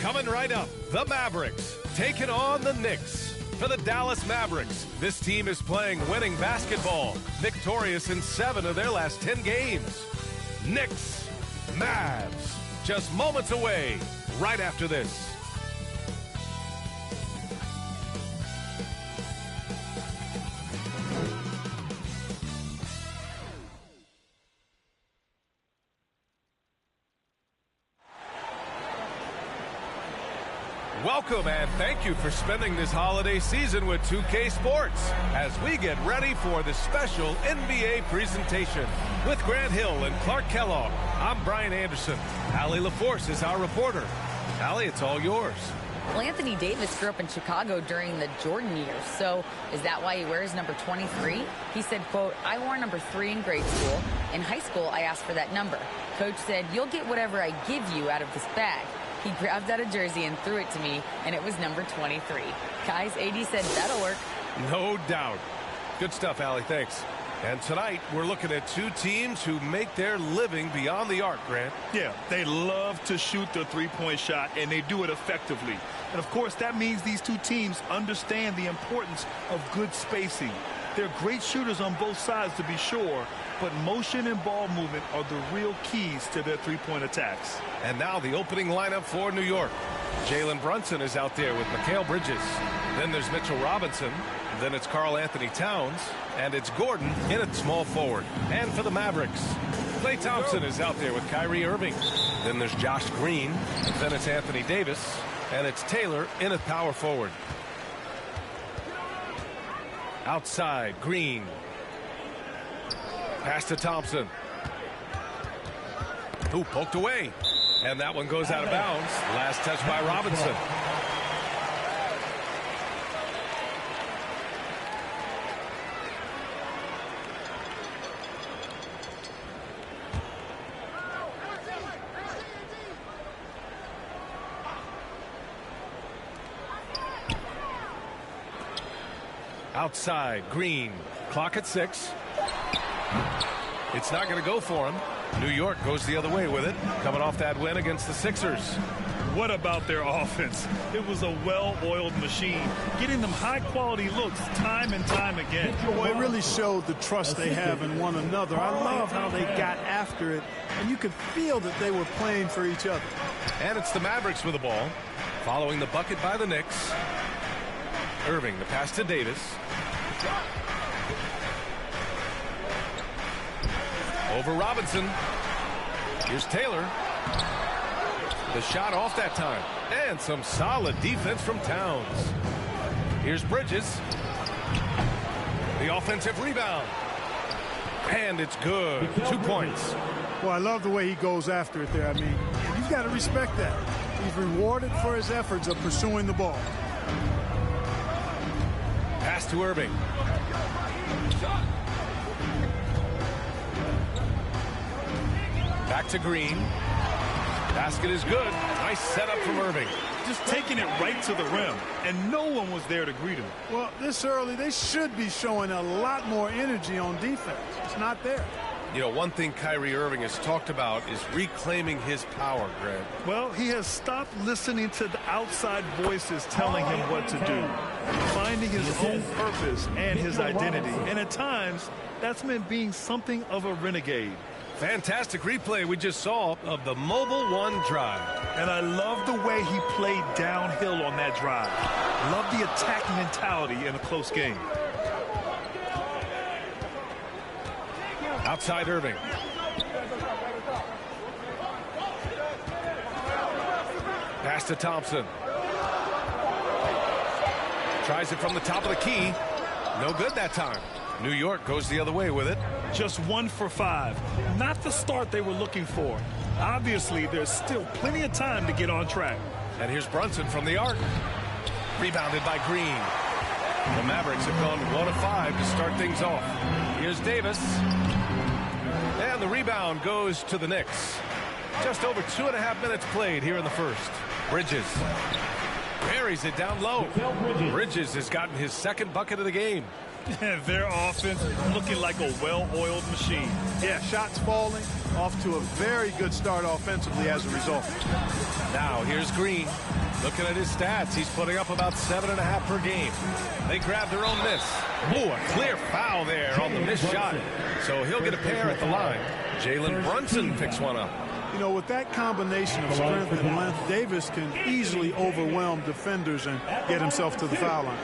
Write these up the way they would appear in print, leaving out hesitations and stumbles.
Coming right up, the Mavericks taking on the Knicks. For the Dallas Mavericks, this team is playing winning basketball, victorious in 7 of their last 10 games. Knicks, Mavs, just moments away, right after this. Welcome and thank you for spending this holiday season with 2K Sports as we get ready for the special NBA presentation. With Grant Hill and Clark Kellogg, I'm Brian Anderson. Allie LaForce is our reporter. Allie, it's all yours. Well, Anthony Davis grew up in Chicago during the Jordan years, so is that why he wears number 23? He said, quote, "I wore number 3 in grade school. In high school, I asked for that number. Coach said, you'll get whatever I give you out of this bag. He grabbed out a jersey and threw it to me, and it was number 23. Guys, AD said that'll work. No doubt. Good stuff, Allie. Thanks. And tonight, we're looking at 2 teams who make their living beyond the arc, Grant. Yeah, they love to shoot the three-point shot, and they do it effectively. And, of course, that means these 2 teams understand the importance of good spacing. They're great shooters on both sides, to be sure, but motion and ball movement are the real keys to their three-point attacks. And now the opening lineup for New York. Jalen Brunson is out there with Mikal Bridges. Then there's Mitchell Robinson. Then it's Karl Anthony Towns. And it's Gordon in at small forward. And for the Mavericks, Klay Thompson is out there with Kyrie Irving. Then there's Josh Green. Then it's Anthony Davis. And it's Taylor in at power forward. Outside, Green. Pass to Thompson. Ooh, poked away. And that one goes out of bounds. Last touch by Robinson. Outside, Green. Clock at 6. It's not going to go for him. New York goes the other way with it, coming off that win against the Sixers. What about their offense? It was a well-oiled machine, getting them high-quality looks time and time again. Well, it really showed the trust they have in one another. I love how they got after it, and you could feel that they were playing for each other. And it's the Mavericks with the ball, following the bucket by the Knicks. Irving, the pass to Davis. Over Robinson. Here's Taylor. The shot off that time. And some solid defense from Towns. Here's Bridges. The offensive rebound. And it's good. 2 points. Well, I love the way he goes after it there. I mean, you've got to respect that. He's rewarded for his efforts of pursuing the ball. Pass to Irving. Back to Green. Basket is good. Nice setup from Irving. Just taking it right to the rim, and no one was there to greet him. Well, this early, they should be showing a lot more energy on defense. It's not there. You know, one thing Kyrie Irving has talked about is reclaiming his power, Grant. Well, he has stopped listening to the outside voices telling him what to do, finding his own purpose and his identity. And at times, that's meant being something of a renegade. Fantastic replay we just saw of the Mobile One drive. And I love the way he played downhill on that drive. Love the attack mentality in a close game. Outside Irving. Pass to Thompson. Tries it from the top of the key. No good that time. New York goes the other way with it. Just 1 for 5. Not the start they were looking for. Obviously, there's still plenty of time to get on track. And here's Brunson from the arc. Rebounded by Green. The Mavericks have gone 1 of 5 to start things off. Here's Davis. And the rebound goes to the Knicks. Just over 2.5 minutes played here in the first. Bridges buries it down low. Bridges has gotten his 2nd bucket of the game. Their offense looking like a well-oiled machine. Yeah, shots falling, off to a very good start offensively as a result. Now here's Green. Looking at his stats, he's putting up about 7.5 per game. They grab their own miss. Ooh, a clear foul there on the missed shot. So he'll get a pair at the line. Jalen Brunson picks one up. You know, with that combination of strength and length, Davis can easily overwhelm defenders and get himself to the foul line.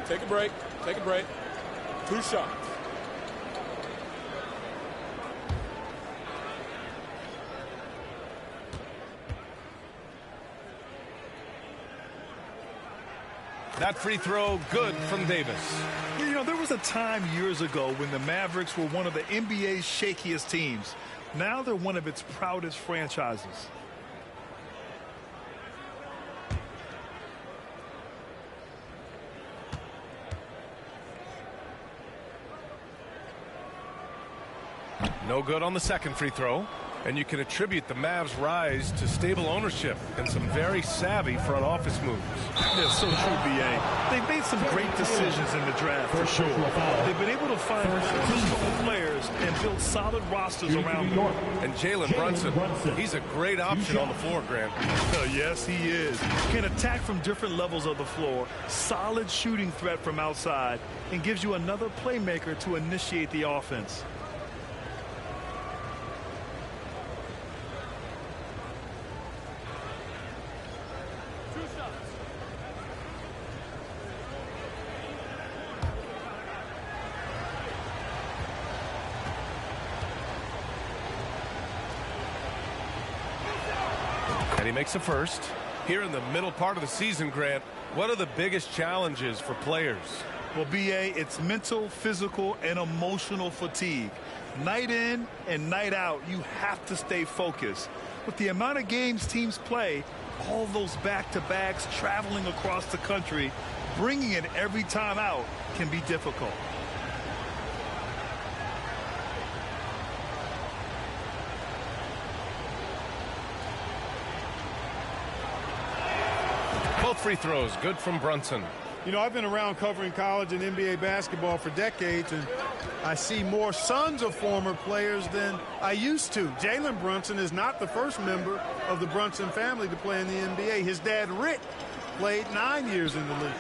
Take a break. Take a break. 2 shots. That free throw good from Davis. You know, there was a time years ago when the Mavericks were one of the NBA's shakiest teams. Now they're one of its proudest franchises. No good on the second free throw. And you can attribute the Mavs' rise to stable ownership and some very savvy front office moves. Yeah, so true, B.A. They've made some great decisions in the draft, for sure. They've been able to find versatile players and build solid rosters around them. And Jalen Brunson, he's a great option on the floor, Grant. Yes, he is. Can attack from different levels of the floor, solid shooting threat from outside, and gives you another playmaker to initiate the offense. He makes a first. Here in the middle part of the season, Grant, what are the biggest challenges for players? Well, B.A., it's mental, physical, and emotional fatigue. Night in and night out, you have to stay focused. With the amount of games teams play, all those back-to-backs, traveling across the country, bringing it every time out can be difficult. Both free throws good from Brunson. You know, I've been around covering college and NBA basketball for decades, and I see more sons of former players than I used to. Jalen Brunson is not the first member of the Brunson family to play in the NBA. His dad, Rick, played 9 years in the league.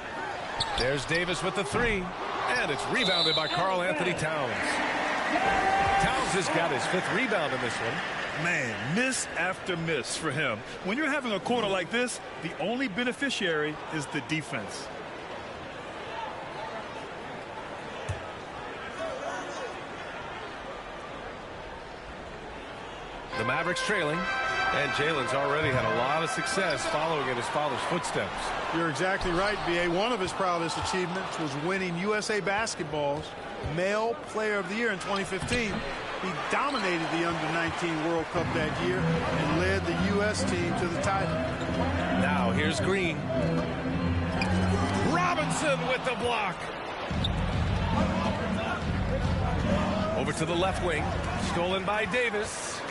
There's Davis with the three, and it's rebounded by Karl Anthony Towns. Towns has got his 5th rebound in this one. Man, miss after miss for him. When you're having a quarter like this, the only beneficiary is the defense. The Mavericks trailing, and Jalen's already had a lot of success following in his father's footsteps. You're exactly right, B.A. One of his proudest achievements was winning USA Basketball's Male Player of the Year in 2015. He dominated the Under-19 World Cup that year and led the U.S. team to the title. Now here's Green. Robinson with the block. Over to the left wing. Stolen by Davis.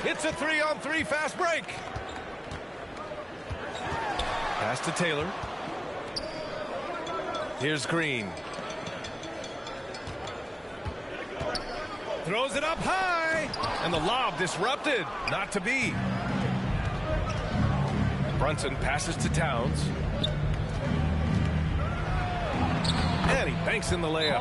It's a 3-on-3 fast break. Pass to Taylor. Here's Green. Throws it up high. And the lob disrupted. Not to be. Brunson passes to Towns. And he banks in the layup.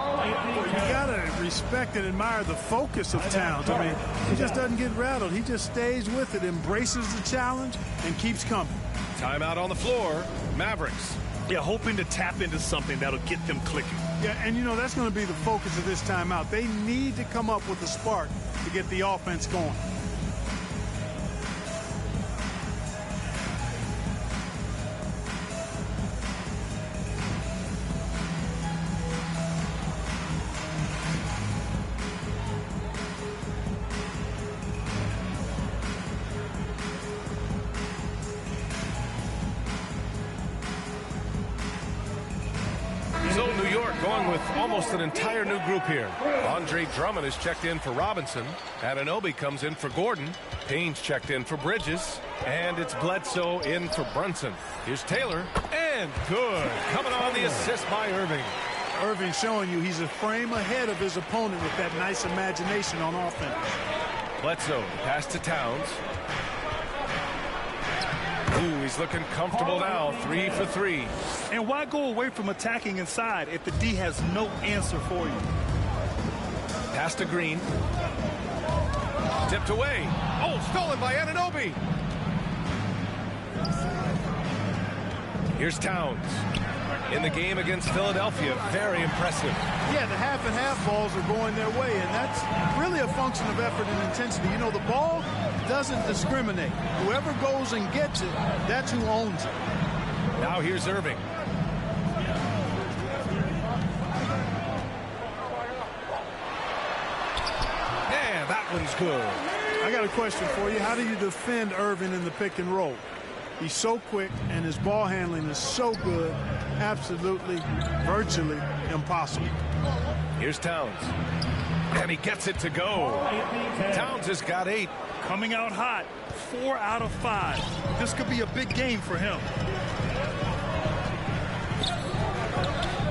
You got to respect and admire the focus of Towns. I mean, he just doesn't get rattled. He just stays with it, embraces the challenge, and keeps coming. Timeout on the floor. Mavericks. Yeah, hoping to tap into something that'll get them clicking. Yeah, and you know, that's going to be the focus of this timeout. They need to come up with a spark to get the offense going. So New York going with almost an entire new group here. Andre Drummond is checked in for Robinson. Anunoby comes in for Gordon. Payne's checked in for Bridges. And it's Bledsoe in for Brunson. Here's Taylor. And good. Coming on the assist by Irving. Irving showing you he's a frame ahead of his opponent with that nice imagination on offense. Bledsoe, pass to Towns. Ooh, he's looking comfortable now. 3 for 3. And why go away from attacking inside if the D has no answer for you? Pass to Green. Tipped away. Oh, stolen by Anunoby. Here's Towns. In the game against Philadelphia, very impressive. Yeah, the half and half balls are going their way, and that's really a function of effort and intensity. You know, the ball doesn't discriminate. Whoever goes and gets it, that's who owns it. Now here's Irving. Yeah, that one's good. I got a question for you. How do you defend Irving in the pick and roll? He's so quick, and his ball handling is so good, absolutely, virtually impossible. Here's Towns. And he gets it to go. Towns has got 8. Coming out hot, 4 out of 5. This could be a big game for him.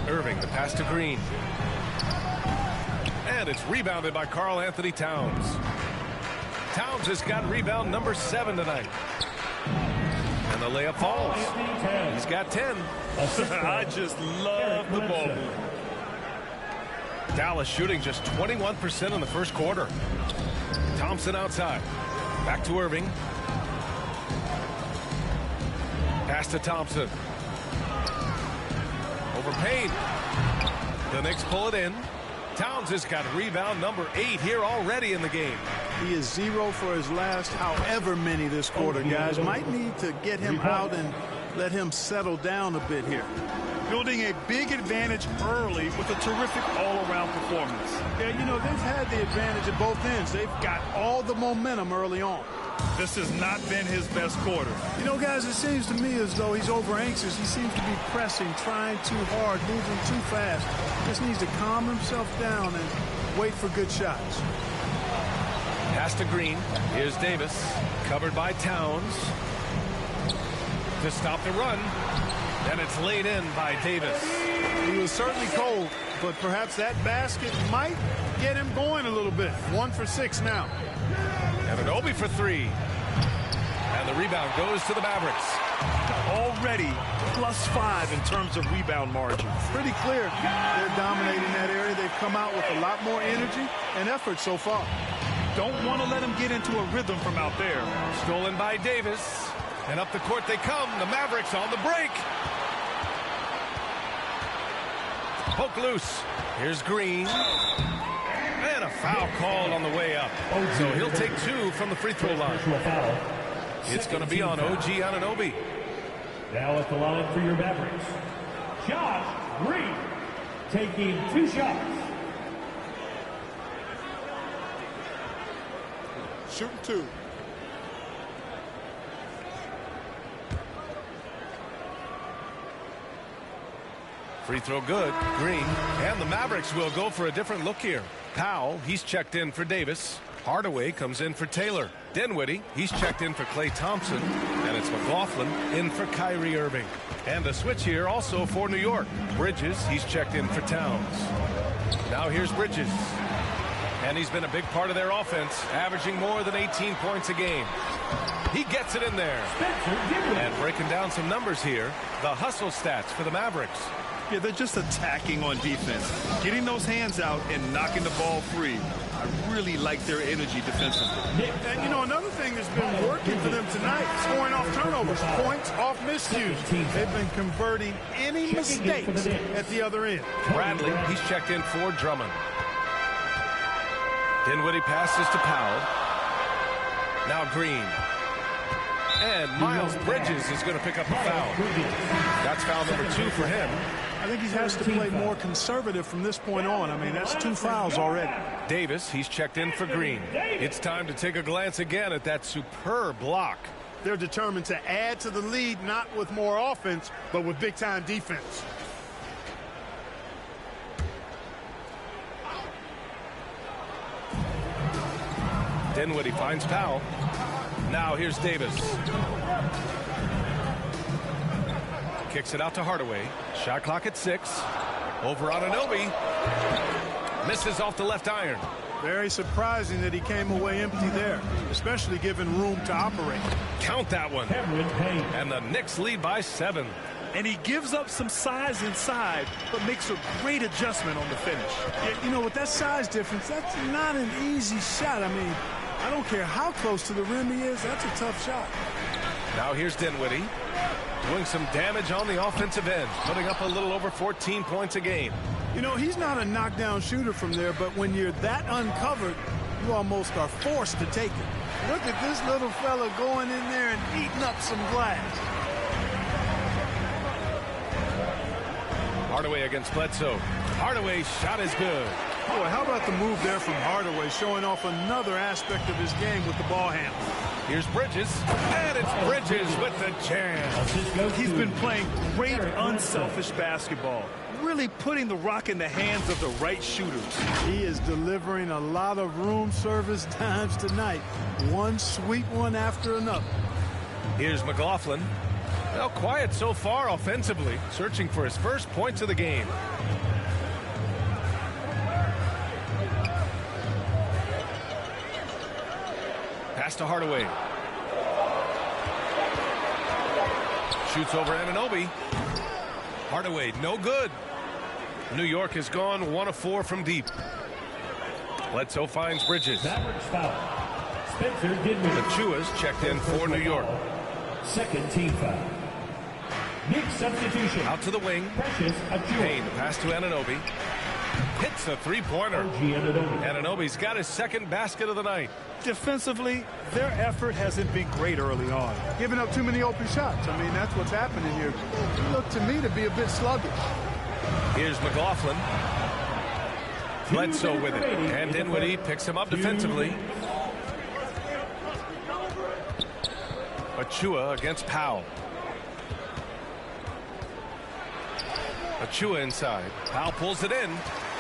Irving, the pass to Green. And it's rebounded by Karl Anthony Towns. Towns has got rebound number 7 tonight. And the layup falls. He's got 10. I just love the ball. Dallas shooting just 21% in the first quarter. Thompson outside. Back to Irving. Pass to Thompson. Over Payne. The Knicks pull it in. Towns has got rebound number 8 here already in the game. He is 0 for his last however many this quarter, guys. Might need to get him out and let him settle down a bit here. Building a big advantage early with a terrific all-around performance. Yeah, you know, they've had the advantage at both ends. They've got all the momentum early on. This has not been his best quarter. You know, guys, it seems to me as though he's over-anxious. He seems to be pressing, trying too hard, moving too fast. Just needs to calm himself down and wait for good shots. Pass to Green. Here's Davis. Covered by Towns. To stop the run. And it's laid in by Davis. He was certainly cold, but perhaps that basket might get him going a little bit. 1 for 6 now. Anunoby for 3. And the rebound goes to the Mavericks. Already +5 in terms of rebound margin. Pretty clear they're dominating that area. They've come out with a lot more energy and effort so far. Don't want to let him get into a rhythm from out there. Stolen by Davis. And up the court they come. The Mavericks on the break. Poke loose. Here's Green. And a foul called on the way up. So he'll take 2 from the free throw line. It's going to be on OG Anunoby. Now at the line for your Mavericks, Josh Green, taking 2 shots. Shooting 2. Free throw good. Green. And the Mavericks will go for a different look here. Powell, he's checked in for Davis. Hardaway comes in for Taylor. Dinwiddie, he's checked in for Klay Thompson. And it's McLaughlin in for Kyrie Irving. And a switch here also for New York. Bridges, he's checked in for Towns. Now here's Bridges. And he's been a big part of their offense, averaging more than 18 points a game. He gets it in there. And breaking down some numbers here, the hustle stats for the Mavericks. Yeah, they're just attacking on defense, getting those hands out and knocking the ball free. I really like their energy defensively. And, you know, another thing that's been working for them tonight, scoring off turnovers, points off miscues. They've been converting any mistakes at the other end. Bradley, he's checked in for Drummond. Dinwiddie passes to Powell. Now Green. And Miles Bridges is going to pick up a foul. That's foul number 2 for him. I think he has to play more conservative from this point on. I mean, that's 2 fouls already. Davis, he's checked in for Green. It's time to take a glance again at that superb block. They're determined to add to the lead, not with more offense, but with big-time defense. Dinwiddie finds Powell. Now here's Davis. Kicks it out to Hardaway. Shot clock at 6. Over on Anunoby. Misses off the left iron. Very surprising that he came away empty there, especially given room to operate. Count that one. And the Knicks lead by 7. And he gives up some size inside, but makes a great adjustment on the finish. You know, with that size difference, that's not an easy shot. I mean, I don't care how close to the rim he is, that's a tough shot. Now here's Dinwiddie, doing some damage on the offensive end, putting up a little over 14 points a game. You know, he's not a knockdown shooter from there, but when you're that uncovered, you almost are forced to take it. Look at this little fella going in there and eating up some glass. Hardaway against Bledsoe. Hardaway's shot is good. Boy, how about the move there from Hardaway, showing off another aspect of his game with the ball handle. Here's Bridges, and it's Bridges with the jam. He's been playing great unselfish basketball, really putting the rock in the hands of the right shooters. He is delivering a lot of room service times tonight. One sweet one after another. Here's McLaughlin. Well, quiet so far offensively, searching for his first points of the game. Pass to Hardaway. Shoots over Anunoby. Hardaway, no good. New York has gone 1 of 4 from deep. Bledsoe finds Bridges. Achua's checked in for New York. Second team foul. Knicks substitution. Out to the wing. Payne, pass to Anunoby. Hits a three-pointer. Anunoby's got his second basket of the night. Defensively, their effort hasn't been great early on. Giving up too many open shots. I mean, that's what's happening here. It looked to me to be a bit sluggish. Here's McLaughlin. Bledsoe with it. And Dinwiddie picks him up defensively. Achua against Powell. Achua inside. Powell pulls it in.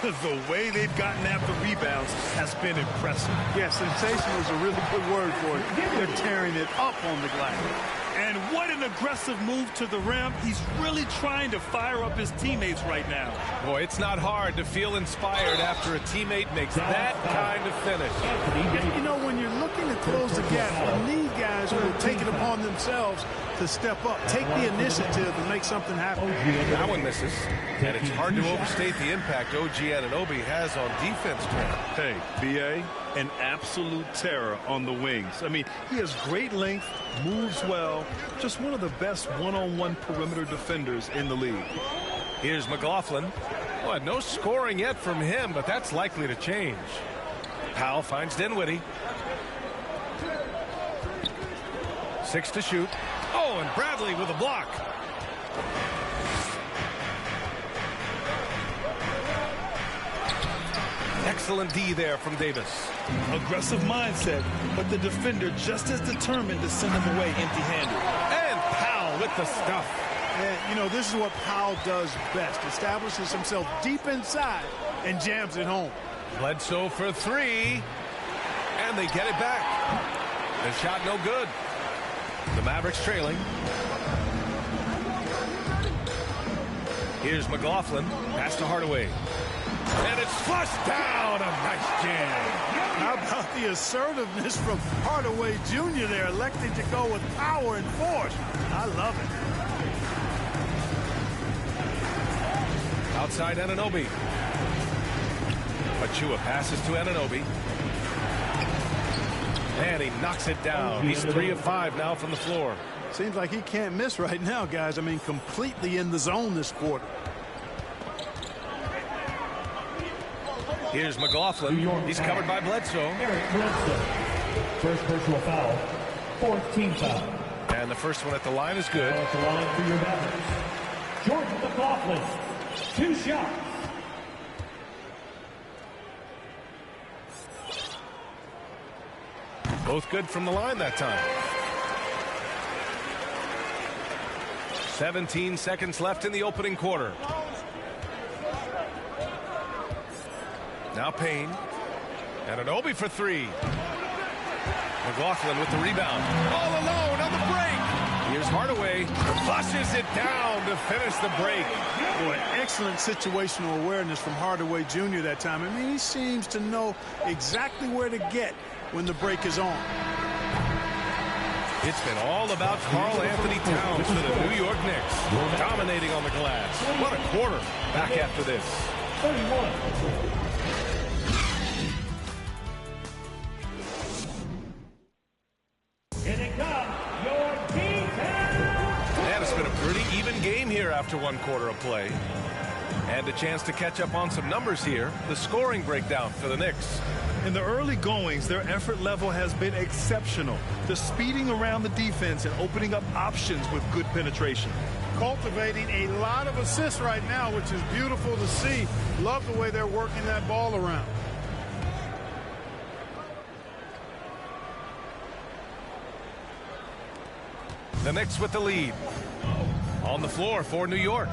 The way they've gotten after rebounds has been impressive. Yeah, sensational is a really good word for it. They're tearing it up on the glass. And what an aggressive move to the rim. He's really trying to fire up his teammates right now. Boy, it's not hard to feel inspired after a teammate makes that kind of finish. You know, when you're looking to close the gap, you need guys who will take it upon themselves to step up, take the initiative and make something happen. That one misses. And it's hard to overstate the impact OG Anunoby has on defense. Hey, B.A., an absolute terror on the wings. I mean, he has great length, moves well, just one of the best one-on-one perimeter defenders in the league. Here's McLaughlin. Well, no scoring yet from him, but that's likely to change. Powell finds Dinwiddie. 6 to shoot. Oh, and Bradley with a block. Excellent D there from Davis. Aggressive mindset, but the defender just as determined to send him away empty-handed. And Powell with the stuff. And, you know, this is what Powell does best. Establishes himself deep inside and jams it home. Bledsoe for 3. And they get it back. The shot no good. The Mavericks trailing. Here's McLaughlin. Pass to Hardaway. And it's flushed down. A nice jam. How about the assertiveness from Hardaway Jr. there, electing to go with power and force. I love it. Outside Anunoby. Achua passes to Anunoby. And he knocks it down. He's 3 of 5 now from the floor. Seems like he can't miss right now, guys. I mean, completely in the zone this quarter. Here's McLaughlin. He's covered by Bledsoe. First personal foul. 4th team foul. And the first one at the line is good. At the line for your Mavericks. Jordan McLaughlin. 2 shots. Both good from the line that time. 17 seconds left in the opening quarter. Now Payne. And Anunoby for 3. McLaughlin with the rebound. All alone on the break. Here's Hardaway. Flushes it down to finish the break. Boy, excellent situational awareness from Hardaway Jr. that time. I mean, he seems to know exactly where to get when the break is on. It's been all about Karl Anthony Towns for the New York Knicks, dominating on the glass. What a quarter. Back after this. 31. And it's been a pretty even game here after one quarter of play. And a chance to catch up on some numbers here. The scoring breakdown for the Knicks. In the early goings, their effort level has been exceptional. They're speeding around the defense and opening up options with good penetration. Cultivating a lot of assists right now, which is beautiful to see. Love the way they're working that ball around. The Knicks with the lead. On the floor for New York,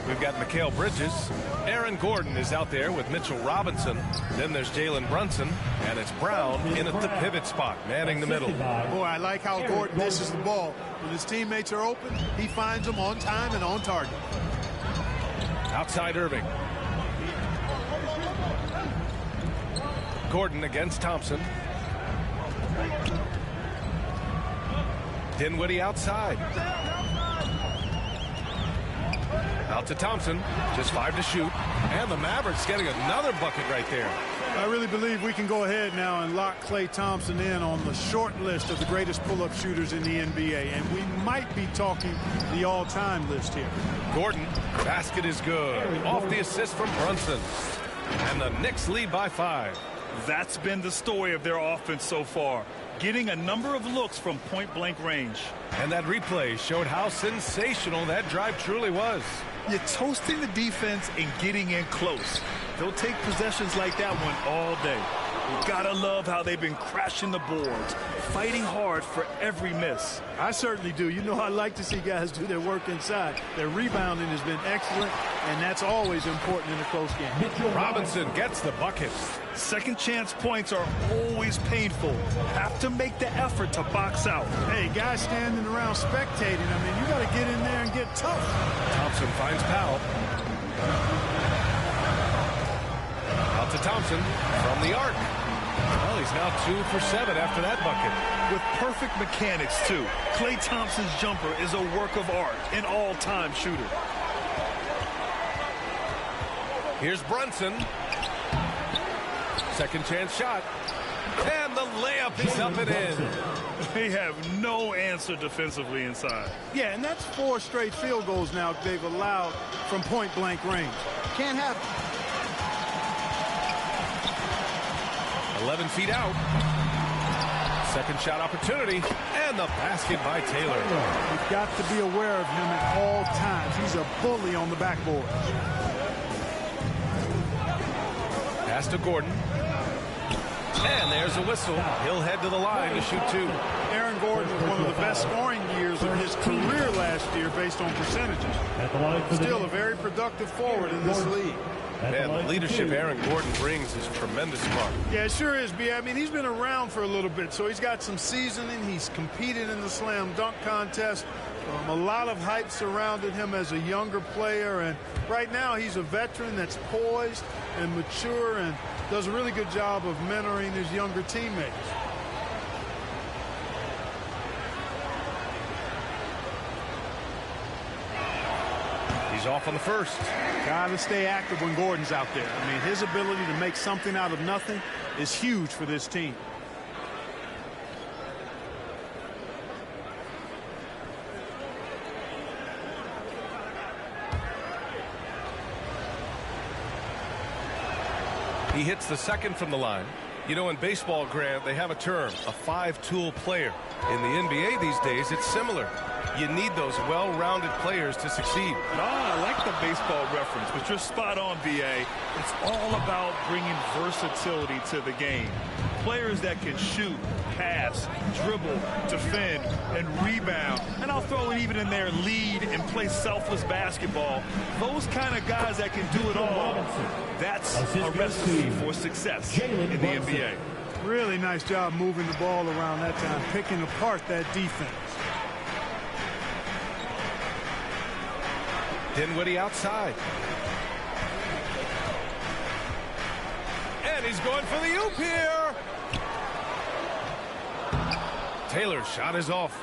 we've got Mikal Bridges. Aaron Gordon is out there with Mitchell Robinson. Then there's Jalen Brunson, and it's Brown in at the pivot spot, manning the middle. Boy, I like how Gordon dishes the ball. When his teammates are open, he finds them on time and on target. Outside Irving. Gordon against Thompson. Dinwiddie outside. Out to Thompson. Just 5 to shoot. And the Mavericks getting another bucket right there. I really believe we can go ahead now and lock Klay Thompson in on the short list of the greatest pull-up shooters in the NBA. And we might be talking the all-time list here. Gordon, basket is good. Off the assist from Brunson. And the Knicks lead by 5. That's been the story of their offense so far. Getting a number of looks from point-blank range. And that replay showed how sensational that drive truly was. You're toasting the defense and getting in close. They'll take possessions like that one all day. You gotta love how they've been crashing the boards, fighting hard for every miss. I certainly do. You know, I like to see guys do their work inside. Their rebounding has been excellent, and that's always important in a close game. Robinson gets the bucket. Second chance points are always painful. Have to make the effort to box out. Hey, guys standing around spectating, I mean, you got to get in there and get tough. Thompson finds Powell. Out to Thompson from the arc. Well, he's now 2 for 7 after that bucket. With perfect mechanics, too. Klay Thompson's jumper is a work of art, an all-time shooter. Here's Brunson. Second chance shot. And the layup is up and in. They have no answer defensively inside. Yeah, and that's 4 straight field goals now they've allowed from point-blank range. Can't have it. 11 feet out. Second shot opportunity. And the basket by Taylor. You've got to be aware of him at all times. He's a bully on the backboard. Pass to Gordon. And there's a whistle. He'll head to the line to shoot 2. Aaron Gordon was one of the best scoring years of his career last year based on percentages. Still a very productive forward in this league. Man, the leadership Aaron Gordon brings is tremendous mark. Yeah, it sure is, B. I mean, he's been around for a little bit, so he's got some seasoning. He's competed in the slam dunk contest. A lot of hype surrounded him as a younger player, and right now he's a veteran that's poised and mature and does a really good job of mentoring his younger teammates. He's off on the first. Got to stay active when Gordon's out there. I mean, his ability to make something out of nothing is huge for this team. He hits the second from the line. You know, in baseball, Grant, they have a term, a 5-tool player. In the NBA these days, it's similar. You need those well-rounded players to succeed. I like the baseball reference, but you're spot on, BA. It's all about bringing versatility to the game. Players that can shoot, pass, dribble, defend, and rebound. And I'll throw it even in there, lead and play selfless basketball. Those kind of guys that can do it all. That's a recipe for success in the NBA. Really nice job moving the ball around that time, picking apart that defense. Dinwiddie outside. And he's going for the oop here. Taylor's shot is off.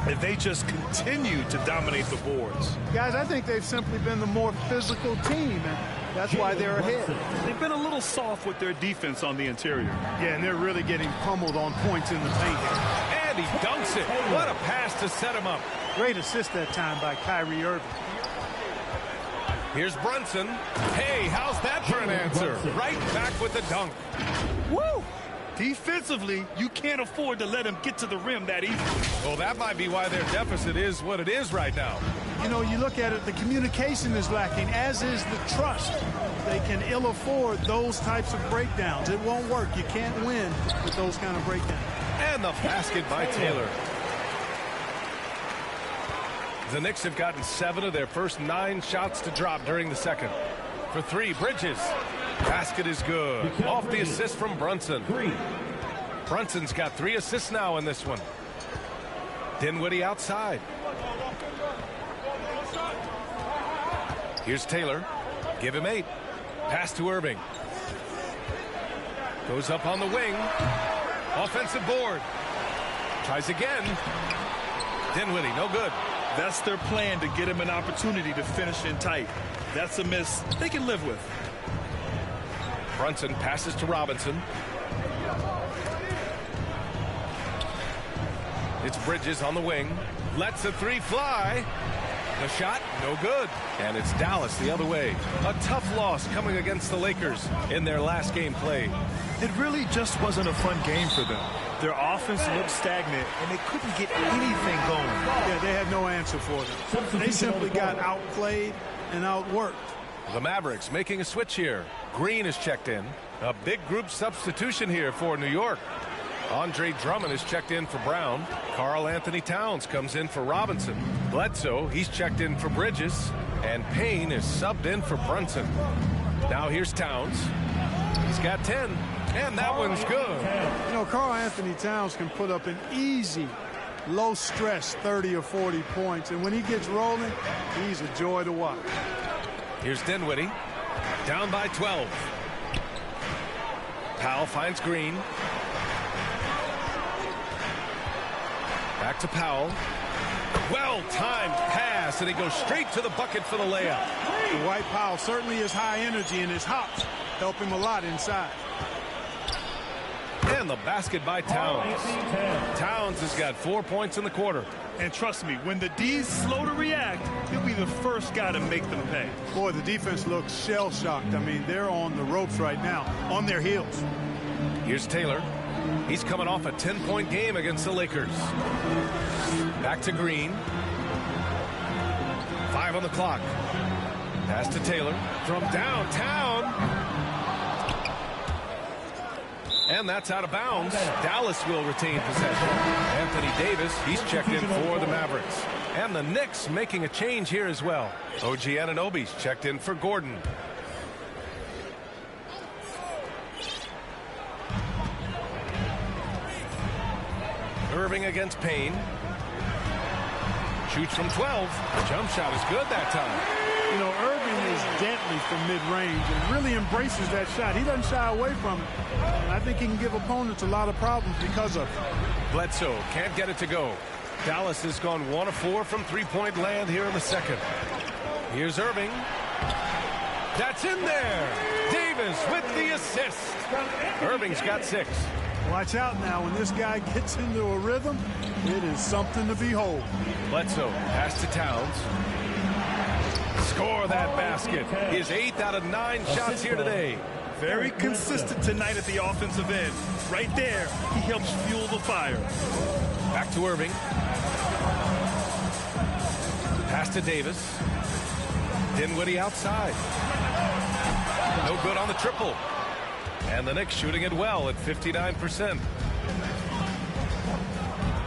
And they just continue to dominate the boards. Guys, I think they've simply been the more physical team, and that's why they're ahead. They've been a little soft with their defense on the interior. Yeah, and they're really getting pummeled on points in the paint. And he dunks it. What a pass to set him up. Great assist that time by Kyrie Irving. Here's Brunson. Hey, how's that for an answer? Right back with the dunk. Woo! Defensively, you can't afford to let him get to the rim that easily. Well, that might be why their deficit is what it is right now. You know, you look at it, the communication is lacking, as is the trust. They can ill afford those types of breakdowns. It won't work. You can't win with those kind of breakdowns. And the basket by Taylor. The Knicks have gotten 7 of their first 9 shots to drop during the second. For 3, Bridges. Basket is good. Off the assist from Brunson. Brunson's got 3 assists now in this one. Dinwiddie outside. Here's Taylor. Give him 8. Pass to Irving. Goes up on the wing. Offensive board. Tries again. Dinwiddie, no good. That's their plan, to get him an opportunity to finish in tight. That's a miss they can live with. Brunson passes to Robinson. It's Bridges on the wing. Lets the 3 fly. The shot, no good. And it's Dallas the other way. A tough loss coming against the Lakers in their last game played. It really just wasn't a fun game for them. Their offense looked stagnant, and they couldn't get anything going. Yeah, they had no answer for them. They simply got outplayed and outworked. The Mavericks making a switch here. Green is checked in. A big group substitution here for New York. Andre Drummond is checked in for Brown. Karl Anthony Towns comes in for Robinson. Bledsoe, he's checked in for Bridges. And Payne is subbed in for Brunson. Now here's Towns. He's got 10. And that one's good. You know, Karl Anthony Towns can put up an easy, low-stress 30 or 40 points. And when he gets rolling, he's a joy to watch. Here's Dinwiddie. Down by 12. Powell finds Green. Back to Powell. Well-timed pass, and he goes straight to the bucket for the layup. Dwight Powell certainly is high energy, and his hops help him a lot inside. And the basket by Towns. Towns has got 4 points in the quarter. And trust me, when the D's slow to react, he'll be the first guy to make them pay. Boy, the defense looks shell-shocked. I mean, they're on the ropes right now, on their heels. Here's Taylor. He's coming off a 10-point game against the Lakers. Back to Green. 5 on the clock. Pass to Taylor from downtown. And that's out of bounds. Dallas will retain possession. Anthony Davis, he's checked in for the Mavericks. And the Knicks making a change here as well. OG Anunoby's checked in for Gordon. Irving against Payne. Shoots from 12. The jump shot is good that time. You know, Irving is deadly from mid-range and really embraces that shot. He doesn't shy away from it. And I think he can give opponents a lot of problems because of it. Bledsoe can't get it to go. Dallas has gone 1 of 4 from three-point land here in the second. Here's Irving. That's in there. Davis with the assist. Irving's got 6. Watch out now. When this guy gets into a rhythm, it is something to behold. Bledsoe pass to Towns. Score that basket. His 8th out of 9 shots here today. Very consistent tonight at the offensive end. Right there, he helps fuel the fire. Back to Irving. Pass to Davis. Dinwiddie outside. No good on the triple. And the Knicks shooting it well at 59%.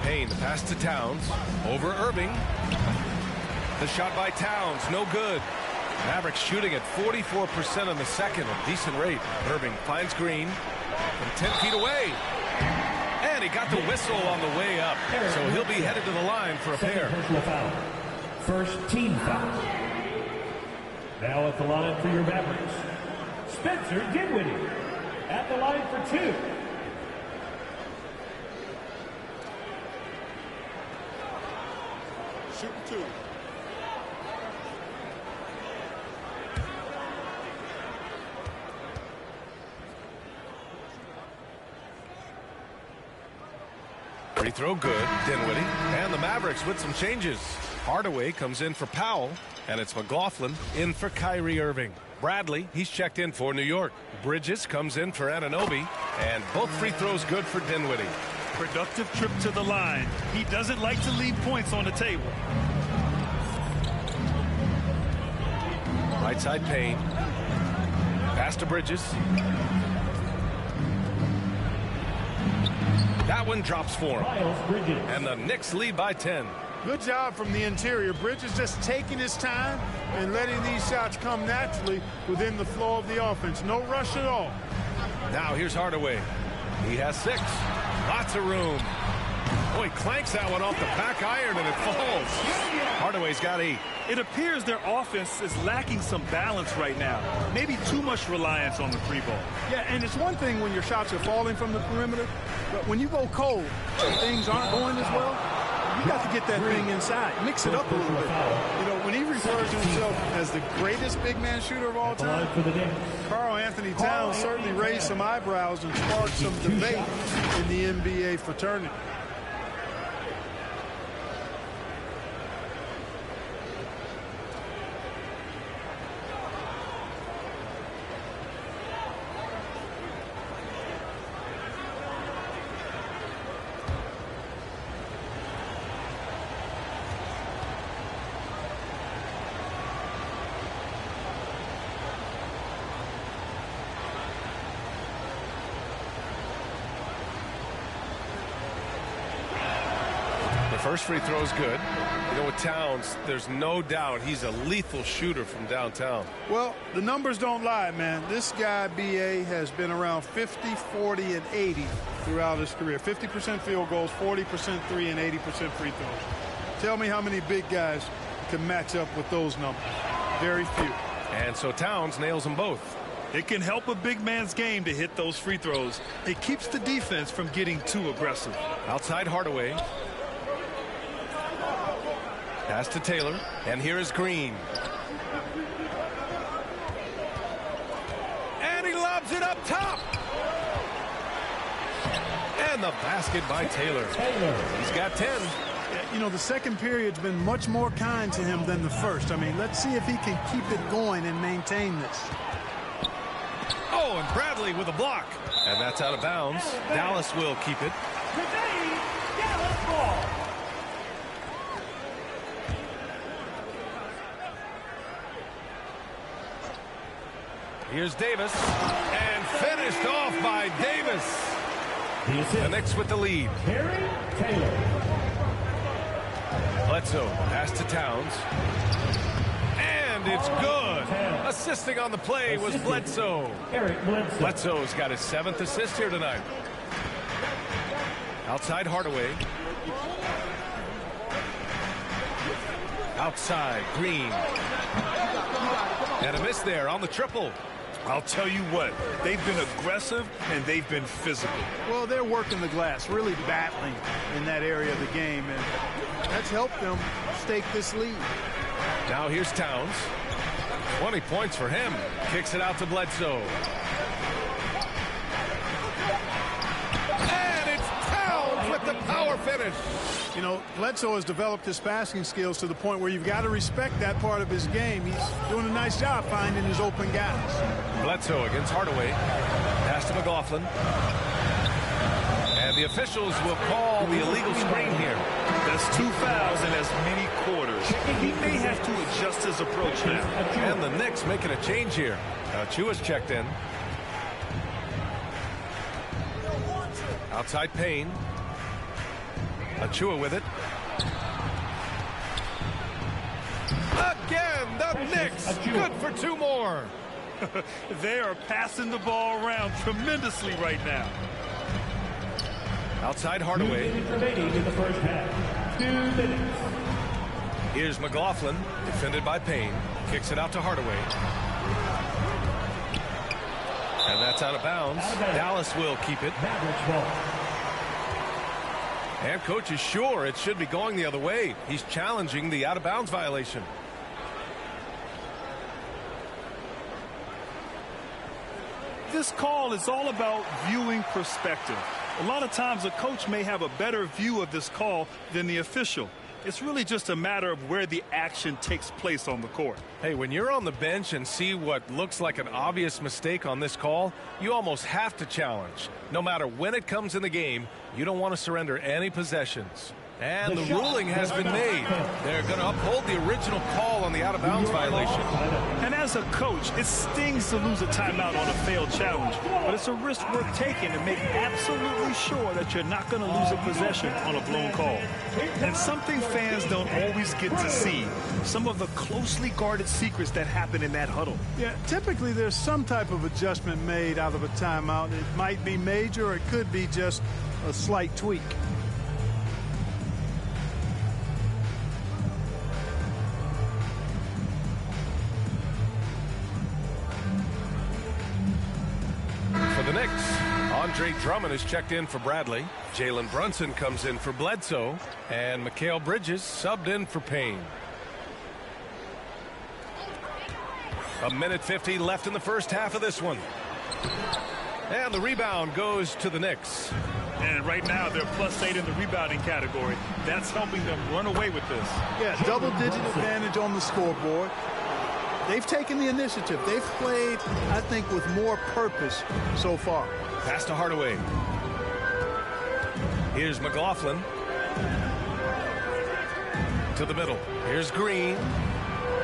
Payne, the pass to Towns. Over Irving. The shot by Towns, no good. Mavericks shooting at 44% in the second, a decent rate. Irving finds Green from 10 feet away. And he got the whistle on the way up. So he'll be headed to the line for a pair. Personal foul. First team foul. Now at the line for your Mavericks, Spencer Dinwiddie. At the line for 2. Shooting 2. Free throw good, Dinwiddie. And the Mavericks with some changes. Hardaway comes in for Powell, and it's McLaughlin in for Kyrie Irving. Bradley, he's checked in for New York. Bridges comes in for Anunoby, and both free throws good for Dinwiddie. Productive trip to the line. He doesn't like to leave points on the table. Right side Payne. Pass to Bridges. That one drops for him. And the Knicks lead by 10. Good job from the interior. Bridges just taking his time and letting these shots come naturally within the flow of the offense. No rush at all. Now here's Hardaway. He has 6. Lots of room. Oh, he clanks that one off the back iron and it falls. Hardaway's got 8. It appears their offense is lacking some balance right now. Maybe too much reliance on the free ball. Yeah, and it's one thing when your shots are falling from the perimeter, but when you go cold and things aren't going as well, you got to get that thing inside. Mix it up a little bit. You know, when he refers to himself as the greatest big man shooter of all time, Karl Anthony Towns certainly raised some eyebrows and sparked some debate in the NBA fraternity. First free throw is good. You know, with Towns, there's no doubt he's a lethal shooter from downtown. Well, the numbers don't lie, man. This guy, B.A., has been around 50, 40, and 80 throughout his career. 50% field goals, 40% three, and 80% free throws. Tell me how many big guys can match up with those numbers. Very few. And so Towns nails them both. It can help a big man's game to hit those free throws. It keeps the defense from getting too aggressive. Outside Hardaway. Pass to Taylor, and here is Green. And he lobs it up top. And the basket by Taylor. He's got 10. You know, the second period's been much more kind to him than the first. I mean, let's see if he can keep it going and maintain this. Oh, and Bradley with a block. And that's out of bounds. Dallas will keep it. Today, Dallas ball. Here's Davis, and finished off by Davis. The Knicks with the lead. Taylor. Bledsoe, pass to Towns. And it's good. Assisting on the play was Bledsoe. Bledsoe's got his 7th assist here tonight. Outside Hardaway. Outside Green. And a miss there on the triple. I'll tell you what, they've been aggressive and they've been physical. Well, they're working the glass, really battling in that area of the game, and that's helped them stake this lead. Now here's Towns. 20 points for him. Kicks it out to Bledsoe. And it's Towns with the power finish. You know, Bledsoe has developed his passing skills to the point where you've got to respect that part of his game. He's doing a nice job finding his open guys. Bledsoe against Hardaway. Pass to McLaughlin. And the officials will call the illegal screen here. That's 2 fouls in as many quarters. He may have to adjust his approach now. And the Knicks making a change here. Chua's checked in. Outside Payne. Achua with it. Again, the Knicks. Good for 2 more. They are passing the ball around tremendously right now. Outside Hardaway. 2 minutes remaining in the first half. 2 minutes. Here's McLaughlin, defended by Payne. Kicks it out to Hardaway. And that's out of bounds. Dallas will keep it. And coach is sure it should be going the other way. He's challenging the out-of-bounds violation. This call is all about viewing perspective. A lot of times a coach may have a better view of this call than the official. It's really just a matter of where the action takes place on the court. Hey, when you're on the bench and see what looks like an obvious mistake on this call, you almost have to challenge. No matter when it comes in the game, you don't want to surrender any possessions. And the ruling has been made. They're going to uphold the original call on the out-of-bounds violation. And as a coach, it stings to lose a timeout on a failed challenge. But it's a risk worth taking to make absolutely sure that you're not going to lose a possession on a blown call. And something fans don't always get to see, some of the closely guarded secrets that happen in that huddle. Yeah, typically there's some type of adjustment made out of a timeout. It might be major or it could be just a slight tweak. For the Knicks, Andre Drummond is checked in for Bradley. Jalen Brunson comes in for Bledsoe. And Mikal Bridges subbed in for Payne. 1:50 left in the first half of this one. And the rebound goes to the Knicks. And right now they're +8 in the rebounding category. That's helping them run away with this. Yeah, double-digit advantage on the scoreboard. They've taken the initiative. They've played, I think, with more purpose so far. Pass to Hardaway. Here's McLaughlin. To the middle. Here's Green.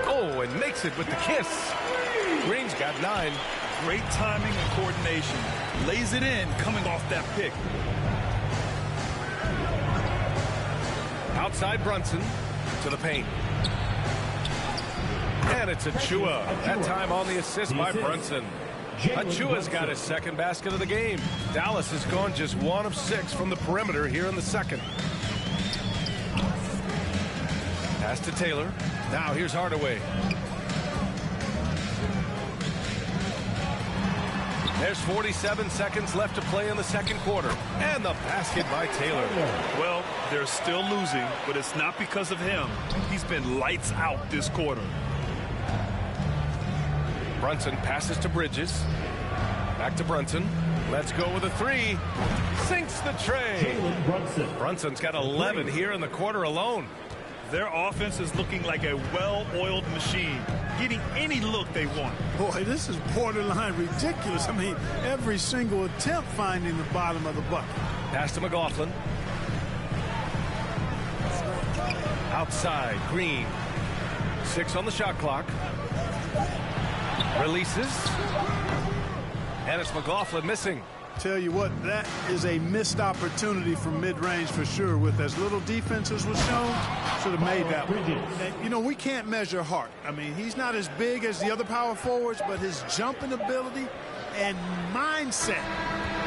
Oh, and makes it with the kiss. Green's got 9. Great timing and coordination. Lays it in coming off that pick. Outside Brunson to the paint. And it's Achua. That time on the assist by Brunson. Achua's got his second basket of the game. Dallas has gone just 1 of 6 from the perimeter here in the second. Pass to Taylor. Now here's Hardaway. There's 47 seconds left to play in the second quarter. And the basket by Taylor. Well, they're still losing, but it's not because of him. He's been lights out this quarter. Brunson passes to Bridges. Back to Brunson. Let's go with a 3. Sinks the tray. Brunson's got 11 here in the quarter alone. Their offense is looking like a well-oiled machine, getting any look they want. Boy, this is borderline ridiculous. I mean, every single attempt finding the bottom of the bucket. Pass to McLaughlin. Outside, Green. 6 on the shot clock. Releases. And it's McLaughlin missing. Tell you what, that is a missed opportunity from mid-range for sure. With as little defense as was shown, should have made that one. And, you know, we can't measure Hart. I mean, he's not as big as the other power forwards, but his jumping ability and mindset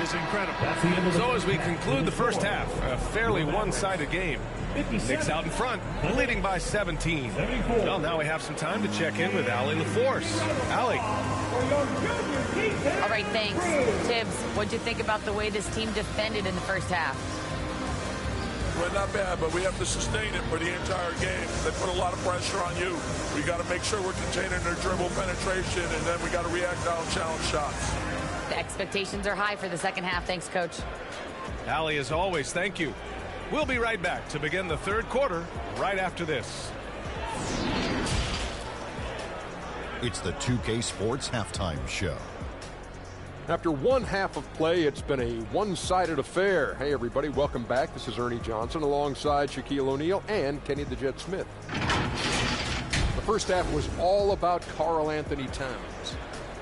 is incredible. So as we conclude the first half, a fairly one-sided game. Knicks out in front, leading by 17. Well, now we have some time to check in with Allie LaForce. Allie. All right, thanks. Tibbs, what'd you think about the way this team defended in the first half? Well, not bad, but we have to sustain it for the entire game. They put a lot of pressure on you. We got to make sure we're containing their dribble penetration, and then we got to react on challenge shots. The expectations are high for the second half. Thanks, Coach. Allie, as always, thank you. We'll be right back to begin the third quarter right after this. It's the 2K Sports Halftime Show. After one half of play, it's been a one-sided affair. Hey, everybody, welcome back. This is Ernie Johnson alongside Shaquille O'Neal and Kenny the Jet Smith. The first half was all about Karl Anthony Towns.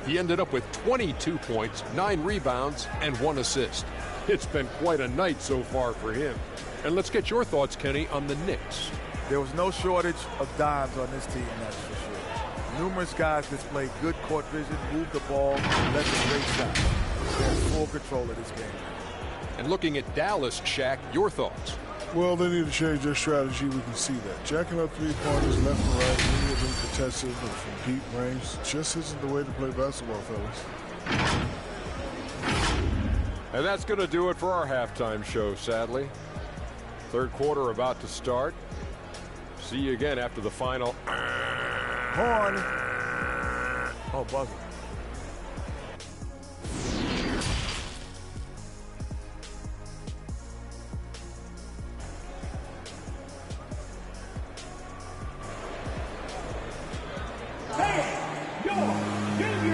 He ended up with 22 points, 9 rebounds, and 1 assist. It's been quite a night so far for him. And let's get your thoughts, Kenny, on the Knicks. There was no shortage of dimes on this team, that's for sure. Numerous guys displayed good court vision, moved the ball, led to great shots. They had full control of this game. And looking at Dallas, Shaq, your thoughts? Well, they need to change their strategy. We can see that. Jacking up three-pointers left and right, many of them contested and from deep range, just isn't the way to play basketball, fellas. And that's going to do it for our halftime show, sadly. Third quarter about to start. See you again after the final. Horn. Oh, buzzer.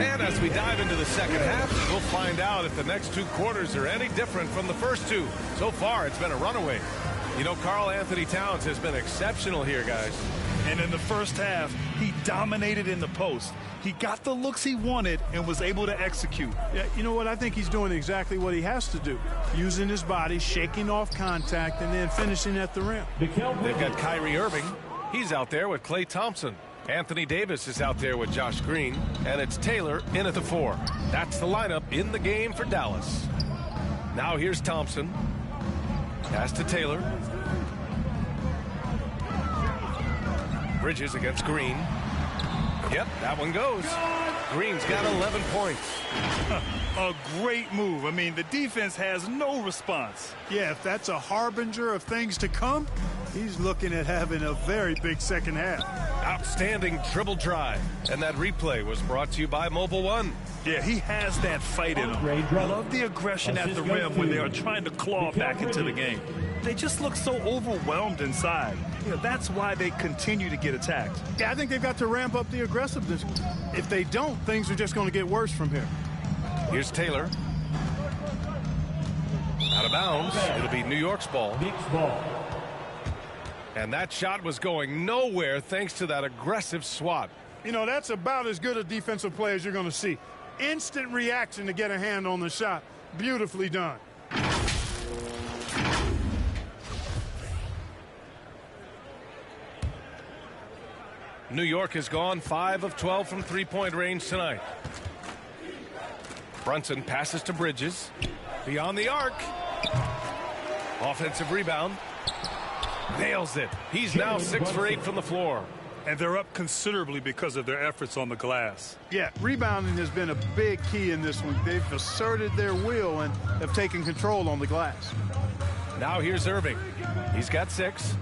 And as we dive into the second half, we'll find out if the next two quarters are any different from the first two. So far, it's been a runaway. You know, Karl Anthony Towns has been exceptional here, guys. And in the first half, he dominated in the post. He got the looks he wanted and was able to execute. Yeah, you know what? I think he's doing exactly what he has to do. Using his body, shaking off contact, and then finishing at the rim. They've got Kyrie Irving. He's out there with Klay Thompson. Anthony Davis is out there with Josh Green. And it's Taylor in at the 4. That's the lineup in the game for Dallas. Now here's Thompson. Pass to Taylor. Bridges against Green. Yep, that one goes. Green's got 11 points. A great move. I mean, the defense has no response. Yeah, if that's a harbinger of things to come, he's looking at having a very big second half. Outstanding dribble drive. And that replay was brought to you by Mobile One. Yeah, he has that fight in him. I love the aggression at the rim when they are trying to claw back into the game. They just look so overwhelmed inside. Yeah, that's why they continue to get attacked. Yeah, I think they've got to ramp up the aggressiveness. If they don't, things are just going to get worse from here. Here's Taylor. Out of bounds. It'll be New York's ball. Knicks ball. And that shot was going nowhere thanks to that aggressive swat. You know, that's about as good a defensive play as you're going to see. Instant reaction to get a hand on the shot. Beautifully done. New York has gone 5 of 12 from three-point range tonight. Brunson passes to Bridges. Beyond the arc. Offensive rebound. Nails it. He's now 6 for 8 from the floor. And they're up considerably because of their efforts on the glass. Yeah, rebounding has been a big key in this one. They've asserted their will and have taken control on the glass. Now here's Irving. He's got 6.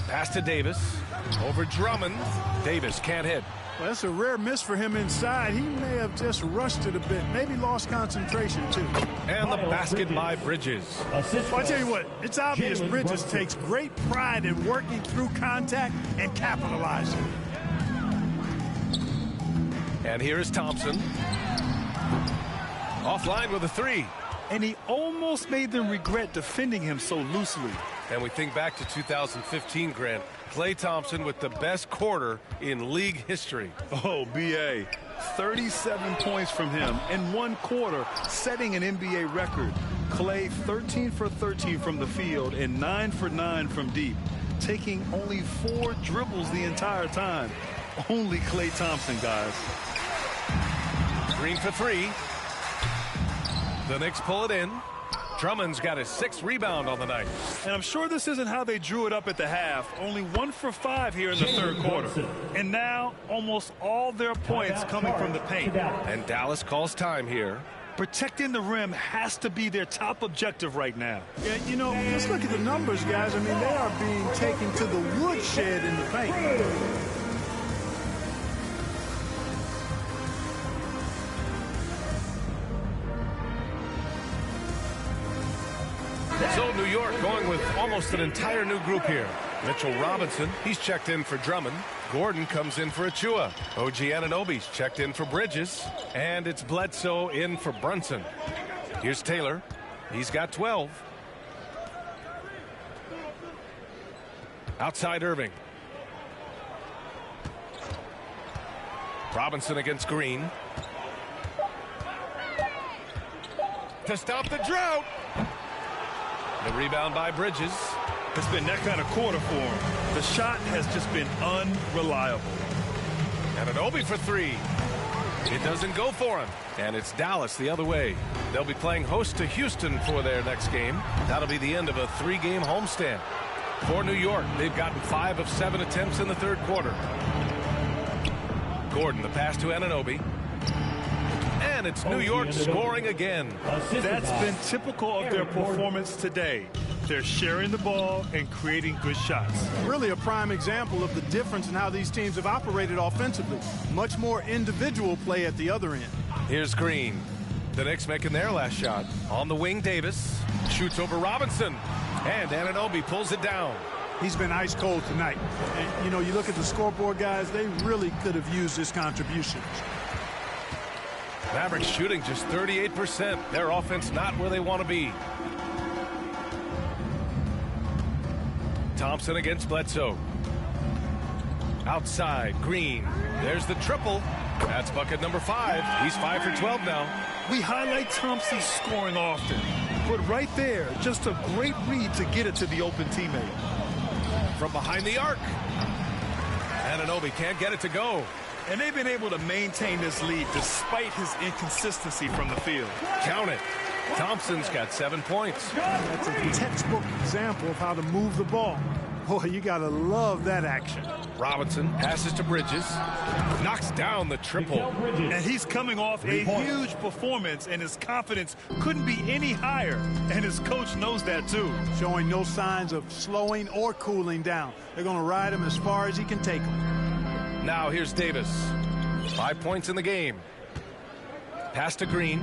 Pass to Davis. Over Drummond. Davis can't hit. Well, that's a rare miss for him inside. He may have just rushed it a bit. Maybe lost concentration, too. And the basket by Bridges. Well, I tell you what, it's obvious Bridges takes great pride in working through contact and capitalizing. And here is Thompson. Offline with a 3. And he almost made them regret defending him so loosely. And we think back to 2015, Grant. Klay Thompson with the best quarter in league history. Oh, B.A. 37 points from him in one quarter, setting an NBA record. Klay 13 for 13 from the field and 9 for 9 from deep, taking only 4 dribbles the entire time. Only Klay Thompson, guys. Green for 3. The Knicks pull it in. Drummond's got his 6th rebound on the night. And I'm sure this isn't how they drew it up at the half. Only 1 for 5 here in the third quarter. And now almost all their points coming from the paint. And Dallas calls time here. Protecting the rim has to be their top objective right now. Yeah, you know, let's look at the numbers, guys. I mean, they are being taken to the woodshed in the paint. So New York going with almost an entire new group here. Mitchell Robinson, he's checked in for Drummond. Gordon comes in for Achua. OG Anunoby's checked in for Bridges. And it's Bledsoe in for Brunson. Here's Taylor. He's got 12. Outside Irving. Robinson against Green. To stop the drought. The rebound by Bridges. It's been that kind of quarter for him. The shot has just been unreliable. And Anunoby for 3. It doesn't go for him. And it's Dallas the other way. They'll be playing host to Houston for their next game. That'll be the end of a 3-game homestand. For New York, they've gotten 5 of 7 attempts in the third quarter. Gordon, the pass to Anunoby. And it's New York scoring again. That's been typical of their performance today. They're sharing the ball and creating good shots. Really a prime example of the difference in how these teams have operated offensively. Much more individual play at the other end. Here's Green. The Knicks making their last shot. On the wing, Davis shoots over Robinson. And Anunoby pulls it down. He's been ice cold tonight. And, you know, you look at the scoreboard, guys, they really could have used this contribution. Mavericks shooting just 38%. Their offense not where they want to be. Thompson against Bledsoe. Outside, Green. There's the triple. That's bucket number 5. He's 5 for 12 now. We highlight Thompson's scoring often, but right there, just a great read to get it to the open teammate. From behind the arc. Anunoby can't get it to go. And they've been able to maintain this lead despite his inconsistency from the field. Count it. Thompson's got 7 points. That's a textbook example of how to move the ball. Boy, you got to love that action. Robinson passes to Bridges. Knocks down the triple. And he's coming off a huge performance, and his confidence couldn't be any higher. And his coach knows that, too. Showing no signs of slowing or cooling down. They're going to ride him as far as he can take him. Now here's Davis. 5 points in the game. Pass to Green.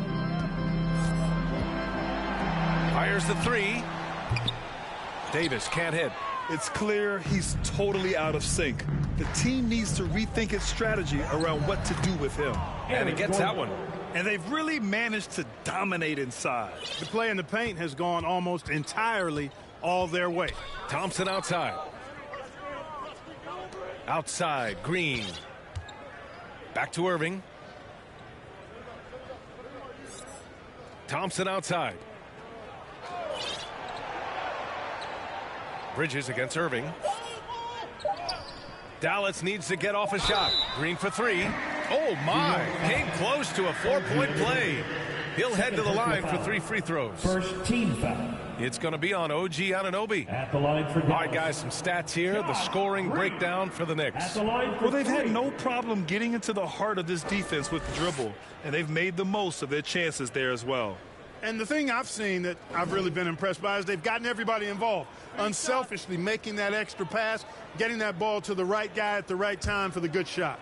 Fires the 3. Davis can't hit. It's clear he's totally out of sync. The team needs to rethink its strategy around what to do with him. And he gets that one. And they've really managed to dominate inside. The play in the paint has gone almost entirely all their way. Thompson outside. Outside, Green. Back to Irving. Thompson outside. Bridges against Irving. Dallas needs to get off a shot. Green for 3. Oh, my. Came close to a 4-point play. He'll head to the line for 3 free throws. First team foul. It's going to be on OG Anunoby. At the line for All right, guys, some stats here. The scoring breakdown for the Knicks. At the line for Well, they've had no problem getting into the heart of this defense with the dribble, and they've made the most of their chances there as well. And the thing I've seen that I've really been impressed by is they've gotten everybody involved. Unselfishly making that extra pass, getting that ball to the right guy at the right time for the good shot.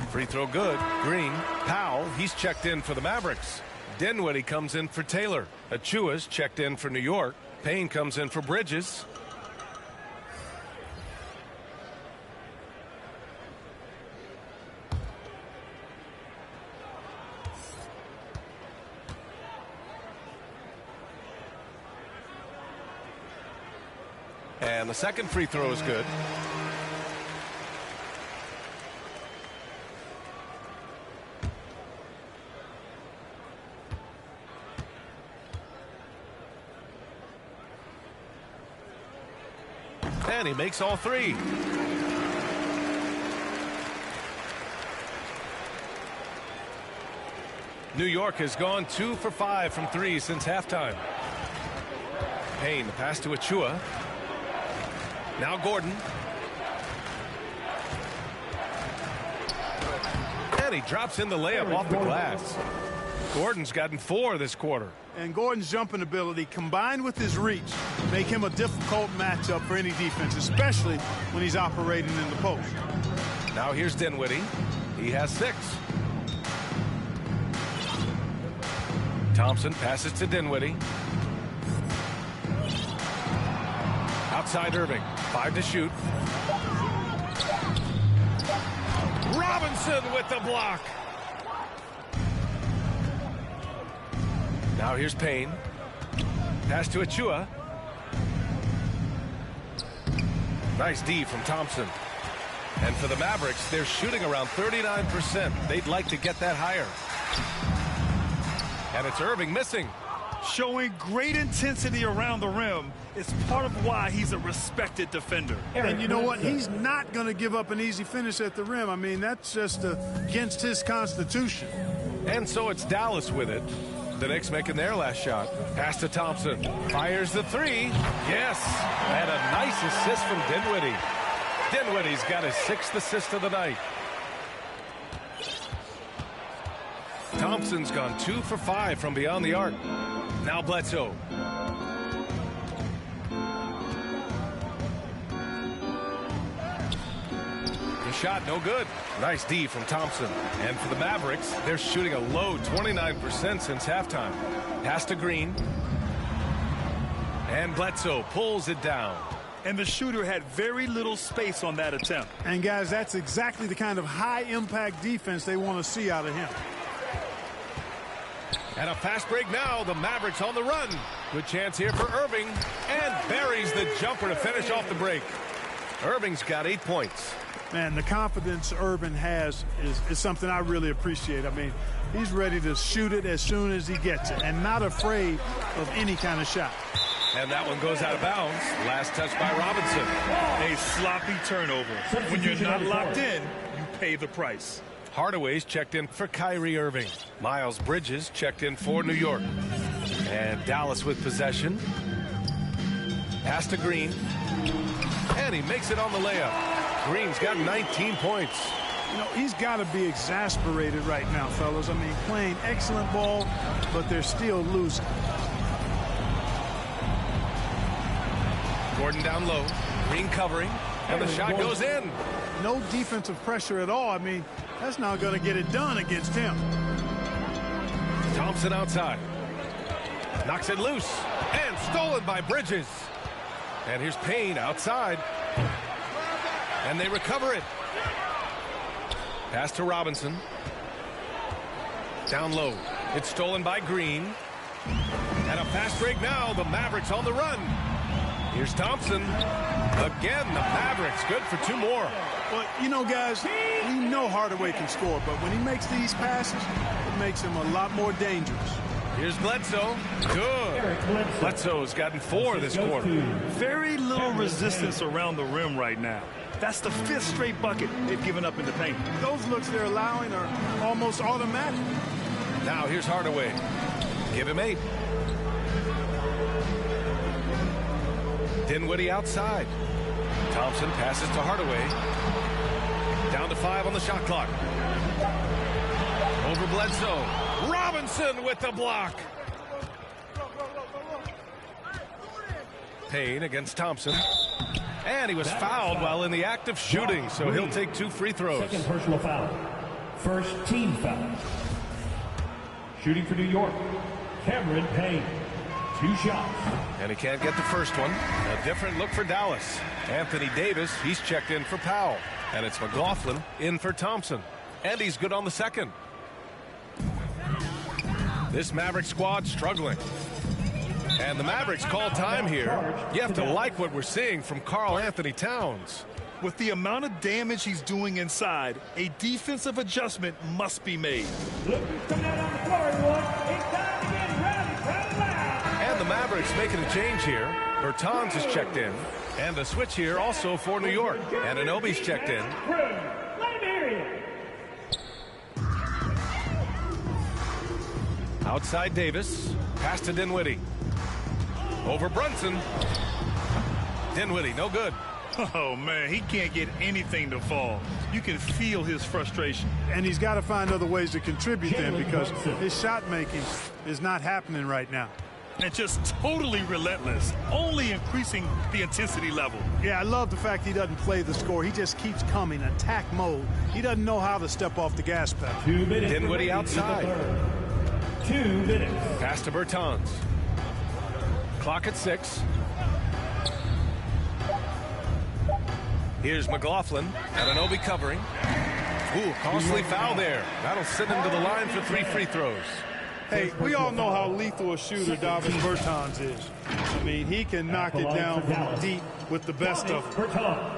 Free throw good. Green. Powell, he's checked in for the Mavericks. Dinwiddie comes in for Taylor. Achua's checked in for New York. Payne comes in for Bridges. And the second free throw is good. And he makes all 3. New York has gone 2 for 5 from 3 since halftime. Payne, the pass to Achua. Now Gordon. And he drops in the layup off the glass. Gordon's gotten 4 this quarter. And Gordon's jumping ability combined with his reach make him a difficult matchup for any defense, especially when he's operating in the post. Now here's Dinwiddie. He has 6. Thompson passes to Dinwiddie. Outside Irving. 5 to shoot. Robinson with the block. Now here's Payne. Pass to Achua. Nice D from Thompson. And for the Mavericks, they're shooting around 39%. They'd like to get that higher. And it's Irving missing. Showing great intensity around the rim is part of why he's a respected defender. And you know what? He's not going to give up an easy finish at the rim. I mean, that's just against his constitution. And so it's Dallas with it. The Knicks making their last shot. Pass to Thompson. Fires the three. Yes. And a nice assist from Dinwiddie. Dinwiddie's got his 6th assist of the night. Thompson's gone 2 for 5 from beyond the arc. Now Bledsoe. The shot no good. Nice D from Thompson. And for the Mavericks, they're shooting a low 29% since halftime. Pass to Green. And Bledsoe pulls it down. And the shooter had very little space on that attempt. And guys, that's exactly the kind of high impact defense they want to see out of him. And a fast break now. The Mavericks on the run. Good chance here for Irving. And buries the jumper to finish off the break. Irving's got 8 points. Man, the confidence Irving has is something I really appreciate. I mean, he's ready to shoot it as soon as he gets it and not afraid of any kind of shot. And that one goes out of bounds. Last touch by Robinson. A sloppy turnover. When you're not locked in, you pay the price. Hardaway's checked in for Kyrie Irving. Miles Bridges checked in for New York. And Dallas with possession. Pass to Green. And he makes it on the layup. Green's got 19 points. You know, he's got to be exasperated right now, fellas. I mean, playing excellent ball, but they're still losing. Gordon down low. Green covering. And the shot goes in. No defensive pressure at all. I mean, that's not going to get it done against him. Thompson outside. Knocks it loose. And stolen by Bridges. And here's Payne outside. And they recover it. Pass to Robinson. Down low. It's stolen by Green. And a fast break now. The Mavericks on the run. Here's Thompson. Again, the Mavericks good for 2 more. Well, you know, guys, we know Hardaway can score, but when he makes these passes, it makes him a lot more dangerous. Here's Bledsoe. Good. Bledsoe's gotten 4 this quarter. Very little resistance around the rim right now. That's the 5th straight bucket they've given up in the paint. Those looks they're allowing are almost automatic. Now here's Hardaway. Give him 8. Dinwiddie outside. Thompson passes to Hardaway. Down to 5 on the shot clock. Over Bledsoe. Robinson with the block. Payne against Thompson. And he was fouled while in the act of shooting, so he'll take 2 free throws. Second personal foul. First team foul. Shooting for New York, Cameron Payne. 2 shots. And he can't get the first one. A different look for Dallas. Anthony Davis, he's checked in for Powell. And it's McLaughlin in for Thompson. And he's good on the second. This Maverick squad struggling. And the Mavericks call time here. You have to like what we're seeing from Karl Anthony Towns. With the amount of damage he's doing inside, a defensive adjustment must be made. And the Mavericks making a change here. Bertans is checked in. And a switch here also for New York. And Anunoby's checked in. Outside Davis. Pass to Dinwiddie. Over Brunson. Dinwiddie, no good. Oh, man, he can't get anything to fall. You can feel his frustration. And he's got to find other ways to contribute then, because his shot making is not happening right now. And just totally relentless, only increasing the intensity level. Yeah, I love the fact he doesn't play the score. He just keeps coming, attack mode. He doesn't know how to step off the gas pedal. 2 minutes. Dinwiddie outside. 2 minutes. Pass to Bertans. Clock at 6. Here's McLaughlin. Anunoby covering. Ooh, costly foul there. That'll send him to the line for 3 free throws. Hey, we all know how lethal a shooter Davis Bertans is. I mean, he can knock it down from deep with the best of them.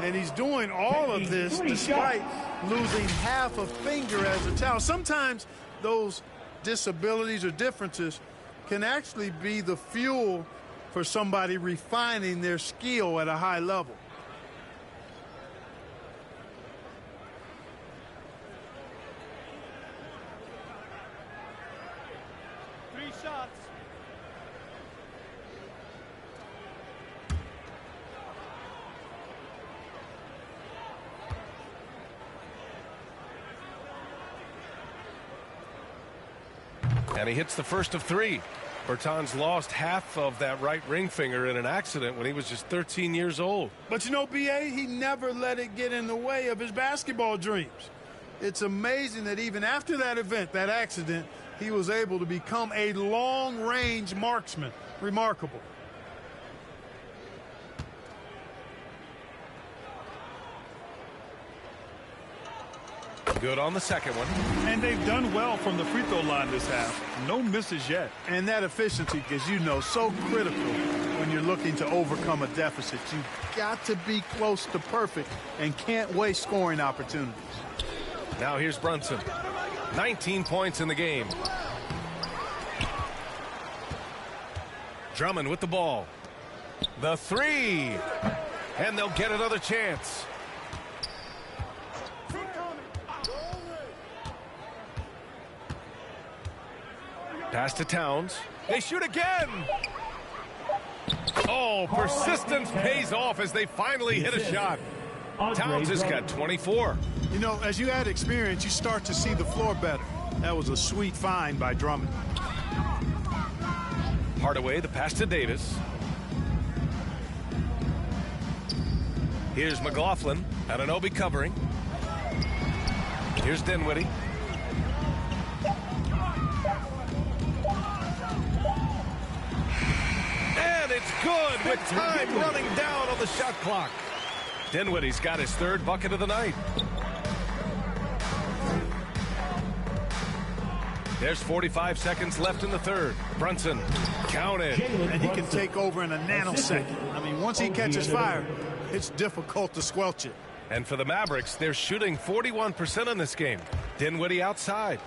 And he's doing all of this despite losing half a finger as a towel. Sometimes those disabilities or differences can actually be the fuel for somebody refining their skill at a high level. And he hits the first of three. Bertans lost half of that right ring finger in an accident when he was just 13 years old. But you know, B.A., he never let it get in the way of his basketball dreams. It's amazing that even after that event, that accident, he was able to become a long-range marksman. Remarkable. Good on the second one. And they've done well from the free throw line this half. No misses yet. And that efficiency, as you know, so critical when you're looking to overcome a deficit. You've got to be close to perfect and can't waste scoring opportunities. Now here's Brunson. 19 points in the game. Drummond with the ball. The three. And they'll get another chance. Pass to Towns. They shoot again. Oh, persistence pays off as they finally hit a shot. Towns has got 24. You know, as you add experience, you start to see the floor better. That was a sweet find by Drummond. Hardaway, the pass to Davis. Here's McLaughlin. Anunoby covering. Here's Dinwiddie. And it's good with time running down on the shot clock. Dinwiddie's got his third bucket of the night. There's 45 seconds left in the third. Brunson counted. And he can take over in a nanosecond. I mean, once he catches fire, it's difficult to squelch it. And for the Mavericks, they're shooting 41% in this game. Dinwiddie outside.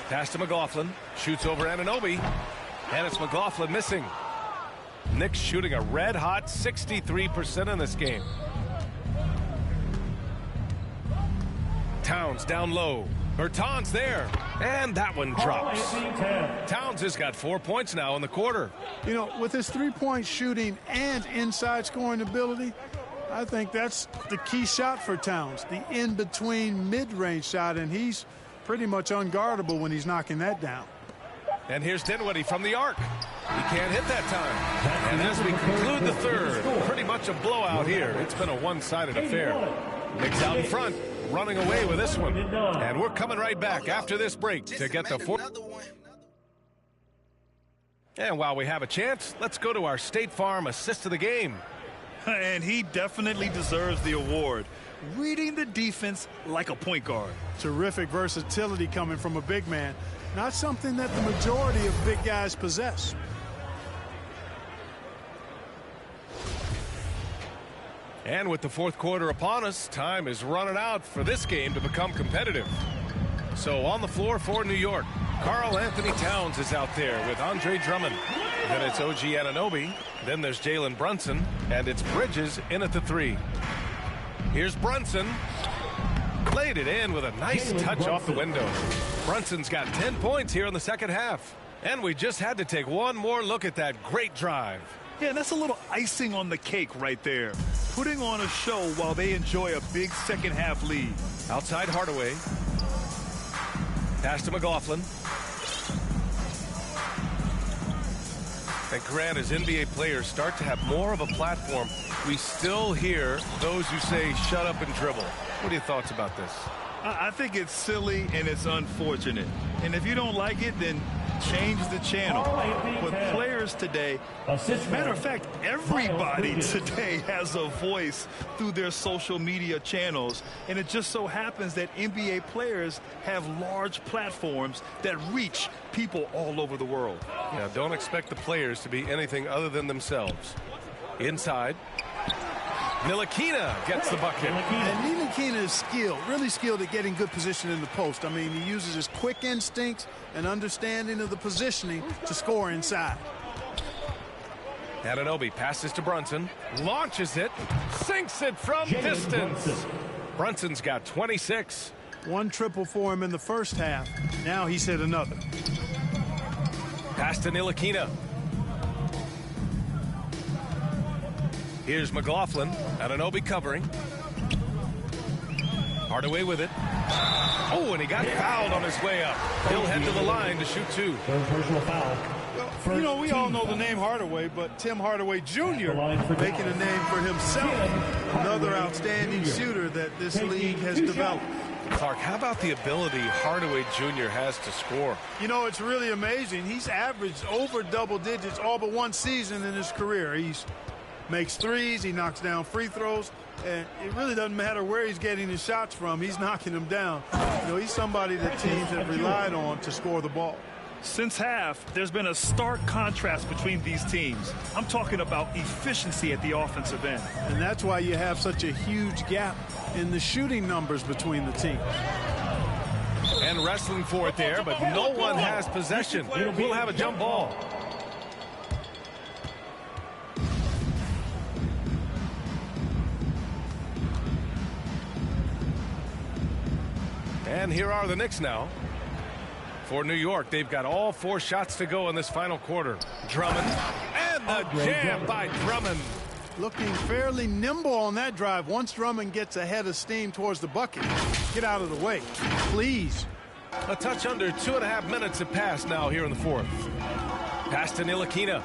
Pass to McLaughlin. Shoots over Anunoby. And it's McLaughlin missing. Knicks shooting a red-hot 63% in this game. Towns down low. Bertans there. And that one drops. Towns has got 4 points now in the quarter. You know, with his three-point shooting and inside scoring ability, I think that's the key shot for Towns. The in-between mid-range shot, and he's pretty much unguardable when he's knocking that down. And here's Dinwiddie from the arc. He can't hit that time. And as we conclude the third, pretty much a blowout here. It's been a one-sided affair. Knicks out in front, running away with this one. And we're coming right back after this break to get the fourth. And while we have a chance, let's go to our State Farm assist of the game. And he definitely deserves the award. Reading the defense like a point guard. Terrific versatility coming from a big man. Not something that the majority of big guys possess. And with the fourth quarter upon us, time is running out for this game to become competitive. So on the floor for New York, Karl Anthony Towns is out there with Andre Drummond. Then it's OG Anunoby. Then there's Jalen Brunson. And it's Bridges in at the three. Here's Brunson. Laid it in with a nice touch off the window. Brunson's got 10 points here in the second half. And we just had to take one more look at that great drive. Yeah, that's a little icing on the cake right there. Putting on a show while they enjoy a big second half lead. Outside Hardaway. Pass to McLaughlin. And Grant, as NBA players start to have more of a platform, we still hear those who say shut up and dribble. What are your thoughts about this? I think it's silly and it's unfortunate. And if you don't like it, then change the channel. But players today, matter of fact, everybody today has a voice through their social media channels. And it just so happens that NBA players have large platforms that reach people all over the world. Yeah, don't expect the players to be anything other than themselves. Inside. Ntilikina gets the bucket. And Ntilikina is skilled, really skilled at getting good position in the post. I mean, he uses his quick instincts and understanding of the positioning to score inside. Anunoby passes to Brunson, launches it, sinks it from distance. Brunson's got 26. One triple for him in the first half. Now he's hit another. Pass to Ntilikina. Here's McLaughlin. Anunoby covering. Hardaway with it. Oh, and he got fouled on his way up. He'll head to the line to shoot two. Third personal foul. Well, you know, we all know the name Hardaway, but Tim Hardaway Jr. making a name for himself. Another outstanding shooter that this league has developed. Clark, how about the ability Hardaway Jr. has to score? You know, it's really amazing. He's averaged over double digits all but one season in his career. He makes threes, he knocks down free throws, and it really doesn't matter where he's getting his shots from. He's knocking them down. You know, he's somebody that teams have relied on to score the ball. Since half, there's been a stark contrast between these teams. I'm talking about efficiency at the offensive end. And that's why you have such a huge gap in the shooting numbers between the teams. And wrestling for it there, but no one has possession. We'll have a jump ball. And here are the Knicks now. For New York, they've got all 4 shots to go in this final quarter. Drummond, and the jam by Drummond. Looking fairly nimble on that drive. Once Drummond gets ahead of steam towards the bucket, get out of the way, please. A touch under 2.5 minutes have passed now here in the fourth. Pass to Ntilikina.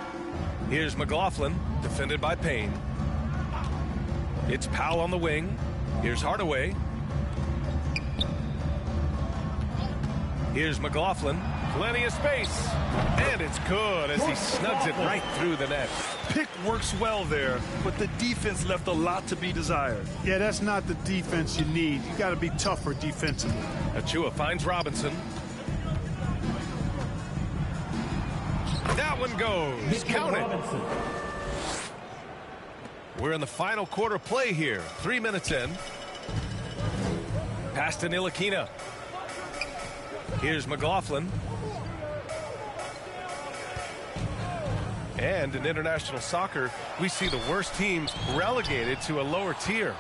Here's McLaughlin, defended by Payne. It's Powell on the wing. Here's Hardaway. Here's McLaughlin. Plenty of space. And it's good as he snugs it right through the net. Pick works well there, but the defense left a lot to be desired. Yeah, that's not the defense you need. You got to be tougher defensively. Achua finds Robinson. That one goes. Count it. We're in the final quarter play here. 3 minutes in. Pass to Ntilikina. Here's McLaughlin. And in international soccer, we see the worst teams relegated to a lower tier.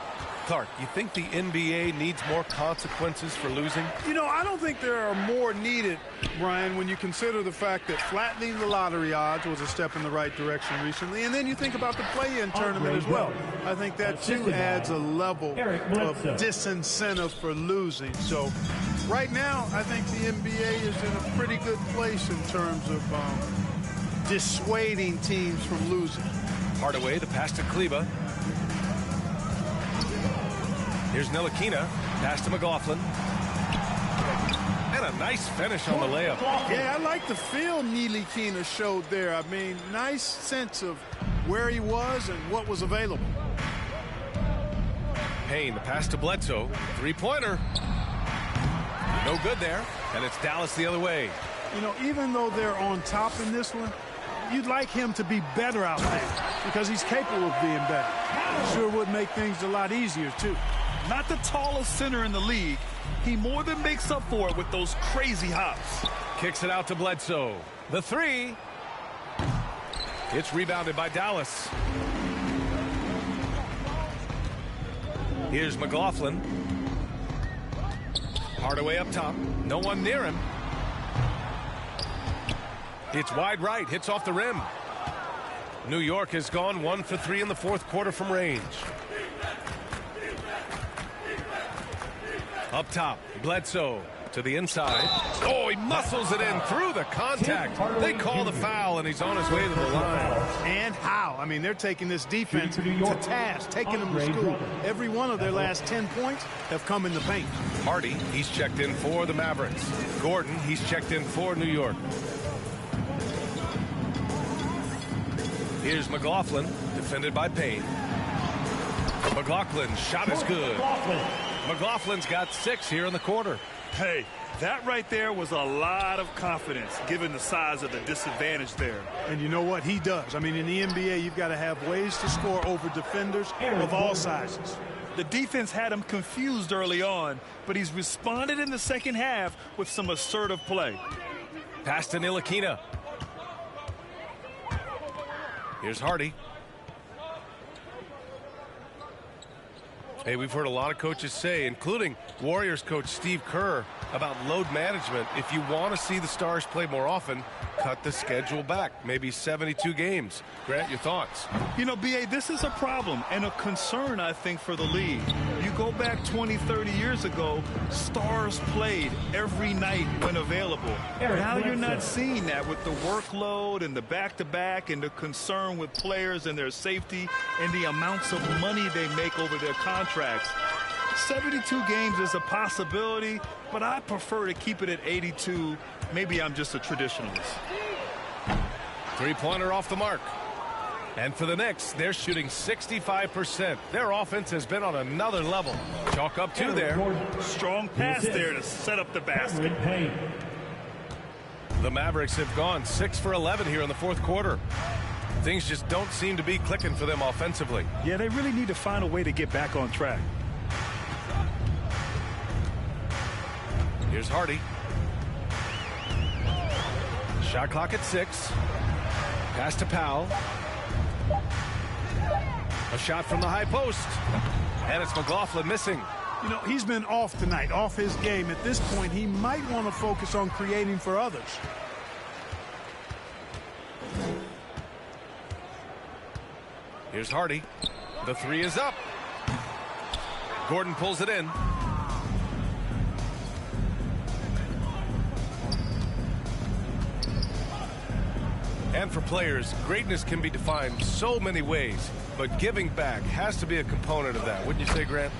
Clark, you think the NBA needs more consequences for losing? You know, I don't think there are more needed, Brian, when you consider the fact that flattening the lottery odds was a step in the right direction recently. And then you think about the play-in tournament as well. I think that, too, adds a level of disincentive for losing. So right now, I think the NBA is in a pretty good place in terms of dissuading teams from losing. Hardaway, the pass to Kleague. Here's Ntilikina. Pass to McLaughlin. And a nice finish on the layup. Yeah, I like the feel Ntilikina showed there. I mean, nice sense of where he was and what was available. Payne, the pass to Bledsoe. Three-pointer. No good there. And it's Dallas the other way. You know, even though they're on top in this one, you'd like him to be better out there because he's capable of being better. Sure would make things a lot easier, too. Not the tallest center in the league. He more than makes up for it with those crazy hops. Kicks it out to Bledsoe. The three. It's rebounded by Dallas. Here's McLaughlin. Hardaway up top. No one near him. It's wide right. Hits off the rim. New York has gone 1 for 3 in the fourth quarter from range. Up top, Bledsoe to the inside. Oh, he muscles it in through the contact. They call the foul, and he's on his way to the line. And how? I mean, they're taking this defense to task, taking them to school. Every one of their last 10 points have come in the paint. Hardy, he's checked in for the Mavericks. Gordon, he's checked in for New York. Here's McLaughlin, defended by Payne. McLaughlin, shot is good. McLaughlin's got 6 here in the quarter. Hey, that right there was a lot of confidence, given the size of the disadvantage there. And you know what? He does. I mean, in the NBA, you've got to have ways to score over defenders of all sizes. The defense had him confused early on, but he's responded in the second half with some assertive play. Pass to Ntilikina. Here's Hardy. Hey, we've heard a lot of coaches say, including Warriors coach Steve Kerr, about load management. If you want to see the Stars play more often, cut the schedule back, maybe 72 games. Grant, your thoughts? You know, B.A., this is a problem and a concern, I think, for the league. You go back 20, 30 years ago, Stars played every night when available. Now you're not seeing that with the workload and the back-to-back and the concern with players and their safety and the amounts of money they make over their contracts. 72 games is a possibility, but I prefer to keep it at 82. Maybe I'm just a traditionalist. Three-pointer off the mark. And for the Knicks, they're shooting 65%. Their offense has been on another level. Chalk up 2 there. Strong pass there to set up the basket. The Mavericks have gone 6 for 11 here in the fourth quarter. Things just don't seem to be clicking for them offensively. Yeah, they really need to find a way to get back on track. Here's Hardy. Shot clock at 6. Pass to Powell. A shot from the high post. And it's McLaughlin missing. You know, he's been off tonight, off his game. At this point, he might want to focus on creating for others. Here's Hardy. The 3 is up. Gordon pulls it in. And for players, greatness can be defined so many ways, but giving back has to be a component of that. Wouldn't you say, Grant?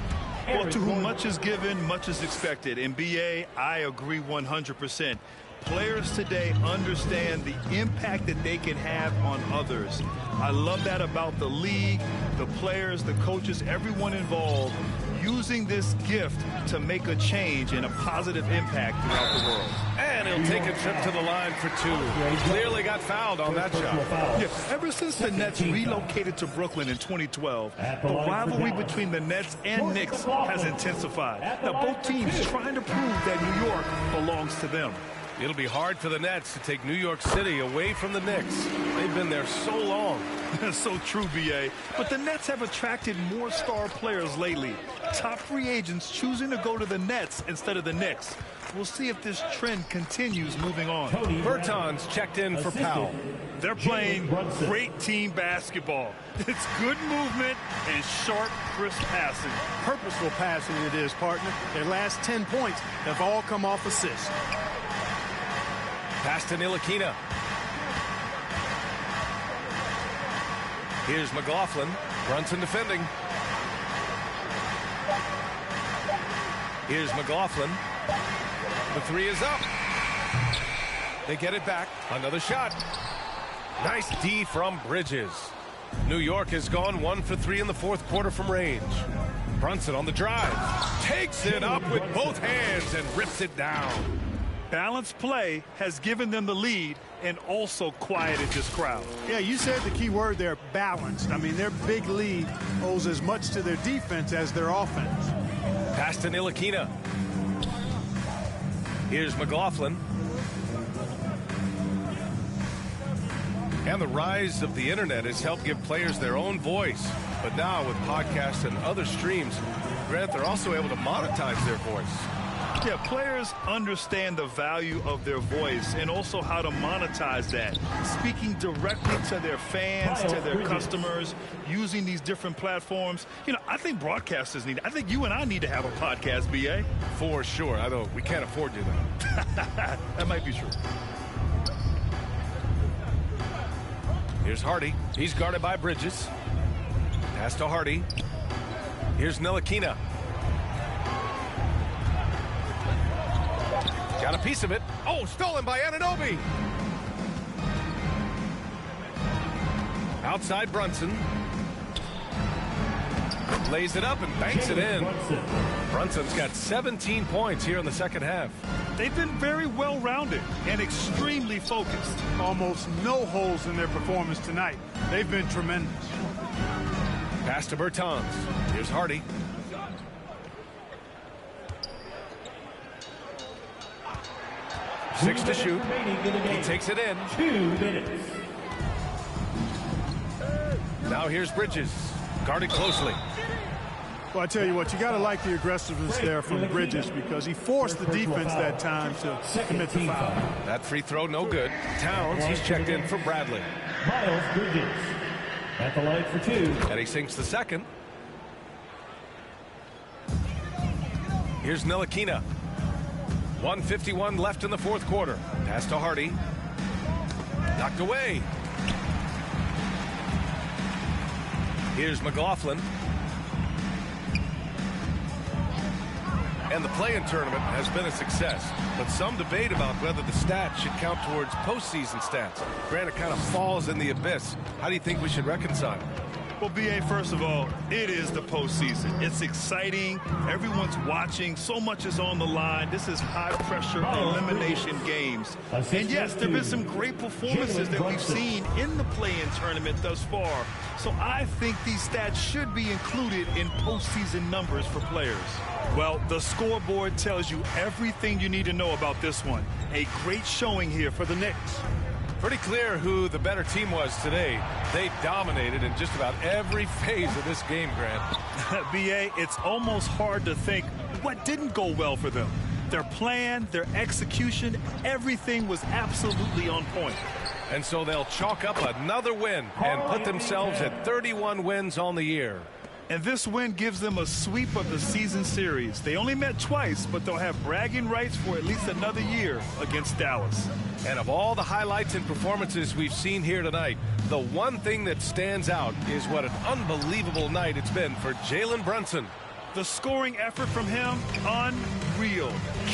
Well, to whom much is given, much is expected. In BA, I agree 100%. Players today understand the impact that they can have on others. I love that about the league, the players, the coaches, everyone involved, using this gift to make a change and a positive impact throughout the world. And he'll take a trip to the line for 2. He clearly got fouled on that shot. Yeah, ever since the Nets relocated to Brooklyn in 2012, the rivalry between the Nets and Knicks has intensified. Now, both teams trying to prove that New York belongs to them. It'll be hard for the Nets to take New York City away from the Knicks. They've been there so long. That's so true, B.A. But the Nets have attracted more star players lately. Top free agents choosing to go to the Nets instead of the Knicks. We'll see if this trend continues moving on. Bertans checked in for Powell. They're playing great team basketball. It's good movement and sharp, crisp passing. Purposeful passing it is, partner. Their last 10 points have all come off assists. Pass to Ntilikina. Here's McLaughlin. Brunson defending. Here's McLaughlin. The 3 is up. They get it back. Another shot. Nice D from Bridges. New York has gone 1 for 3 in the fourth quarter from range. Brunson on the drive. Takes it up with both hands and rips it down. Balanced play has given them the lead and also quieted this crowd. Yeah, you said the key word there, balanced. I mean, their big lead owes as much to their defense as their offense. Pass to Ntilikina. Here's McLaughlin. And the rise of the internet has helped give players their own voice. But now with podcasts and other streams, Grant, they're also able to monetize their voice. Yeah, players understand the value of their voice and also how to monetize that. Speaking directly to their fans, to their customers, using these different platforms. You know, I think broadcasters need, I think you and I need to have a podcast, B.A. For sure. I know we can't afford you, though. That might be true. Here's Hardy. He's guarded by Bridges. Pass to Hardy. Here's Ntilikina. Got a piece of it. Oh, stolen by Anunoby. Outside Brunson. lays it up and banks it in. Brunson's got 17 points here in the second half. They've been very well-rounded and extremely focused. Almost no holes in their performance tonight. They've been tremendous. Pass to Bertans. Here's Hardy. Six to shoot. He takes it in. 2 minutes. Now here's Bridges. Guarded closely. Well, I tell you what, you got to like the aggressiveness there from Bridges because he forced the defense that time to commit the foul. That free throw no good. Towns, he's checked in for Bradley. Miles Bridges at the line for 2. And he sinks the second. Here's Ntilikina. 1:51 left in the fourth quarter. Pass to Hardy. Knocked away. Here's McLaughlin. And the play-in tournament has been a success, but some debate about whether the stats should count towards postseason stats. Grant, it kind of falls in the abyss. How do you think we should reconcile? Well, B.A., first of all, it is the postseason. It's exciting. Everyone's watching. So much is on the line. This is high-pressure elimination games. And, yes, there have been some great performances that we've seen in the play-in tournament thus far. So I think these stats should be included in postseason numbers for players. Well, the scoreboard tells you everything you need to know about this one. A great showing here for the Knicks. Pretty clear who the better team was today. They dominated in just about every phase of this game, Grant. B.A., it's almost hard to think what didn't go well for them. Their plan, their execution, everything was absolutely on point. And so they'll chalk up another win and put themselves at 31 wins on the year. And this win gives them a sweep of the season series. They only met twice, but they'll have bragging rights for at least another year against Dallas. And of all the highlights and performances we've seen here tonight, the one thing that stands out is what an unbelievable night it's been for Jalen Brunson. The scoring effort from him, unreal.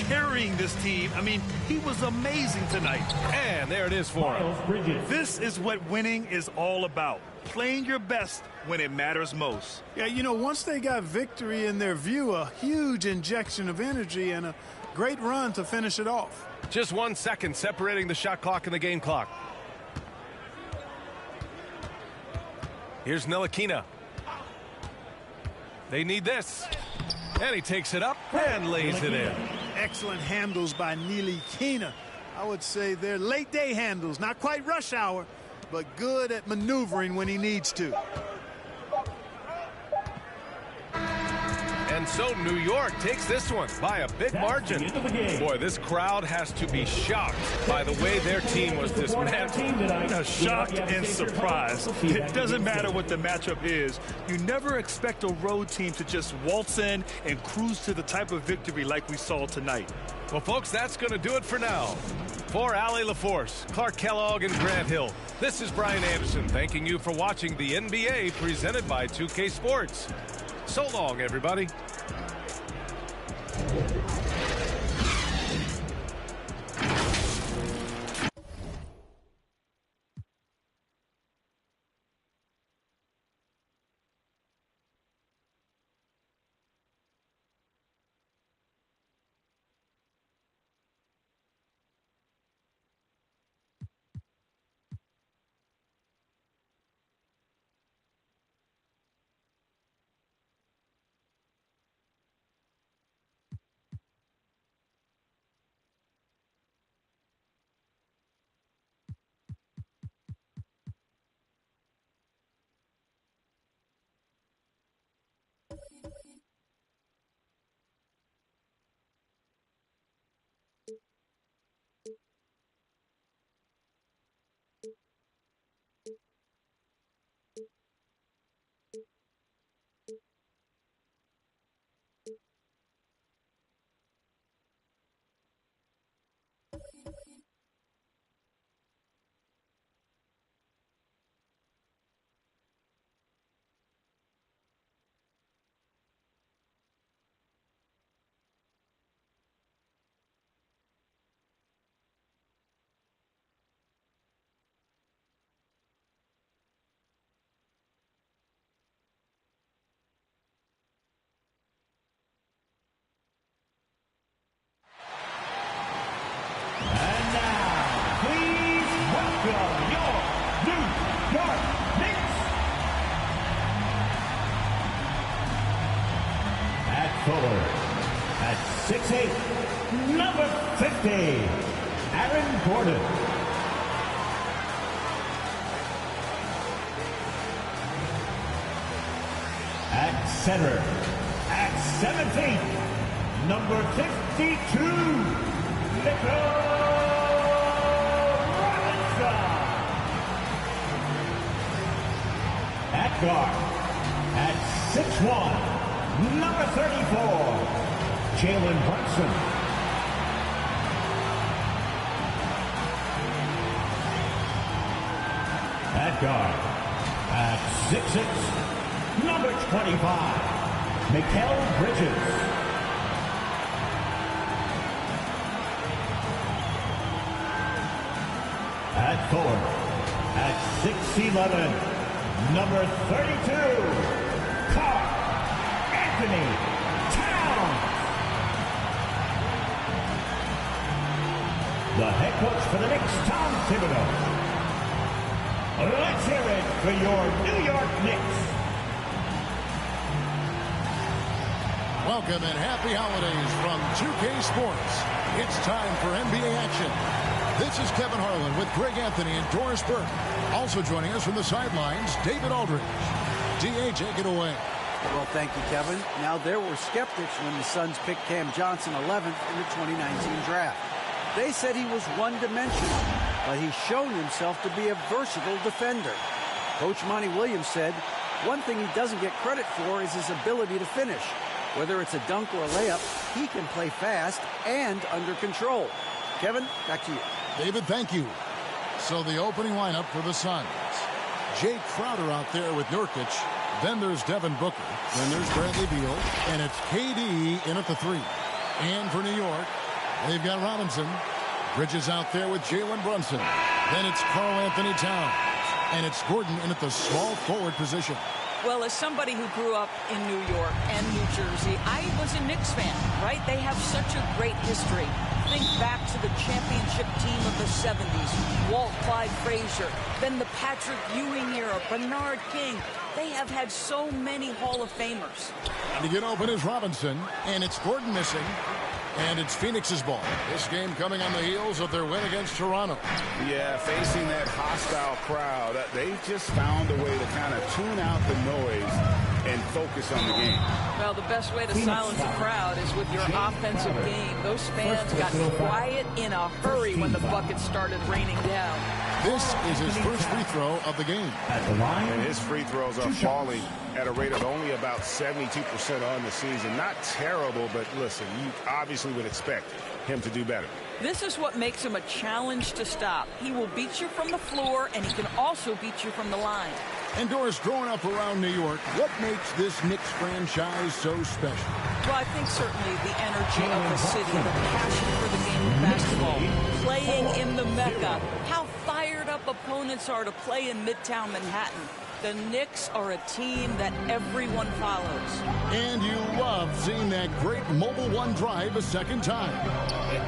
Carrying this team, I mean, he was amazing tonight. And there it is for him. This is what winning is all about. Playing your best when it matters most. Yeah, you know, once they got victory in their view, a huge injection of energy and a great run to finish it off. Just 1 second separating the shot clock and the game clock. Here's Ntilikina. They need this. And he takes it up and lays it in. Excellent handles by Ntilikina. I would say they're late day handles, not quite rush hour, but good at maneuvering when he needs to. And so New York takes this one by a big margin. Boy, this crowd has to be shocked by the way their team was dismantled. Shocked and surprised. It doesn't matter what the matchup is. You never expect a road team to just waltz in and cruise to the type of victory like we saw tonight. Well, folks, that's going to do it for now. For Allie LaForce, Clark Kellogg, and Grant Hill, this is Brian Anderson thanking you for watching the NBA presented by 2K Sports. So long, everybody. 6'8", number 50, Aaron Gordon. At center, at 17, number 52, at guard, at 6'1", number 34, Jalen Brunson. At guard, at 6'6", number 25, Mikal Bridges. At forward, at 6'11", number 32, Karl Anthony Towns. The head coach for the Knicks, Tom Thibodeau. Let's hear it for your New York Knicks. Welcome and happy holidays from 2K Sports. It's time for NBA action. This is Kevin Harlan with Greg Anthony and Doris Burke. Also joining us from the sidelines, David Aldridge. D.A., take it away. Well, thank you, Kevin. Now, there were skeptics when the Suns picked Cam Johnson 11th in the 2019 draft. They said he was one-dimensional, but he's shown himself to be a versatile defender. Coach Monty Williams said, one thing he doesn't get credit for is his ability to finish. Whether it's a dunk or a layup, he can play fast and under control. Kevin, back to you. David, thank you. So the opening lineup for the Suns. Jay Crowder out there with Nurkic. Then there's Devin Booker. Then there's Bradley Beal. And it's KD in at the 3. And for New York, they've got Robinson. Bridges out there with Jalen Brunson. Then it's Karl Anthony Towns. And it's Gordon in at the small forward position. Well, as somebody who grew up in New York and New Jersey, I was a Knicks fan, right? They have such a great history. Think back to the championship team of the 70s, Walt Clyde Frazier, then the Patrick Ewing era, Bernard King. They have had so many Hall of Famers. And to get open is Robinson, and it's Gordon missing. And it's Phoenix's ball. This game coming on the heels of their win against Toronto. Yeah, facing that hostile crowd, they just found a way to kind of tune out the noise and focus on the game. Well, the best way to silence a crowd is with your offensive game. Those fans got quiet in a hurry when the buckets started raining down. This is his first free throw of the game. At the line, and his free throws are falling at a rate of only about 72% on the season. Not terrible, but listen, you obviously would expect him to do better. This is what makes him a challenge to stop. He will beat you from the floor, and he can also beat you from the line. And Doris, growing up around New York, what makes this Knicks franchise so special? Well, I think certainly the energy of the city, the passion for the game of basketball, playing in the Mecca, how fired up opponents are to play in Midtown Manhattan. The Knicks are a team that everyone follows. And you love seeing that great Mobile One drive a second time.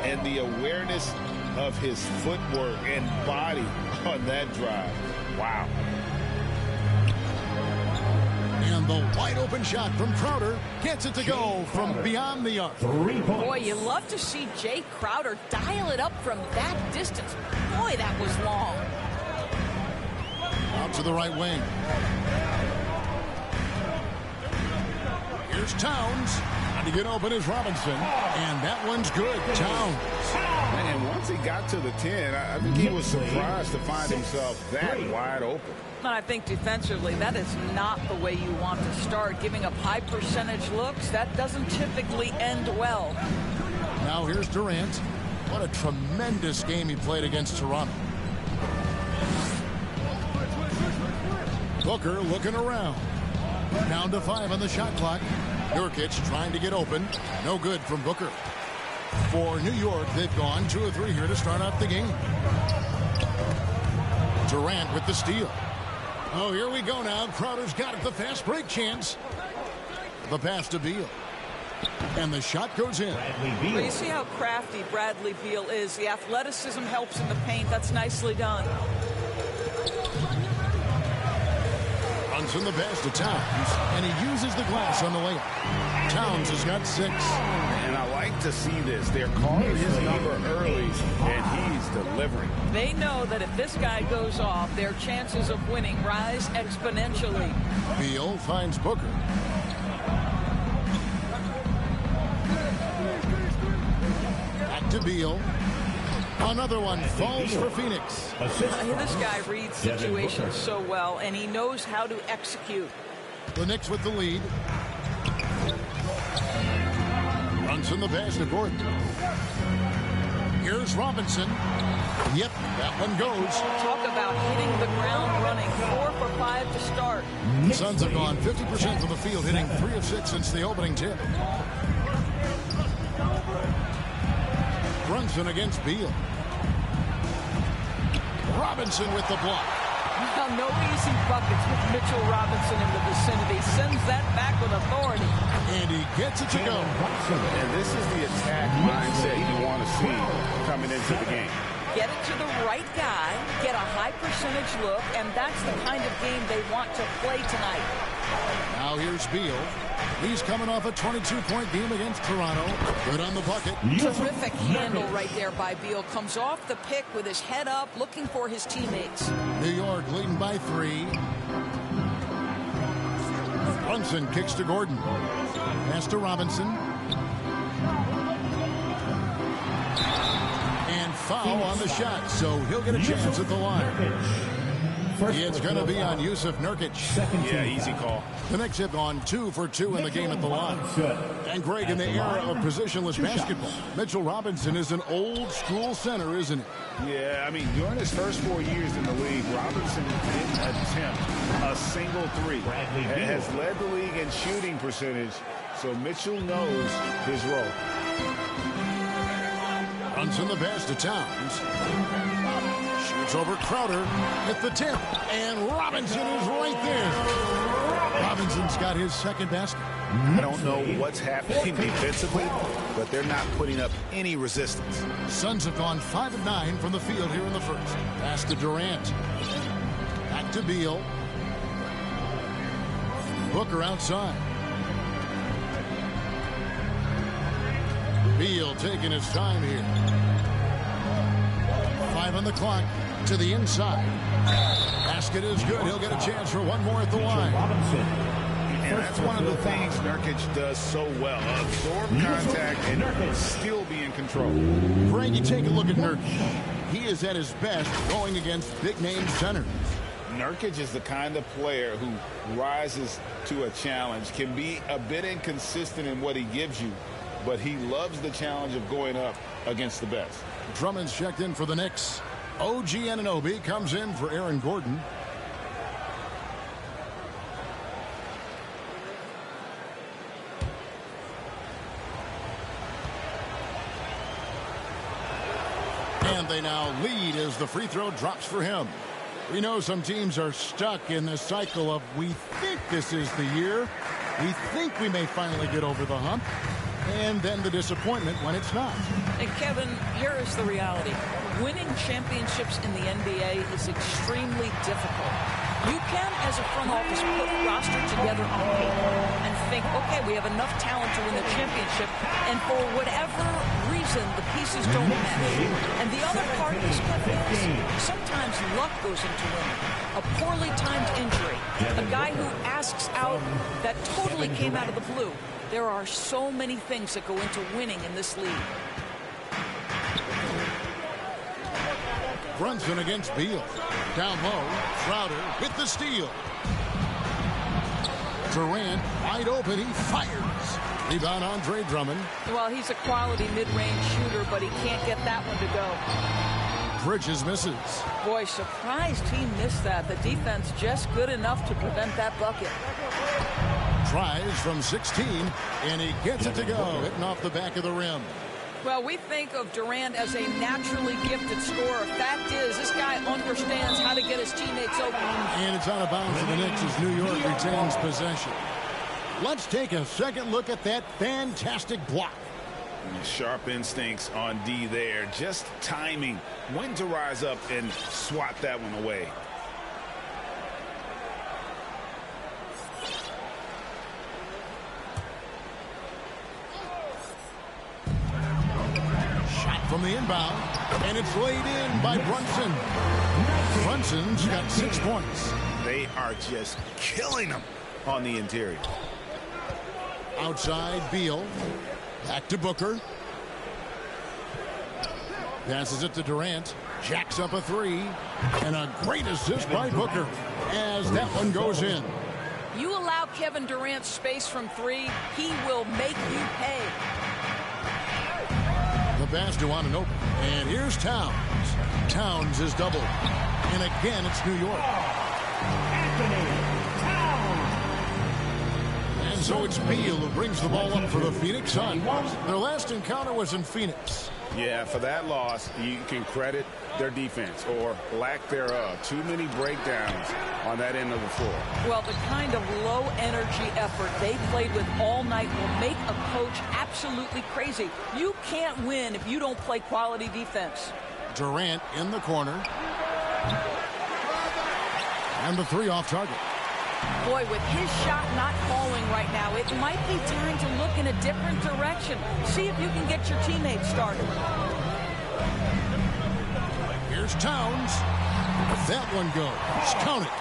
And the awareness of his footwork and body on that drive. Wow. And the wide open shot from Crowder gets it to go from beyond the arc. 3 points. Boy, you love to see Jay Crowder dial it up from that distance. Boy, that was long. Out to the right wing. Here's Towns. And to get open is Robinson. And that one's good. Towns. And once he got to the 10, I think he was surprised to find himself that wide open. And I think defensively, that is not the way you want to start. Giving up high percentage looks, that doesn't typically end well. Now here's Durant. What a tremendous game he played against Toronto. Booker looking around. Down to 5 on the shot clock. Nurkic trying to get open. No good from Booker. For New York, they've gone 2 of 3 here to start out the game. Durant with the steal. Oh, here we go now. Crowder's got it, the fast break chance. The pass to Beal. And the shot goes in. Well, you see how crafty Bradley Beal is. The athleticism helps in the paint. That's nicely done. Brunson the pass to Towns, and he uses the glass on the layup. Towns has got 6. And I like to see this. They're calling his number early, and he's delivering. They know that if this guy goes off, their chances of winning rise exponentially. Beal finds Booker. Back to Beal. Another one falls for Phoenix. This guy reads situations so well, and he knows how to execute. The Knicks with the lead. Brunson the pass to Gordon. Here's Robinson. Yep, that one goes. Talk about hitting the ground running. 4 for 5 to start. The Suns have gone 50% from the field, hitting 3 of 6 since the opening tip. Brunson against Beal. Robinson with the block. Well, no easy buckets with Mitchell Robinson in the vicinity. Sends that back with authority. And he gets it to go. And this is the attack mindset you want to see coming into the game. Get it to the right guy, get a high percentage look, and that's the kind of game they want to play tonight. Now here's Beal. He's coming off a 22-point game against Toronto. Good on the bucket. Terrific handle right there by Beal. Comes off the pick with his head up, looking for his teammates. New York leading by 3. Brunson kicks to Gordon. Pass to Robinson. And foul on the shot, so he'll get a chance at the line. It's going to be on Yusuf Nurkic. Yeah, easy call. The Knicks have gone 2 for 2 in the game at the line. And Greg, in the era of positionless basketball, Mitchell Robinson is an old-school center, isn't he? Yeah, I mean, during his first 4 years in the league, Robinson didn't attempt a single 3. Has led the league in shooting percentage, so Mitchell knows his role. Brunson the pass to Towns. Shoots over Crowder at the tip, and Robinson is right there. Robinson's got his second basket. I don't know what's happening defensively, but they're not putting up any resistance. Suns have gone 5 of 9 from the field here in the first. Pass to Durant. Back to Beal. Booker outside. Beal taking his time here. 5 on the clock. To the inside. Basket is good. He'll get a chance for one more at the line. And that's one of the things Nurkic does so well. Absorb contact and still be in control. Greg, you take a look at Nurkic. He is at his best going against big-name centers. Nurkic is the kind of player who rises to a challenge, can be a bit inconsistent in what he gives you, but he loves the challenge of going up against the best. Drummond's checked in for the Knicks. OG Anunoby comes in for Aaron Gordon. And they now lead as the free throw drops for him. We know some teams are stuck in the cycle of we think this is the year. We think we may finally get over the hump. And then the disappointment when it's not. And Kevin, here is the reality. Winning championships in the NBA is extremely difficult. You can, as a front office, put a roster together on paper and think, okay, we have enough talent to win the championship, and for whatever reason, the pieces don't match. And the other part is sometimes luck goes into winning. A poorly timed injury, a guy who asks out that totally came out of the blue. There are so many things that go into winning in this league. Brunson against Beal. Down low, Crowder with the steal. Durant wide open, he fires. Rebound Andre Drummond. Well, he's a quality mid-range shooter, but he can't get that one to go. Bridges misses. Boy, surprised he missed that. The defense just good enough to prevent that bucket. Tries from 16, and he gets it to go, hitting off the back of the rim. Well, we think of Durant as a naturally gifted scorer. Fact is, this guy understands how to get his teammates open. And it's out of bounds for the Knicks as New York retains possession. Let's take a second look at that fantastic block. Sharp instincts on D there. Just timing when to rise up and swat that one away. from the inbound, and it's laid in by Brunson. Brunson's got 6 points. They are just killing them on the interior. Outside, Beal. Back to Booker. Passes it to Durant. Jacks up a 3. And a great assist by Booker as that one goes in. You allow Kevin Durant space from 3, he will make you pay. The pass to Anunoby. And here's Towns. Towns is doubled. And again, it's New York. And so it's Beal who brings the ball up for the Phoenix Suns. Their last encounter was in Phoenix. Yeah, for that loss, you can credit their defense or lack thereof. Too many breakdowns on that end of the floor. Well, the kind of low-energy effort they played with all night will make a coach absolutely crazy. You can't win if you don't play quality defense. Durant in the corner. And the 3 off target. Boy, with his shot not falling right now, it might be time to look in a different direction. See if you can get your teammates started. Here's Towns. If that one goes, count it.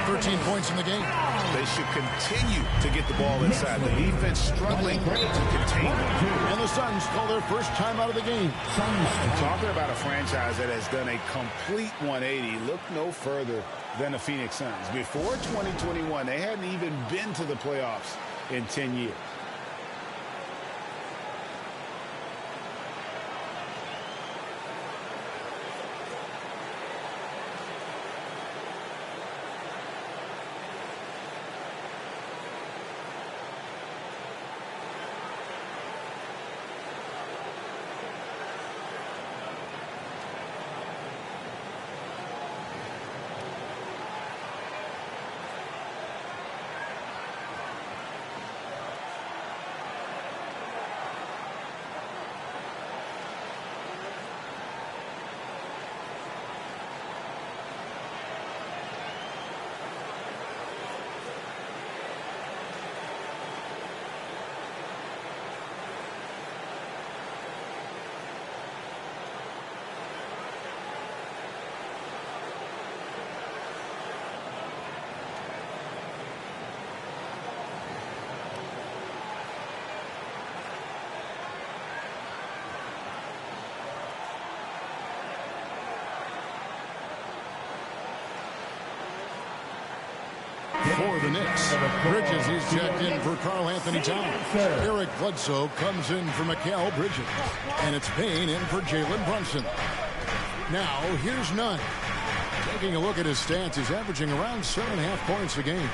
13 points in the game. They should continue to get the ball inside. The defense struggling to contain it. And the Suns call their first time out of the game. Talking about a franchise that has done a complete 180, look no further than the Phoenix Suns. Before 2021, they hadn't even been to the playoffs in 10 years. For the Knicks, Bridges is checked in for Karl Anthony Towns. Eric Bledsoe comes in for Mikal Bridges. And it's Payne in for Jalen Brunson. Now, here's Nunn. Taking a look at his stats, he's averaging around 7.5 points a game.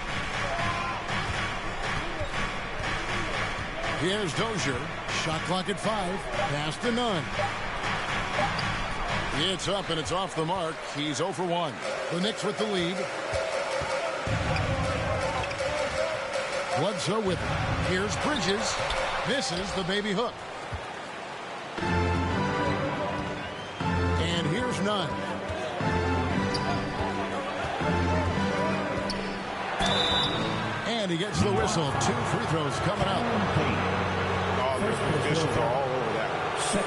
Here's Dozier. Shot clock at 5. Pass to Nunn. It's up and it's off the mark. He's 0 for 1. The Knicks with the lead. Bledsoe with it. Here's Bridges. Misses the baby hook. And here's Nunn. And he gets the whistle. 2 free throws coming up. Oh, the officials are all over that.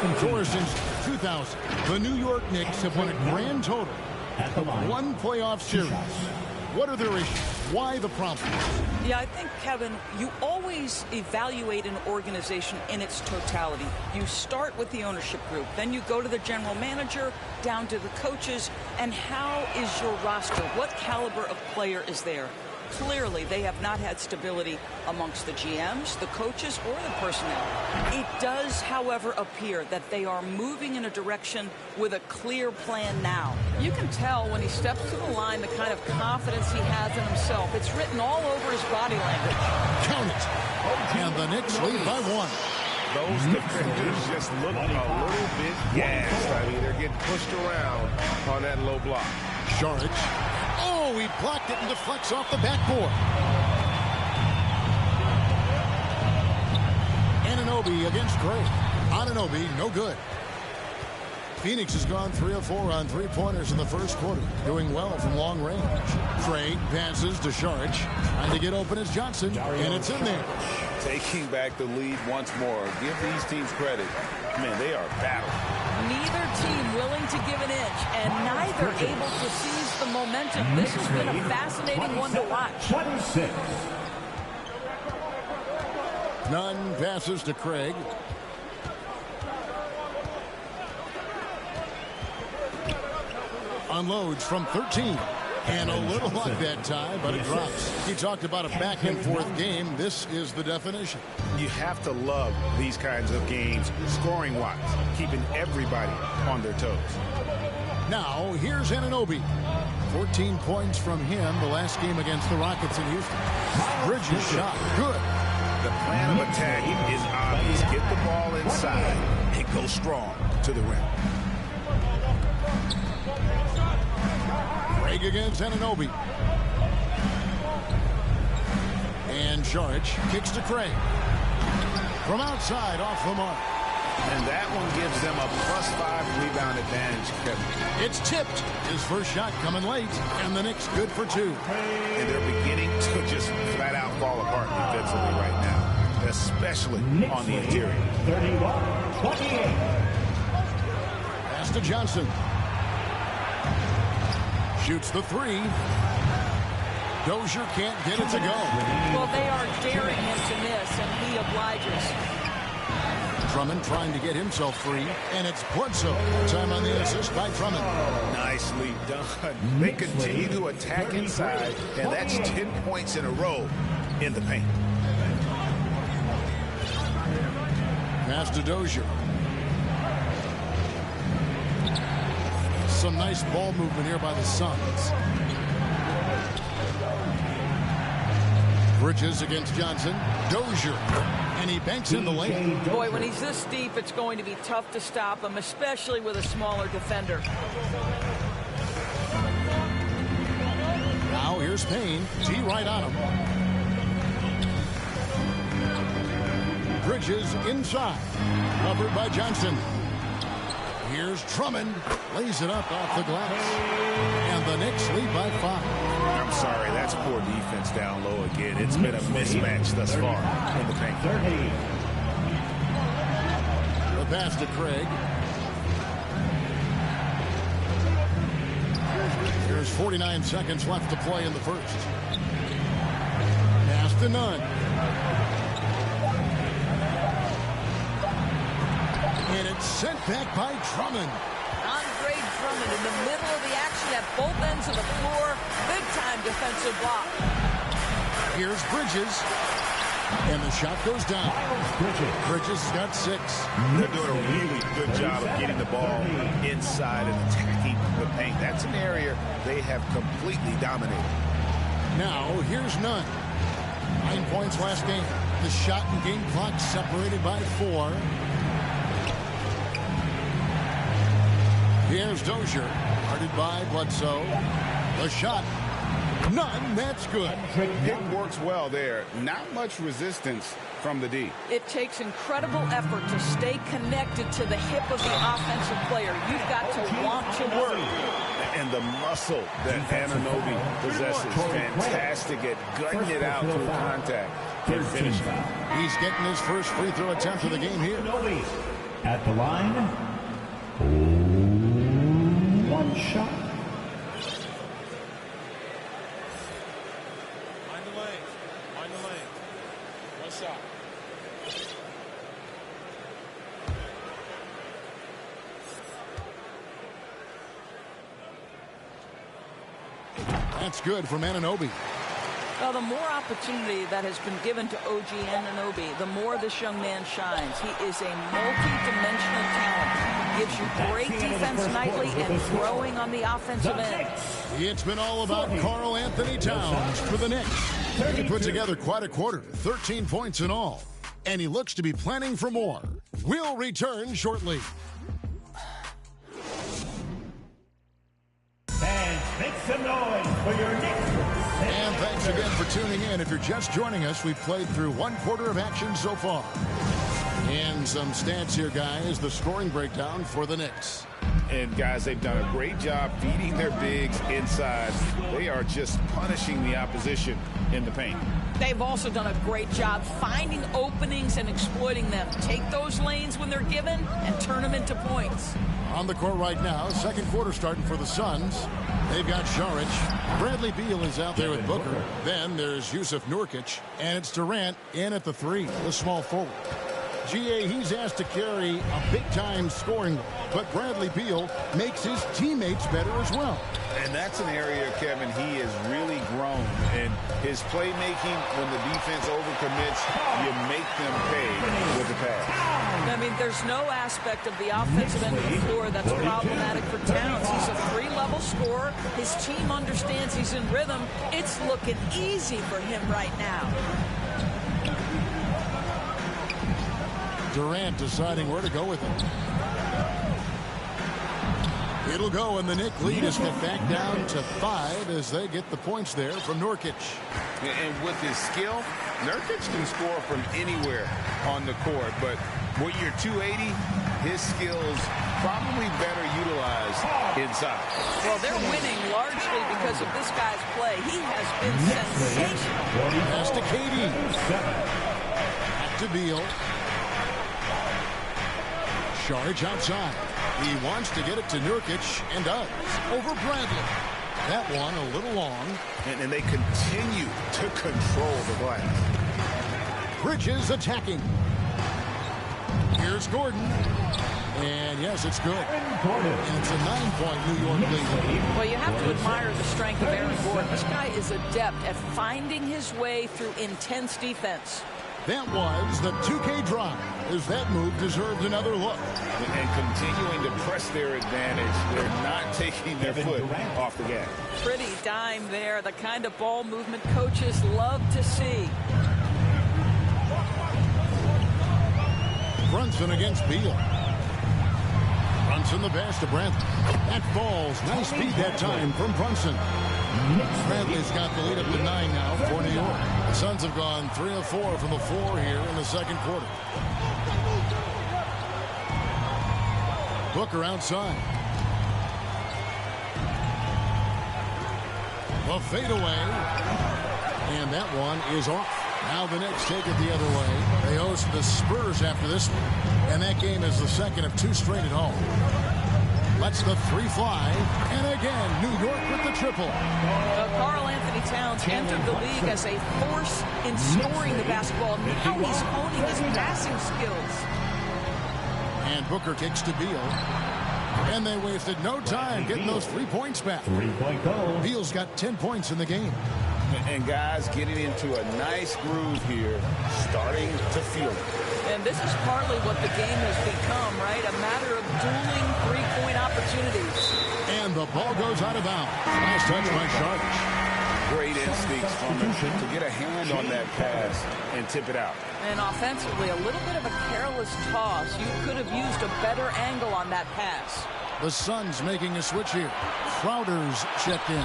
Of course, since 2000, the New York Knicks have won a grand total of 1 playoff series. What are their issues? Why the problems? Yeah, I think, Kevin, you always evaluate an organization in its totality. You start with the ownership group. Then you go to the general manager, down to the coaches. And how is your roster? What caliber of player is there? Clearly, they have not had stability amongst the GMs, the coaches, or the personnel. It does, however, appear that they are moving in a direction with a clear plan now. You can tell when he steps to the line the kind of confidence he has in himself. It's written all over his body language. Count it. And the Knicks lead by 1. Those defenders just look a little bit gassed. I mean, they're getting pushed around on that low block. Saric. Oh, he blocked it and deflects off the backboard. Anunoby against Gray. Anunoby, no good. Phoenix has gone 3 of 4 on 3-pointers in the first quarter, doing well from long range. Craig passes to Saric, trying to get open as Johnson, and it's in there. Taking back the lead once more. Give these teams credit. Man, they are battling. Neither team willing to give an inch, and neither able to seize the momentum. This has been a fascinating one to watch. 26. Nunn passes to Craig. Unloads from 13. And a little luck that time, but it drops. He talked about a back-and-forth game. This is the definition. You have to love these kinds of games, scoring-wise, keeping everybody on their toes. Now, here's Anunoby. 14 points from him the last game against the Rockets in Houston. Bridges shot. Good. The plan of attack is obvious. Get the ball inside and go strong to the rim. Craig against Anunoby. And Saric kicks to Craig. From outside, off the mark. And that one gives them a +5 rebound advantage, Kevin. It's tipped. His first shot coming late, and the Knicks good for 2. And they're beginning to just flat out fall apart defensively right now, especially on the interior. 31-28. Pass to Johnson. Shoots the 3. Dozier can't get it to go. Well, they are daring him to miss, and he obliges. Drummond trying to get himself free, and it's Bledsoe. Time on the assist by Drummond. Nicely done. They continue to attack inside, and that's 10 points in a row in the paint. Pass to Dozier. Some nice ball movement here by the Suns. Bridges against Johnson. Dozier. And he banks in the lane. Boy, when he's this deep, it's going to be tough to stop him, especially with a smaller defender. Now here's Payne. T right on him. Bridges inside. Covered by Johnson. Here's Drummond. Lays it up off the glass. And the Knicks lead by 5. I'm sorry, that's poor defense down low again. It's been a mismatch thus far in the paint. The pass to Craig. There's 49 seconds left to play in the first. Pass to Nunn. And it's sent back by Drummond. Andre Drummond in the middle of the action at both ends of the floor. Big-time defensive block. Here's Bridges. And the shot goes down. Bridges has got 6. They're doing a really good job of getting the ball inside and attacking the paint. That's an area they have completely dominated. Now, here's Nunn. 9 points last game. The shot and game clock separated by 4. Here's Dozier. Guarded by Bledsoe. The shot. None. That's good. It works well there. Not much resistance from the D. It takes incredible effort to stay connected to the hip of the offensive player. You've got to want to work. And the muscle that Anunoby possesses. Fantastic at gutting it out through contact and finishing. He's getting his first free throw attempt of the game here. At the line. 1 shot. Mind the lane. Mind the lane. 1 shot. That's good from Anunoby. Well, the more opportunity that has been given to OG Anunoby, the more this young man shines. He is a multi-dimensional talent. Gives you great defense nightly and growing on the offensive end. It's been all about Karl Anthony Towns for the Knicks. He put together quite a quarter, 13 points in all. And he looks to be planning for more. We'll return shortly. And make some noise for your Knicks. And thanks again for tuning in. If you're just joining us, we've played through 1 quarter of action so far. And some stats here, guys. The scoring breakdown for the Knicks. And guys, they've done a great job feeding their bigs inside. They are just punishing the opposition in the paint. They've also done a great job finding openings and exploiting them. Take those lanes when they're given and turn them into points. On the court right now, second quarter starting for the Suns. They've got Saric. Bradley Beal is out there with Booker. Then there's Jusuf Nurkic. And it's Durant in at the 3, the small forward. GA, he's asked to carry a big-time scoring, but Bradley Beal makes his teammates better as well. And that's an area, Kevin, he has really grown. And his playmaking, when the defense overcommits, you make them pay with the pass. I mean, there's no aspect of the offensive end of the floor that's problematic for Towns. He's a 3-level scorer. His team understands he's in rhythm. It's looking easy for him right now. Durant deciding where to go with it. It'll go, and the Knicks lead is cut back down to 5 as they get the points there from Nurkic. And with his skill, Nurkic can score from anywhere on the court. But when you're 280, his skills probably better utilized inside. Well, they're winning largely because of this guy's play. He has been sensational. Pass to KD. Back to Beal. Saric outside. He wants to get it to Nurkic and does. Over Bradley. That one a little long. And they continue to control the glass. Bridges attacking. Here's Gordon. And yes, it's good. And it's a 9-point New York lead. Well, you have to admire the strength of Aaron Gordon. This guy is adept at finding his way through intense defense. That was the 2K drive, as that move deserved another look. And continuing to press their advantage. They're not taking their foot off the gas. Pretty dime there, the kind of ball movement coaches love to see. Brunson against Beal. Brunson the pass to Bradley. That falls. Nice speed that time from Brunson. Bradley's got the lead up to 9 now for New York. The Suns have gone 3 of 4 from the floor here in the second quarter. Booker outside. The fadeaway. And that one is off. Now the Knicks take it the other way. They host the Spurs after this one. And that game is the second of 2 straight at home. Lets the 3 fly. And again, New York with the triple. Karl Anthony Towns entered the league as a force in scoring the basketball. Now he's honing his passing skills. And Booker kicks to Beal. And they wasted no time getting those 3 points back. 3-point goal. Beal's got 10 points in the game. And guys getting into a nice groove here, starting to feel it. And this is partly what the game has become, right? A matter of dueling 3-point opportunities. And the ball goes out of bounds. Nice touch by Saric. Great instincts from him to get a hand on that pass and tip it out. And offensively, a little bit of a careless toss. You could have used a better angle on that pass. The Suns making a switch here. Crowder's checked in.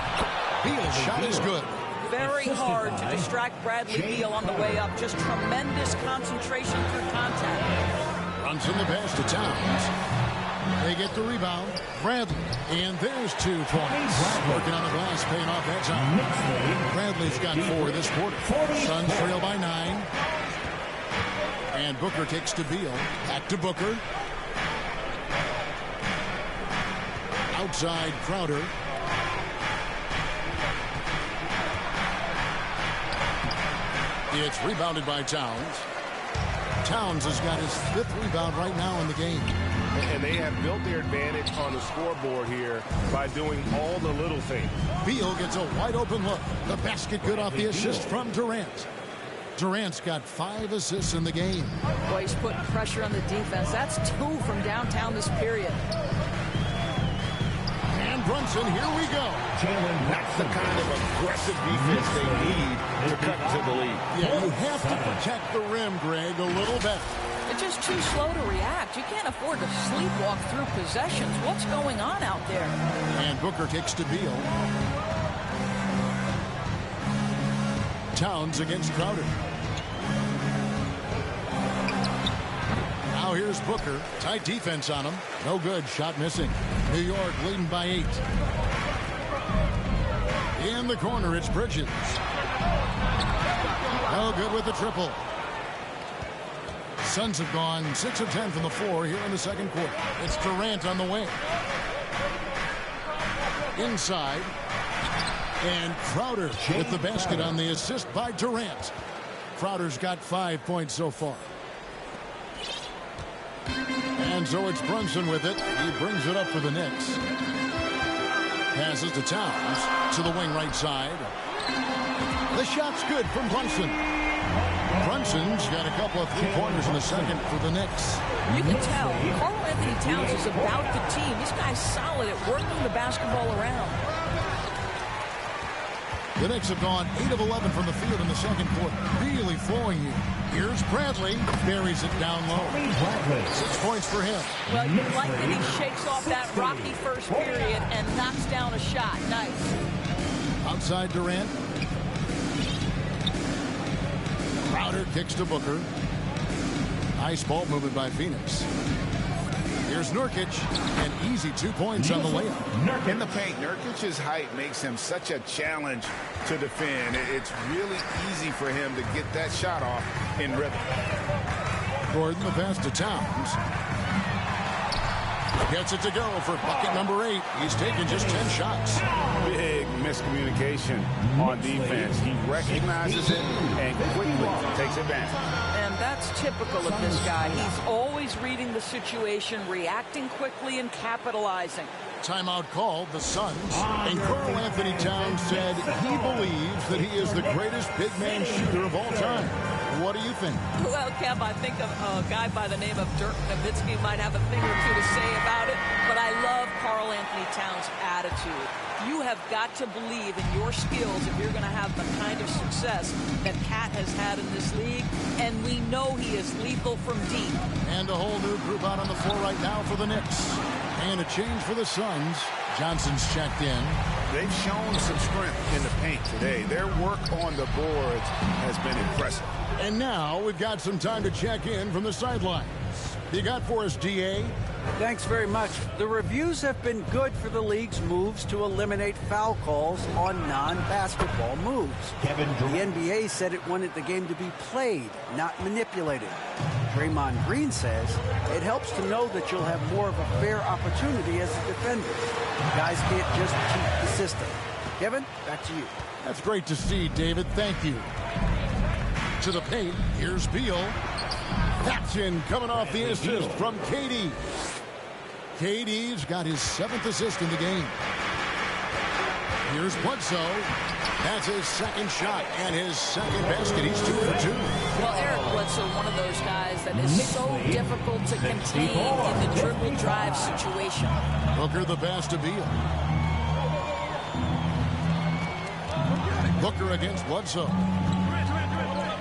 Beal's shot is good. Very hard to distract Bradley Beal on the way up. Just tremendous concentration through contact. Runs in the pass to Towns. They get the rebound. Bradley. And there's 2 points. Working on the glass, paying off that time. Bradley's got 4 this quarter. Suns trail by 9. And Booker takes to Beal. Back to Booker. Outside Crowder. It's rebounded by Towns. Towns has got his 5th rebound right now in the game. And they have built their advantage on the scoreboard here by doing all the little things. Beal gets a wide open look. The basket good off the assist from Durant. Durant's got 5 assists in the game. Boy, he's putting pressure on the defense. That's 2 from downtown this period. And Brunson, here we go. That's the kind of aggressive defense they need to cut to the lead. Yeah, you have to protect the rim, Greg, a little better. They're just too slow to react. You can't afford to sleepwalk through possessions. What's going on out there? And Booker kicks to Beal. Towns against Crowder. Now here's Booker. Tight defense on him. No good. Shot missing. New York leading by 8. In the corner, it's Bridges. No good with the triple. Suns have gone 6 of 10 from the floor here in the second quarter. It's Durant on the wing. Inside. And Crowder with the basket on the assist by Durant. Crowder's got 5 points so far. And so it's Brunson with it. He brings it up for the Knicks. Passes to Towns to the wing right side. The shot's good from Brunson. Brunson's got a couple of 3-pointers in the second for the Knicks. You can tell Karl-Anthony Towns is about the team. This guy's solid at working the basketball around. The Knicks have gone 8 of 11 from the field in the second quarter. Really flowing here. Here's Bradley. Buries it down low. 6 points for him. Well, you like that he shakes off that rocky first period and knocks down a shot. Nice. Outside Durant. Crowder kicks to Booker. Nice ball movement by Phoenix. Here's Nurkic, an easy 2 points on the layup. In the paint, Nurkic's height makes him such a challenge to defend. It's really easy for him to get that shot off in rhythm. Gordon, the pass to Towns. Gets it to go for bucket number 8. He's taken just 10 shots. Big miscommunication on defense. He recognizes it and quickly takes advantage. And that's typical of this guy. He's always reading the situation, reacting quickly, and capitalizing. Timeout called the Suns. And Karl-Anthony Towns said he believes that he is the greatest big man shooter of all time. What do you think? Well, Kev, I think of a guy by the name of Dirk Nowitzki might have a thing or two to say about it, but I love Karl-Anthony Towns' attitude. You have got to believe in your skills if you're going to have the kind of success that Cat has had in this league, and we know he is lethal from deep. And a whole new group out on the floor right now for the Knicks. And a change for the Suns. Johnson's checked in. They've shown some strength in the paint today. Their work on the boards has been impressive. And now we've got some time to check in from the sidelines. You got for us, DA? Thanks very much. The reviews have been good for the league's moves to eliminate foul calls on non-basketball moves. The NBA said it wanted the game to be played, not manipulated. Draymond Green says it helps to know that you'll have more of a fair opportunity as a defender. Guys can't just cheat the system. Kevin, back to you. That's great to see, David. Thank you. To the paint, here's Beal. That's in, coming off the assist from KD. KD's got his 7th assist in the game. Here's Bledsoe. That's his second shot and his second basket. He's 2 for 2. Well, Eric Bledsoe, one of those guys that is so difficult to contain in the dribble drive situation. Booker the pass to Beal. Booker against Bledsoe.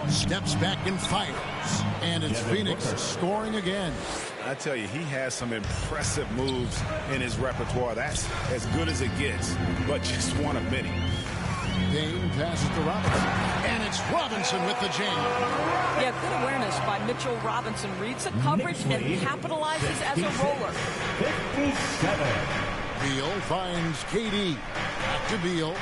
Steps back and fires. And it's Phoenix scoring again. I tell you, he has some impressive moves in his repertoire. That's as good as it gets, but just one of many. Dane passes to Robinson. And it's Robinson with the jam. Yeah, good awareness by Mitchell Robinson. Reads the coverage and capitalizes as a roller. 57. Beal finds KD. Back to Beal.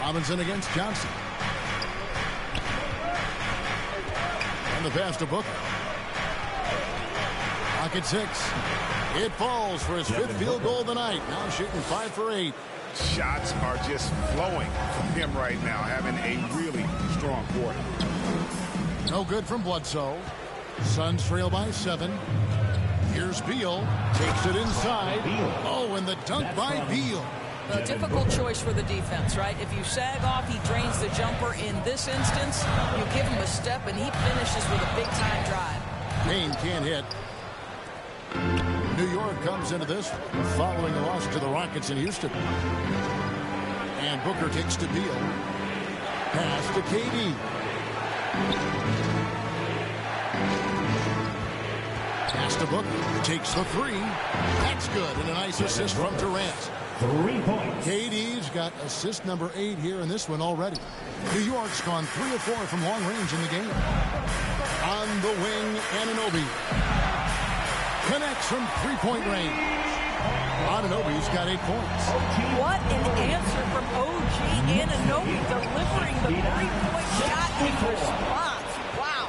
Robinson against Johnson. And the pass to Booker. Pocket 6. It falls for his 5th field goal of the night. Now shooting 5 for 8. Shots are just flowing from him right now, having a really strong quarter. No good from Bledsoe. Suns trail by 7. Here's Beal. Takes it inside. Oh, and the dunk by Beal. A difficult choice for the defense, right? If you sag off, he drains the jumper. In this instance, you give him a step, and he finishes with a big-time drive. Payne can't hit. New York comes into this following a loss to the Rockets in Houston. And Booker takes to Beal. Pass to KD. Pass to Booker. Takes the 3. That's good. And a nice assist from Durant. 3 points. KD's got assist number 8 here in this one already. New York's gone 3 of 4 from long range in the game. On the wing, Anunoby. Connects from three-point range. Anunoby's got 8 points. What an answer from OG Anunoby, delivering the three-point shot in response. Wow.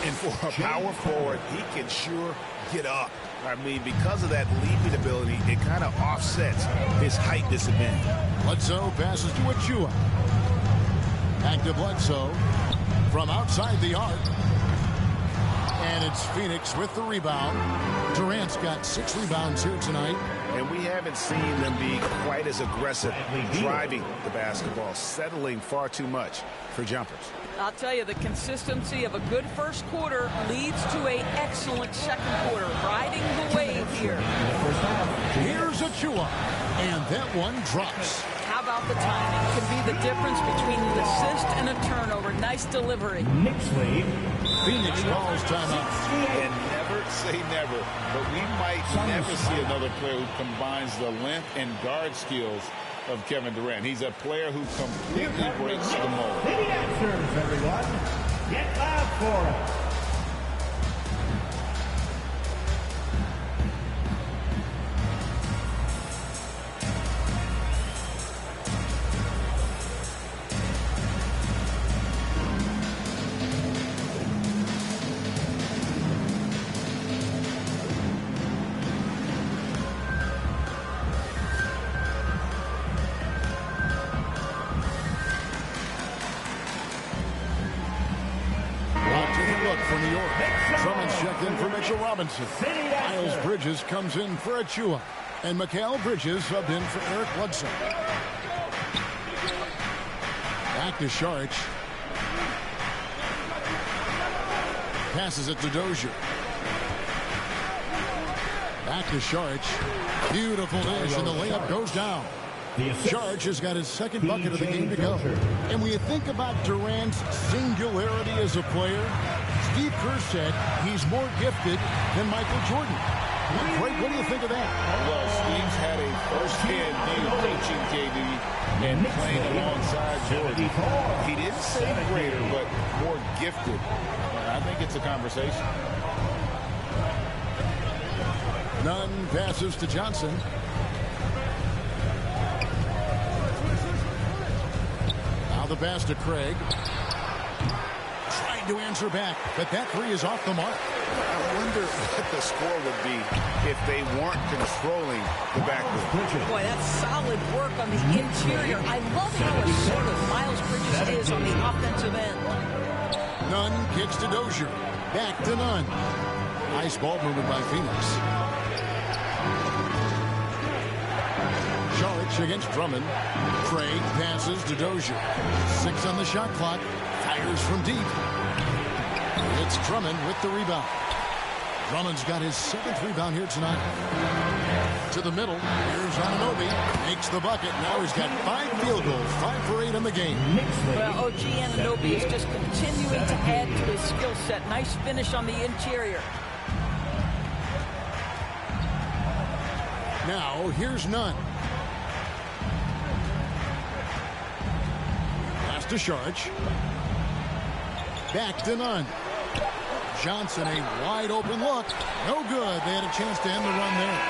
And for a power forward, he can sure get up. I mean, because of that leaping ability, it kind of offsets his height disadvantage. Bledsoe passes to Achua. Back to Bledsoe from outside the arc. And it's Phoenix with the rebound. Durant's got 6 rebounds here tonight. And we haven't seen them be quite as aggressive driving the basketball, settling far too much for jumpers. I'll tell you, the consistency of a good first quarter leads to an excellent second quarter, riding the wave here. Here's Achua, and that one drops. How about the timing? Could be the difference between an assist and a turnover. Nice delivery. Knicks lead. Phoenix calls timeout. And never say never, but we might never see another player who combines the length and guard skills of Kevin Durant. He's a player who completely breaks the mold. The answers, everyone. Get loud for it. For New York, Drummond's checked in for Mitchell Robinson. Miles Bridges comes in for Achua. And Mikal Bridges subbed in for Eric Bledsoe. Back to Saric. Passes it to Dozier. Back to Saric. Beautiful dish, and the layup goes down. Saric has got his second bucket of the game to go. And when you think about Durant's singularity as a player, Steve Kerr said he's more gifted than Michael Jordan. Greg, what do you think of that? Well, Steve's had a first-hand view coaching KD and playing alongside Jordan. He didn't say greater, but more gifted. And I think it's a conversation. Nunn passes to Johnson. Now the pass to Craig. Trying to answer back, but that three is off the mark. I wonder what the score would be if they weren't controlling the backcourt. Boy, that's solid work on the interior. I love how assertive Miles Bridges is on the offensive end. Nunn kicks to Dozier. Back to Nunn. Nice ball movement by Phoenix. Saric against Drummond. Craig passes to Dozier. 6 on the shot clock. Fires from deep. It's Drummond with the rebound. Drummond's got his 7th rebound here tonight. To the middle. Here's Anunoby. Makes the bucket. Now he's got 5 field goals. 5 for 8 in the game. Well, OG Anunoby is just continuing to add to his skill set. Nice finish on the interior. Now, here's Nunn. Pass to Saric. Back to Nunn. Johnson, a wide open look. No good. They had a chance to end the run there.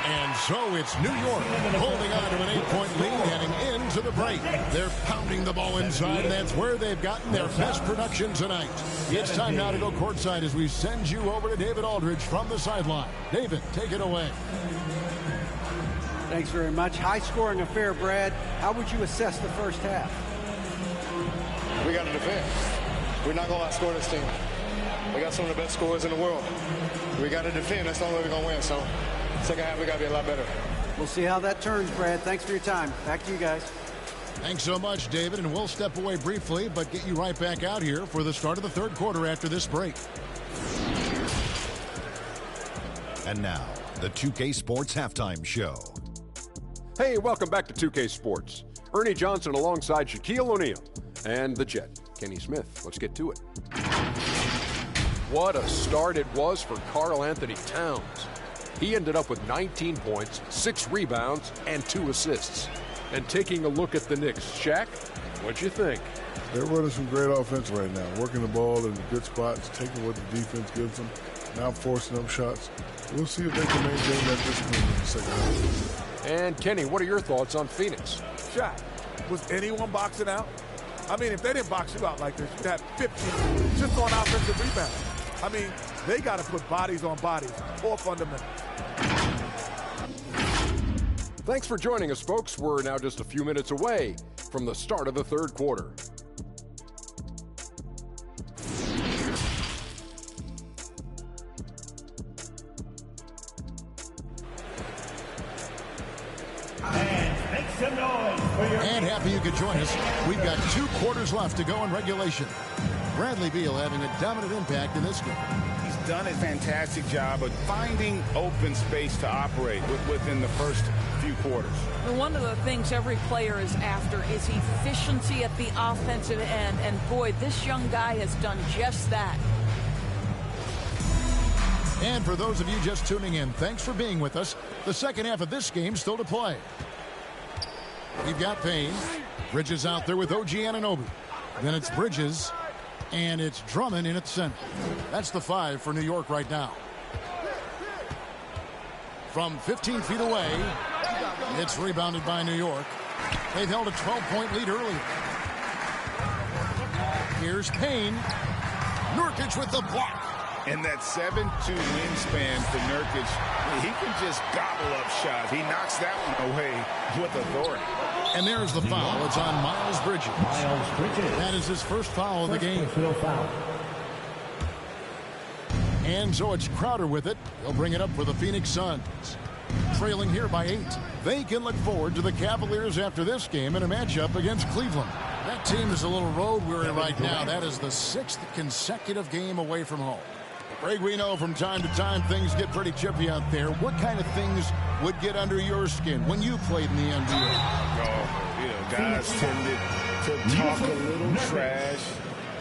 And so it's New York holding on to an 8-point lead heading into the break. They're pounding the ball inside, and that's where they've gotten their best production tonight. It's time now to go courtside as we send you over to David Aldridge from the sideline. David, take it away. Thanks very much. High-scoring affair, Brad. How would you assess the first half? We got to defend. We're not going to outscore this team. We got some of the best scorers in the world. We got to defend. That's the only way we're going to win. So, second half, we got to be a lot better. We'll see how that turns, Brad. Thanks for your time. Back to you guys. Thanks so much, David. And we'll step away briefly, but get you right back out here for the start of the third quarter after this break. And now, the 2K Sports Halftime Show. Hey, welcome back to 2K Sports. Ernie Johnson alongside Shaquille O'Neal and the Jet, Kenny Smith. Let's get to it. What a start it was for Karl Anthony Towns. He ended up with 19 points, 6 rebounds, and 2 assists. And taking a look at the Knicks, Shaq, what'd you think? They're running some great offense right now, working the ball in good spots, taking what the defense gives them. not forcing up shots. We'll see if they can maintain that discipline in the second half. And Kenny, what are your thoughts on Phoenix? Shot. Was anyone boxing out? I mean, if they didn't box you out like this, you'd have 50 just on offensive rebounds. I mean, they got to put bodies on bodies or fundamentals. Thanks for joining us, folks. We're now just a few minutes away from the start of the third quarter. And happy you could join us. We've got 2 quarters left to go in regulation. Bradley Beal having a dominant impact in this game. He's done a fantastic job of finding open space to operate within the first few quarters. One of the things every player is after is efficiency at the offensive end. And boy, this young guy has done just that. And for those of you just tuning in, thanks for being with us. The second half of this game still to play. We've got Payne. Bridges out there with OG Anunoby. Then it's Bridges. And it's Drummond in at center. That's the 5 for New York right now. From 15 feet away, it's rebounded by New York. They've held a 12-point lead earlier. Here's Payne. Nurkic with the block. And that 7'2" wingspan for Nurkic, he can just gobble up shots. He knocks that one away with authority. And there's the foul. It's on Miles Bridges. That is his first foul of the game. And so it's Crowder with it. He'll bring it up for the Phoenix Suns. Trailing here by 8. They can look forward to the Cavaliers after this game in a matchup against Cleveland. That team is a little road weary right now. That is the 6th consecutive game away from home. Greg, we know from time to time things get pretty chippy out there. What kind of things would get under your skin when you played in the NBA? Oh, you know, guys tended to talk a little trash,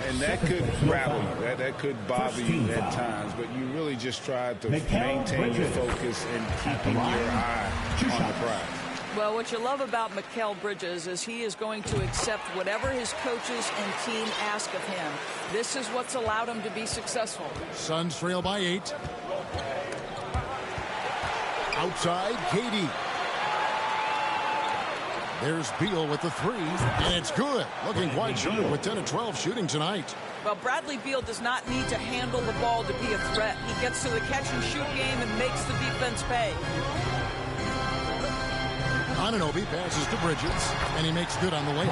and that could rattle you. That could bother you at times, but you really just tried to maintain your focus and keeping your eye on the prize. Well, what you love about Mikal Bridges is he is going to accept whatever his coaches and team ask of him. This is what's allowed him to be successful. Suns trail by 8. Outside, KD. There's Beal with the 3, and it's good. Looking quite sharp with 10 of 12 shooting tonight. Well, Bradley Beal does not need to handle the ball to be a threat. He gets to the catch-and-shoot game and makes the defense pay. Anunoby passes to Bridges, and he makes good on the way.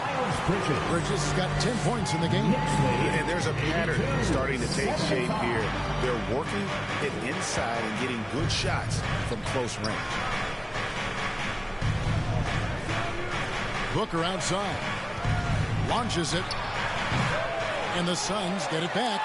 Bridges has got 10 points in the game. And there's a pattern starting to take shape here. They're working it inside and getting good shots from close range. Booker outside. Launches it. And the Suns get it back.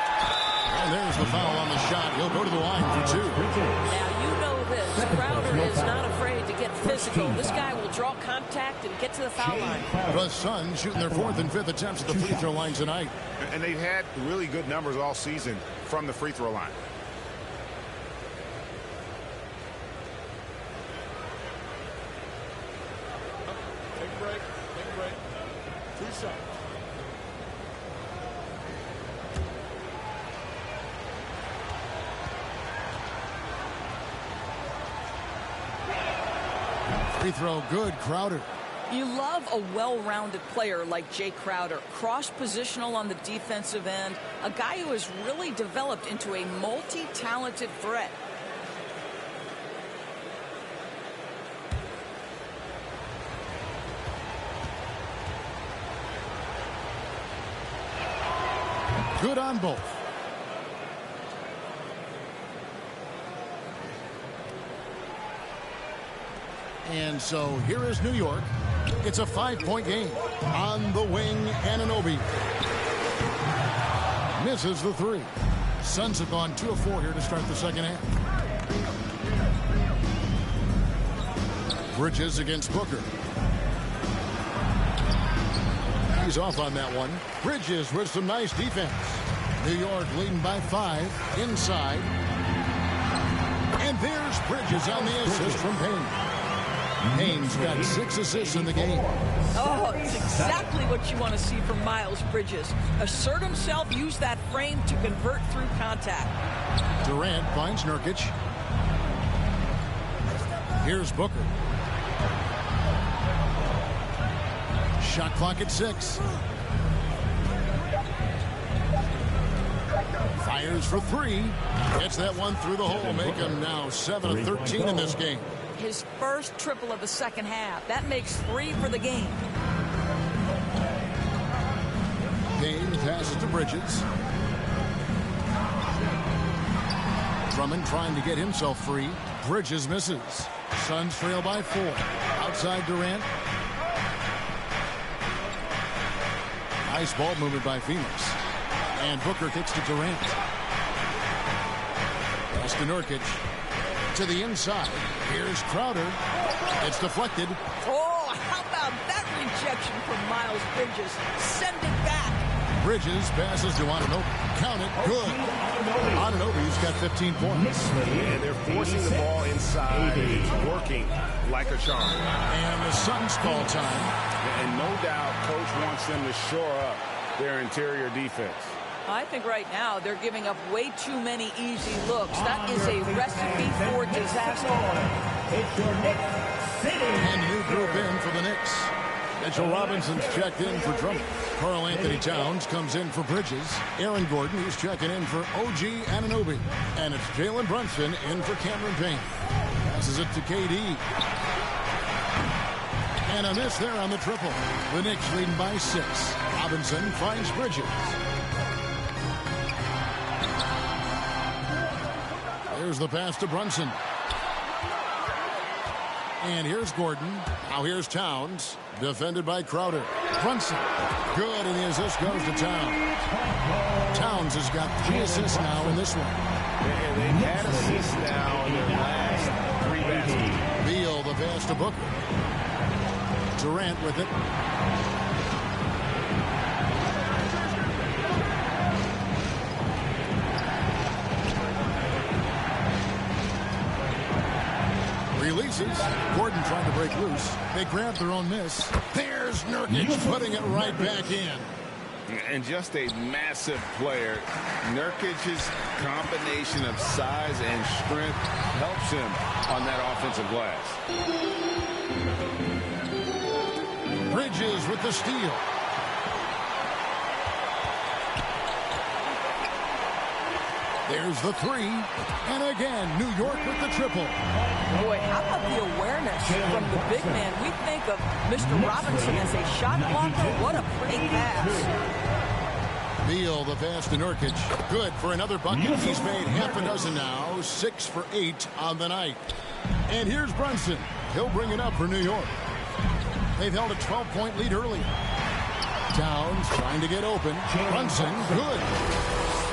And there's the foul on the shot. He'll go to the line for 2. Now, you know this. Crowder is not afraid to get physical. This guy will draw contact and get to the foul line. The Suns shooting their 4th and 5th attempts at the free throw line tonight. And they've had really good numbers all season from the free throw line. Take a break. Take a break. 2 shots. Free throw good, Crowder. You love a well-rounded player like Jay Crowder, cross-positional on the defensive end, a guy who has really developed into a multi-talented threat. Good on both. And so here is New York. It's a 5-point game. On the wing, Anunoby. Misses the 3. Suns have gone 2 of 4 here to start the second half. Bridges against Booker. He's off on that one. Bridges with some nice defense. New York leading by 5. Inside. And there's Bridges on the assist from Payne. Haynes got 6 assists in the game. Oh, it's exactly what you want to see from Miles Bridges. Assert himself, use that frame to convert through contact. Durant finds Nurkic. Here's Booker. Shot clock at 6. Fires for 3. Gets that one through the hole. Make him now 7 of 13 in this game. His first triple of the second half. That makes 3 for the game. Payne passes to Bridges. Drummond trying to get himself free. Bridges misses. Suns trail by 4. Outside Durant. Nice ball movement by Phoenix. And Booker kicks to Durant. Pass to Nurkic. To the inside. Here's Crowder. It's deflected. Oh, how about that rejection from Miles Bridges? Send it back. Bridges passes to Anunoby. Count it. Good. Anunoby's got 15 points. And they're forcing the ball inside. And it's working like a charm. And the Suns call time. And no doubt, Coach wants them to shore up their interior defense. I think right now they're giving up way too many easy looks. That is a recipe for disaster. And new group in for the Knicks. Mitchell Robinson's checked in for Drummond. Karl Anthony Towns comes in for Bridges. Aaron Gordon, who's checking in for OG Anunoby. And it's Jalen Brunson in for Cameron Payne. Passes it to KD. And a miss there on the triple. The Knicks leading by 6. Robinson finds Bridges. There's the pass to Brunson. And here's Gordon. Now here's Towns. Defended by Crowder. Brunson. Good, and the assist goes to Towns. Towns has got 3 assists now in this one. And they've had assists now in their last 3 baskets. Beal, the pass to Booker. Durant with it. Releases. Gordon trying to break loose. They grab their own miss. There's Nurkic putting it right back in. And just a massive player. Nurkic's combination of size and strength helps him on that offensive glass. Bridges with the steal. There's the 3. And again, New York with the triple. Boy, how about the awareness from the big man? We think of Mr. Robinson as a shot blocker. What a pretty pass. Beal, the pass to Nurkic. Good for another bucket. He's made half a dozen now. 6 for 8 on the night. And here's Brunson. He'll bring it up for New York. They've held a 12-point lead early. Towns trying to get open. Brunson, good.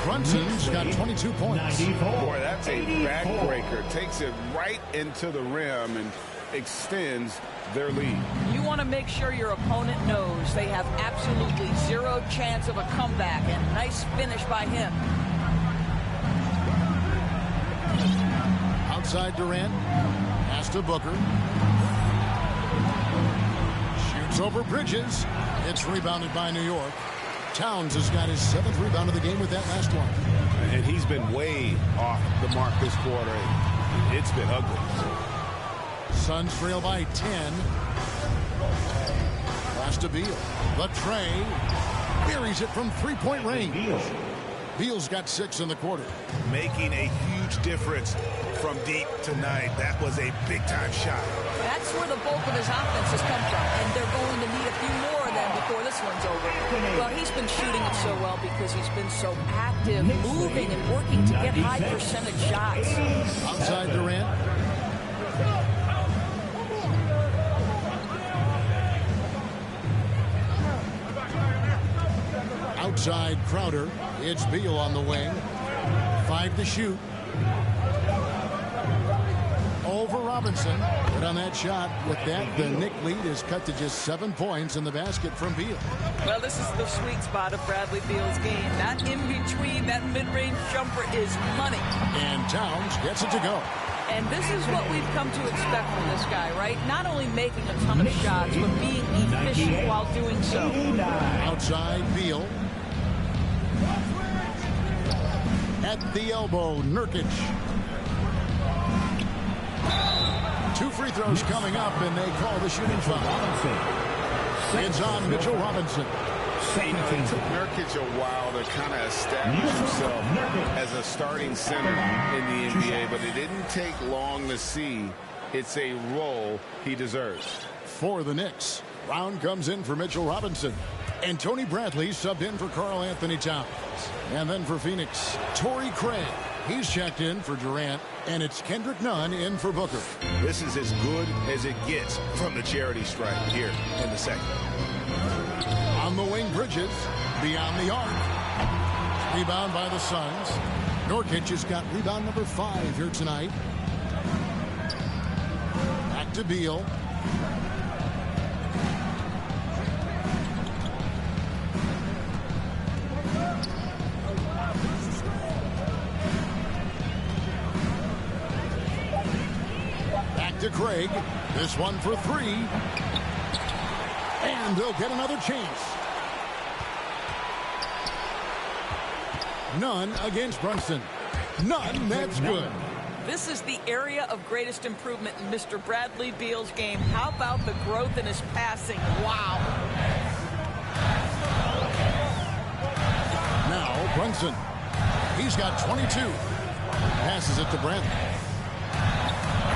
Brunson's got 22 points. Boy, that's a backbreaker. Takes it right into the rim and extends their lead. You want to make sure your opponent knows they have absolutely 0 chance of a comeback. And nice finish by him. Outside Durant. Pass to Booker. Shoots over Bridges. It's rebounded by New York. Towns has got his 7th rebound of the game with that last one. And he's been way off the mark this quarter. It's been ugly. Suns trail by 10. Pass to Beal. The tray. Buries it from 3-point range. Beal's got 6 in the quarter. Making a huge difference from deep tonight. That was a big-time shot. That's where the bulk of his offense has come from, and they're going to need a few more of them before this one's over. Well, he's been shooting it so well because he's been so active, moving and working to get high percentage shots. Outside Durant. Outside Crowder. It's Beal on the wing. 5 to shoot. Over Robinson. Good on that shot. With that, the Knick lead is cut to just 7 points in the basket from Beal. Well, this is the sweet spot of Bradley Beal's game. That in-between, that mid-range jumper is money. And Towns gets it to go. And this is what we've come to expect from this guy, right? Not only making a ton of shots, but being efficient while doing so. Outside, Beal. At the elbow, Nurkic. 2 free throws coming up, and they call the shooting foul. It's on Mitchell Robinson. You know, it took Nurkic a while to kind of establish himself as a starting center in the NBA, but it didn't take long to see it's a role he deserves. For the Knicks, Brown comes in for Mitchell Robinson. And Tony Bradley subbed in for Karl Anthony Towns. And then for Phoenix, Torrey Craig. He's checked in for Durant. And it's Kendrick Nunn in for Booker. This is as good as it gets from the charity stripe here in the second. On the wing, Bridges, beyond the arc. Rebound by the Suns. Nurkic has got rebound number 5 here tonight. Back to Beal. Back to Craig. This one for 3. And they'll get another chance. Nunn against Brunson. Nunn, that's good. This is the area of greatest improvement in Mr. Bradley Beal's game. How about the growth in his passing? Wow. Now Brunson. He's got 22. Passes it to Bradley.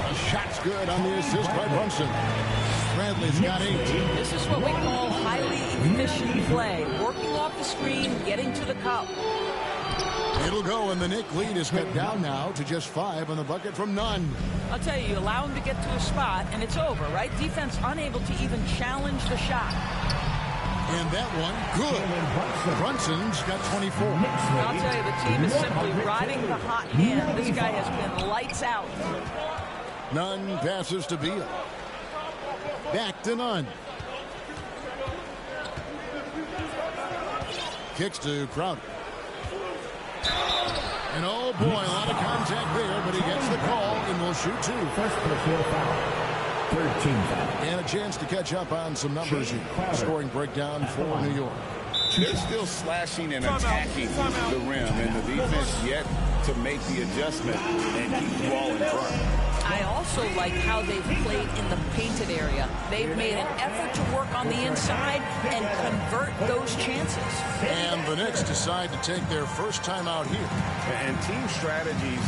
The shot's good on the assist by Brunson. Bradley's got 8. This is what we call highly efficient play. Working off the screen, getting to the cup. It'll go, and the Knick lead is cut down now to just 5 on the bucket from Nunn. I'll tell you, allow him to get to a spot, and it's over, right? Defense unable to even challenge the shot. And that one, good. Brunson's got 24. I'll tell you, the team is simply riding the hot hand. This guy has been lights out. Nunn passes to Beal. Back to Nunn. Kicks to Crowder. And oh boy, a lot of contact there, but he gets the call and will shoot 2. First personal foul. 13 foul. And a chance to catch up on some numbers here. Scoring breakdown for New York. They're still slashing and attacking the rim, and the defense yet to make the adjustment and keep the ball in front. I also like how they've played in the painted area. They've made an effort to work on the inside and convert those chances. And the Knicks decide to take their first time out here. And team strategies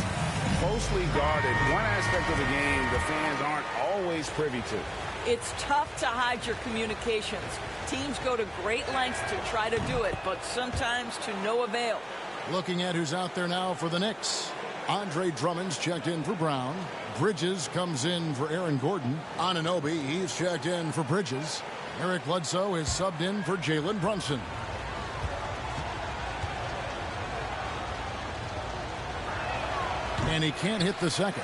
closely guarded. One aspect of the game the fans aren't always privy to. It's tough to hide your communications. Teams go to great lengths to try to do it, but sometimes to no avail. Looking at who's out there now for the Knicks. Andre Drummond's checked in for Brown. Bridges comes in for Aaron Gordon. Anunoby, he's checked in for Bridges. Eric Bledsoe is subbed in for Jalen Brunson. And he can't hit the second.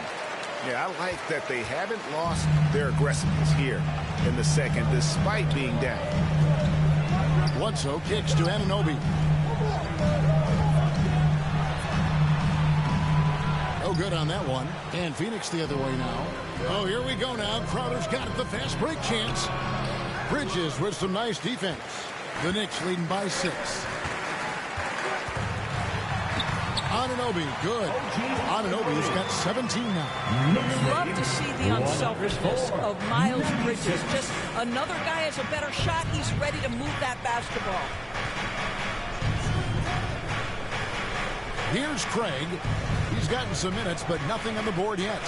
Yeah, I like that they haven't lost their aggressiveness here in the second, despite being down. Bledsoe kicks to Anunoby. No good on that one. And Phoenix the other way now. Oh, here we go now. Crowder's got it, the fast break chance. Bridges with some nice defense. The Knicks leading by 6. Anunoby, good. Anunoby's got 17 now. Love to see the unselfishness of Miles Bridges. Just another guy has a better shot. He's ready to move that basketball. Here's Craig. He's gotten some minutes, but nothing on the board yet.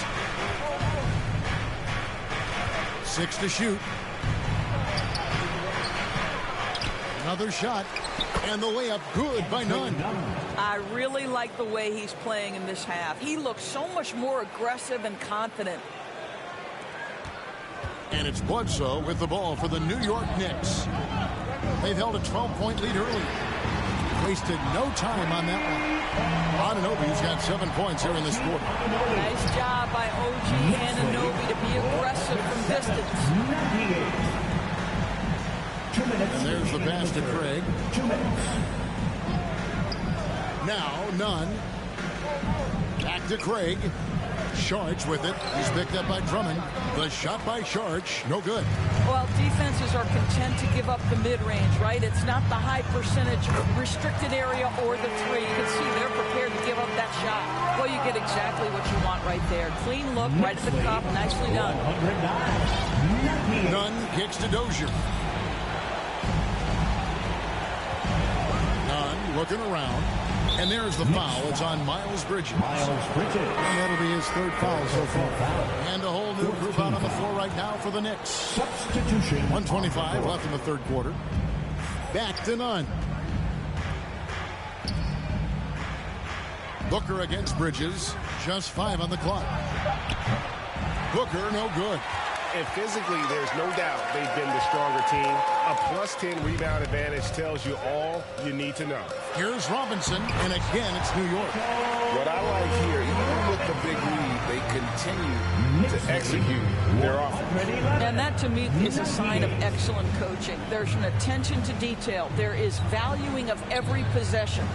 6 to shoot. Another shot. And the layup good by Nunn. I really like the way he's playing in this half. He looks so much more aggressive and confident. And it's Bledsoe with the ball for the New York Knicks. They've held a 12-point lead early. Wasted no time on that one. Anunoby's got 7 points here in this quarter. Nice job by OG Anunoby to be aggressive from distance. And there's the pass to Craig. 2 minutes. Now, Nunn. Back to Craig. Sharch with it. He's picked up by Drummond. The shot by Sharch, no good. Well, defenses are content to give up the mid-range, right? It's not the high percentage restricted area or the three. You can see they're prepared to give up that shot. Well, you get exactly what you want right there. Clean look, right at the cup. Nicely done. Nunn kicks to Dozier. Nunn looking around. And there's the foul. It's on Miles Bridges. And that'll be his 3rd foul so far. And a whole new group out on the floor right now for the Knicks. Substitution. 1:25 left in the 3rd quarter. Back to Nunn. Booker against Bridges. Just 5 on the clock. Booker, no good. And physically, there's no doubt they've been the stronger team. A +10 rebound advantage tells you all you need to know. Here's Robinson, and again, it's New York. What I like here, even with the big lead, they continue to execute their offense. And that, to me, is a sign of excellent coaching. There's an attention to detail. There is valuing of every possession.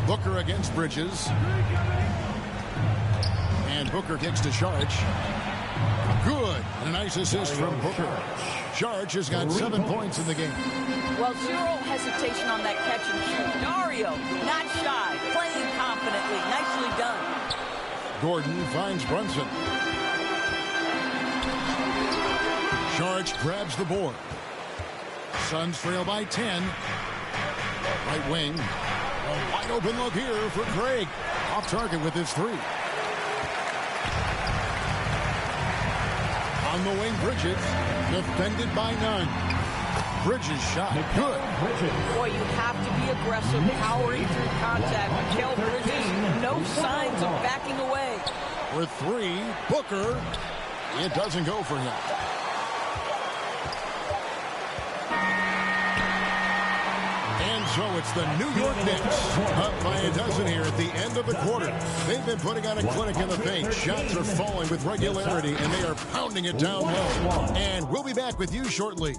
Booker against Bridges. And Booker kicks to Sharch. Good. And a nice assist from Booker. Sharch has got 7 points in the game. Well, zero hesitation on that catch and shoot. Dario, not shy, playing confidently. Nicely done. Gordon finds Brunson. Sharch grabs the board. Suns trail by 10. Right wing. A wide open look here for Craig. Off target with his 3. On the wing, Bridges, defended by Nunn. Bridges shot, good. Boy, you have to be aggressive, powering through contact. Mikal Bridges, no signs of backing away. For 3, Booker, it doesn't go for him. And so it's the New York Knicks up by a dozen here at the end of the quarter. They've been putting on a clinic in the paint. Shots are falling with regularity, and they are pounding it down low. And we'll be back with you shortly.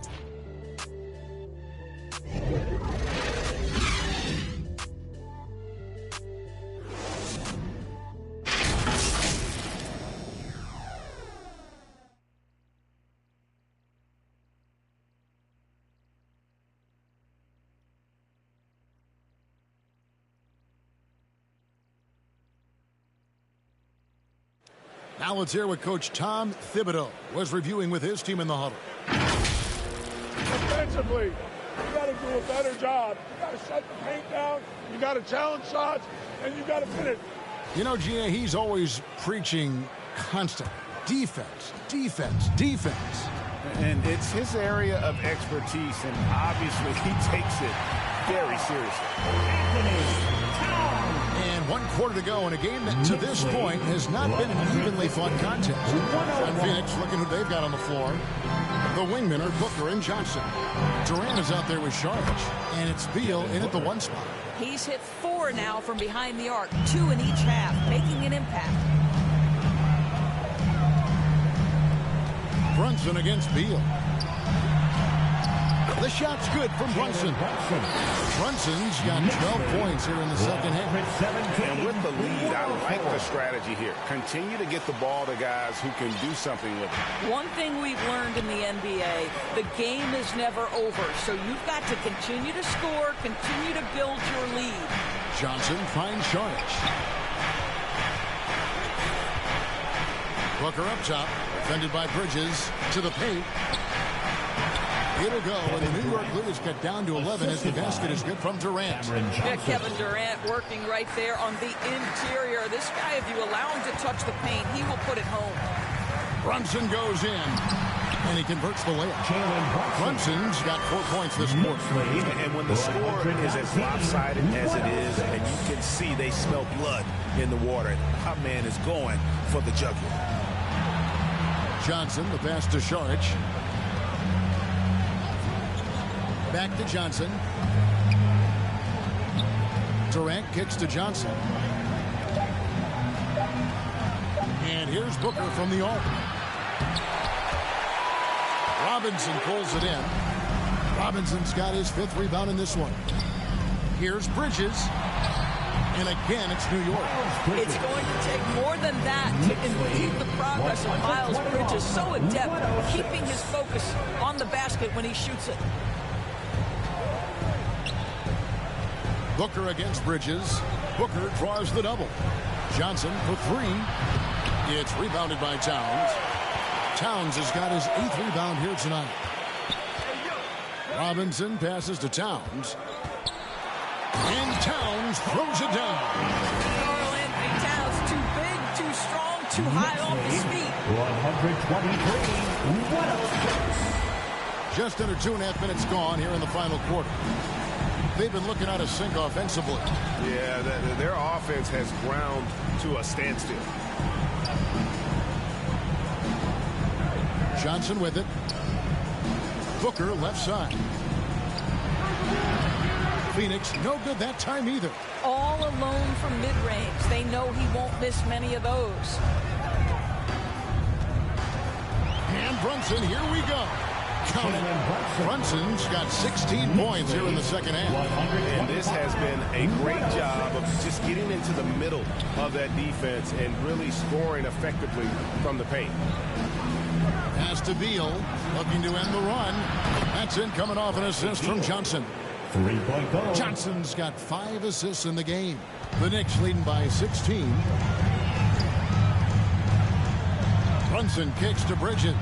Now let's hear what Coach Tom Thibodeau was reviewing with his team in the huddle. Defensively, you got to do a better job. You got to shut the paint down. You got to challenge shots, and you got to finish. You know, G.A., he's always preaching constant defense, defense, defense. And it's his area of expertise, and obviously he takes it very seriously. And 1 quarter to go in a game that to this point has not been an evenly fought contest. And Phoenix looking who they've got on the floor. The wingmen are Booker and Johnson. Durant is out there with Sharch, and it's Beal in at the 1 spot. He's hit 4 now from behind the arc, 2 in each half, making an impact. Brunson against Beal. The shot's good from Brunson. Brunson's got 12 points here in the second half. And with the lead, I like the strategy here. Continue to get the ball to guys who can do something with it. One thing we've learned in the NBA, the game is never over. So you've got to continue to score, continue to build your lead. Johnson finds Sharch. Booker up top, defended by Bridges, to the paint. It'll go, and the New York lead is cut down to 11 as the basket is good from Durant. Yeah, Kevin Durant working right there on the interior. This guy, if you allow him to touch the paint, he will put it home. Brunson goes in, and he converts the layup. Brunson's got 4 points this quarter. And when the score is as lopsided as it is, and you can see they smell blood in the water, our man is going for the jugular. Johnson, the pass to Sharch. Back to Johnson. Durant kicks to Johnson. And here's Booker from the arc. Robinson pulls it in. Robinson's got his 5th rebound in this one. Here's Bridges. And again, it's New York. It's going to take more than that to impede the progress of Miles Bridges. So adept, keeping his focus on the basket when he shoots it. Booker against Bridges. Booker draws the double. Johnson for 3. It's rebounded by Towns. Towns has got his 8th rebound here tonight. Robinson passes to Towns. And Towns throws it down. Carl Anthony Towns, too big, too strong, too high off his feet. 123. Just under 2.5 minutes gone here in the final quarter. They've been looking out of sync offensively. Yeah, their offense has ground to a standstill. Johnson with it. Booker left side. Phoenix no good that time either. All alone from mid-range. They know he won't miss many of those. And Brunson, here we go. Count it. Brunson's got 16 points here in the second half. And this has been a great job of just getting into the middle of that defense and really scoring effectively from the paint. Pass to Beal, looking to end the run. That's in, coming off an assist from Johnson. 3-point goal. Johnson's got 5 assists in the game. The Knicks leading by 16. Brunson kicks to Bridges.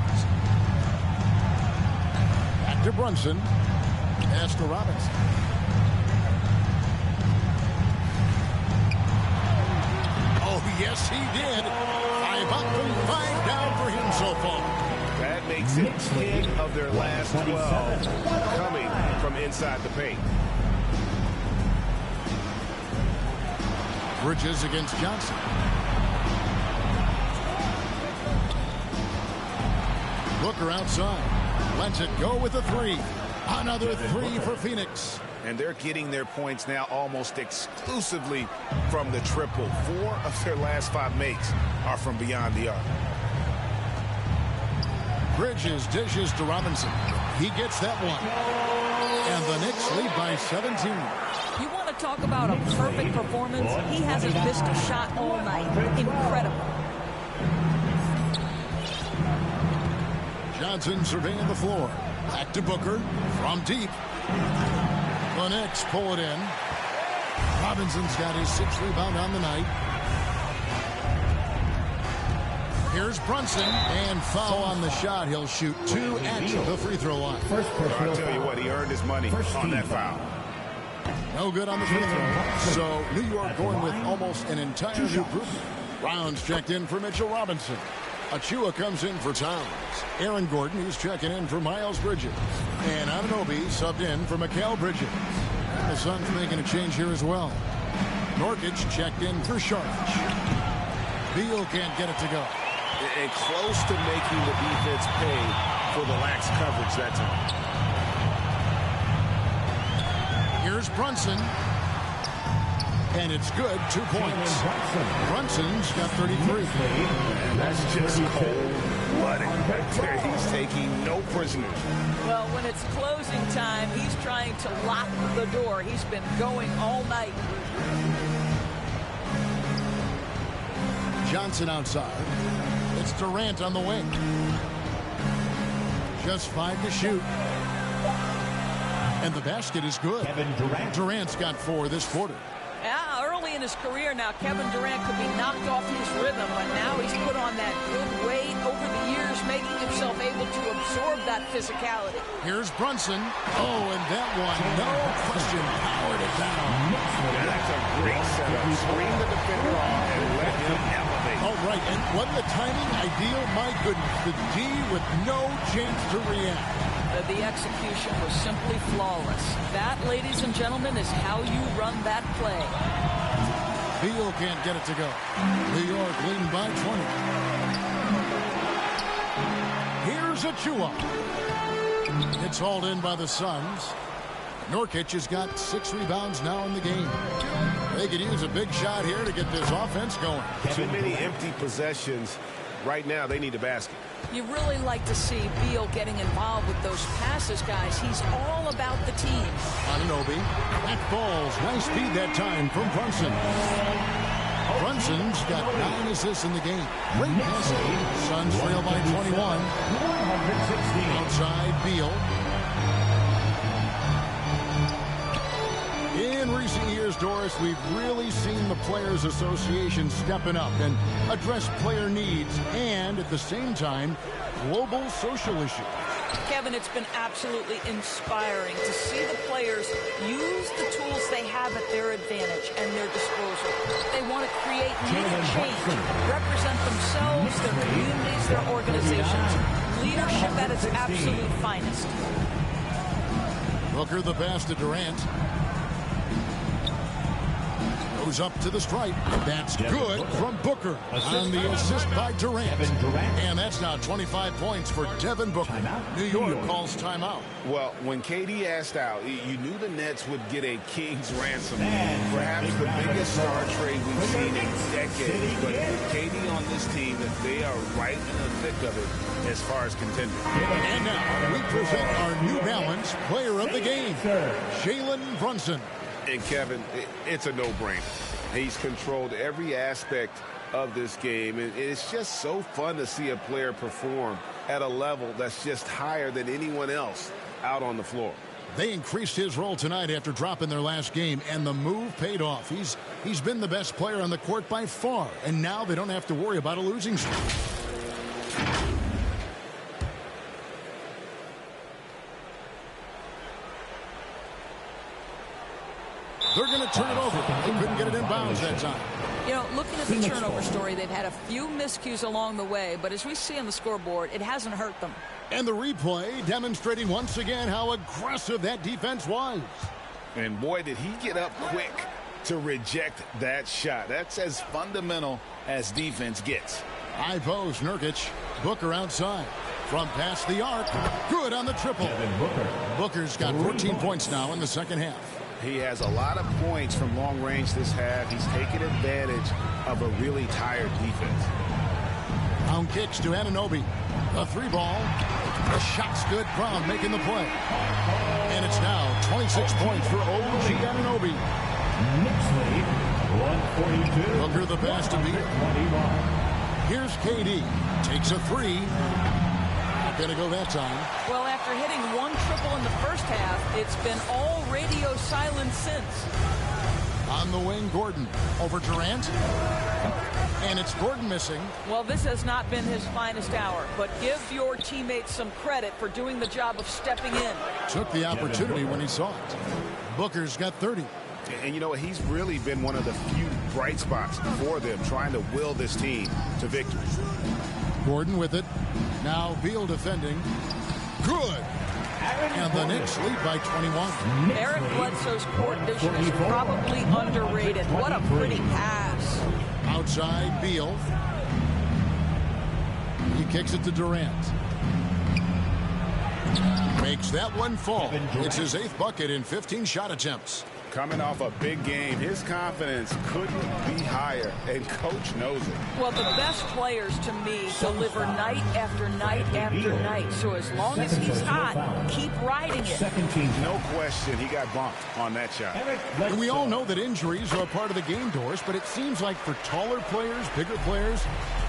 Back to Brunson. Pass to Robinson. Oh, yes, he did. 5 up and 5 down for him so far. That makes it 10 of their last 12 coming from inside the paint. Bridges against Johnson. Booker outside. Lets it go with a 3. Another 3 for Phoenix. And they're getting their points now almost exclusively from the triple. 4 of their last 5 makes are from beyond the arc. Bridges dishes to Robinson. He gets that one. And the Knicks lead by 17. You want to talk about a perfect performance? He hasn't missed a shot all night. Incredible. Johnson surveying the floor. Back to Booker from deep. The Knicks pull it in. Robinson's got his 6th rebound on the night. Here's Brunson, and foul on the shot. He'll shoot 2 at the free throw line. I'll tell you what, he earned his money on that foul. No good on the free throw. So New York going with almost an entire new group. Rounds checked in for Mitchell Robinson. Achua comes in for Towns. Aaron Gordon, who's checking in for Miles Bridges. And Anunoby subbed in for Mikal Bridges. And the Suns making a change here as well. Nurkic checked in for Sharp. Beal can't get it to go. And close to making the defense pay for the lax coverage that time. Here's Brunson. And it's good, 2 points. Brunson's got 33. And that's just cold-blooded right there. He's taking no prisoners. Well, when it's closing time, he's trying to lock the door. He's been going all night. Johnson outside. It's Durant on the wing. Just 5 to shoot. And the basket is good. Durant's got 4 this quarter. Yeah, early in his career now, Kevin Durant could be knocked off his rhythm, but now he's put on that good weight over the years, making himself able to absorb that physicality. Here's Brunson. Oh, and that one, no question, powered it down. That's a great setup. Screen the defender off and let him elevate. Oh, right, and wasn't the timing ideal? My goodness, the D with no chance to react. The execution was simply flawless. That, ladies and gentlemen, is how you run that play. Beal can't get it to go. New York leading by 20. Here's Achua. It's hauled in by the Suns. Nurkic has got 6 rebounds now in the game. They could use a big shot here to get this offense going. Too many empty possessions. Right now, they need a basket. You really like to see Beal getting involved with those passes, guys. He's all about the team. Anunoby. That falls. Nice speed that time from Brunson. Brunson's got 9 assists in the game. Great passing. Suns trail by 21. Outside Beal. In recent years, Doris, we've really seen the Players Association stepping up and address player needs and, at the same time, global social issues. Kevin, it's been absolutely inspiring to see the players use the tools they have at their advantage and their disposal. They want to create needed change, represent themselves, their communities, their organizations. Leadership at its absolute finest. Booker the pass to Durant. Goes up to the stripe. That's good from Booker on the assist by Durant. And that's now 25 points for Devin Booker. New York calls timeout. Well, when KD asked out, you knew the Nets would get a king's ransom. Perhaps the biggest star trade we've seen in decades. But with KD on this team, they are right in the thick of it as far as contending. And now we present our New Balance player of the game, Jalen Brunson. And Kevin, it's a no-brainer. He's controlled every aspect of this game, and it's just so fun to see a player perform at a level that's just higher than anyone else out on the floor. They increased his role tonight after dropping their last game, and the move paid off. He's been the best player on the court by far, and now they don't have to worry about a losing streak. They're going to turn it over. They couldn't get it in bounds that time. You know, looking at the turnover story, they've had a few miscues along the way, but as we see on the scoreboard, it hasn't hurt them. And the replay demonstrating once again how aggressive that defense was. And boy, did he get up quick to reject that shot. That's as fundamental as defense gets. High post, Nurkic. Booker outside. From past the arc. Good on the triple. Booker's got 14 points now in the second half. He has a lot of points from long range this half. He's taken advantage of a really tired defense. Down kicks to Anunoby. The 3-ball. The shot's good. Brown making the play. And it's now 26 points for OG Anunoby. Knicks lead, 142. Booker the pass to beat. Here's KD. Takes a 3. Gonna go that time. Well, after hitting 1 triple in the first half, it's been all radio silence since. On the wing, Gordon. Over Durant. And it's Gordon missing. Well, this has not been his finest hour, but give your teammates some credit for doing the job of stepping in. Took the opportunity when he saw it. Booker's got 30. And you know, he's really been one of the few bright spots for them, trying to will this team to victory. Gordon with it. Now Beal defending. Good. And the Knicks lead by 21. Eric Bledsoe's court vision is probably underrated. What a pretty pass. Outside Beal. He kicks it to Durant. Makes that one fall. It's his 8th bucket in 15 shot attempts. Coming off a big game, his confidence couldn't be higher, and coach knows it. Well, the best players, to me, deliver night after night after night. So as long as he's hot, keep riding it. No question, he got bumped on that shot. And we all know that injuries are a part of the game, Doris, but it seems like for taller players, bigger players,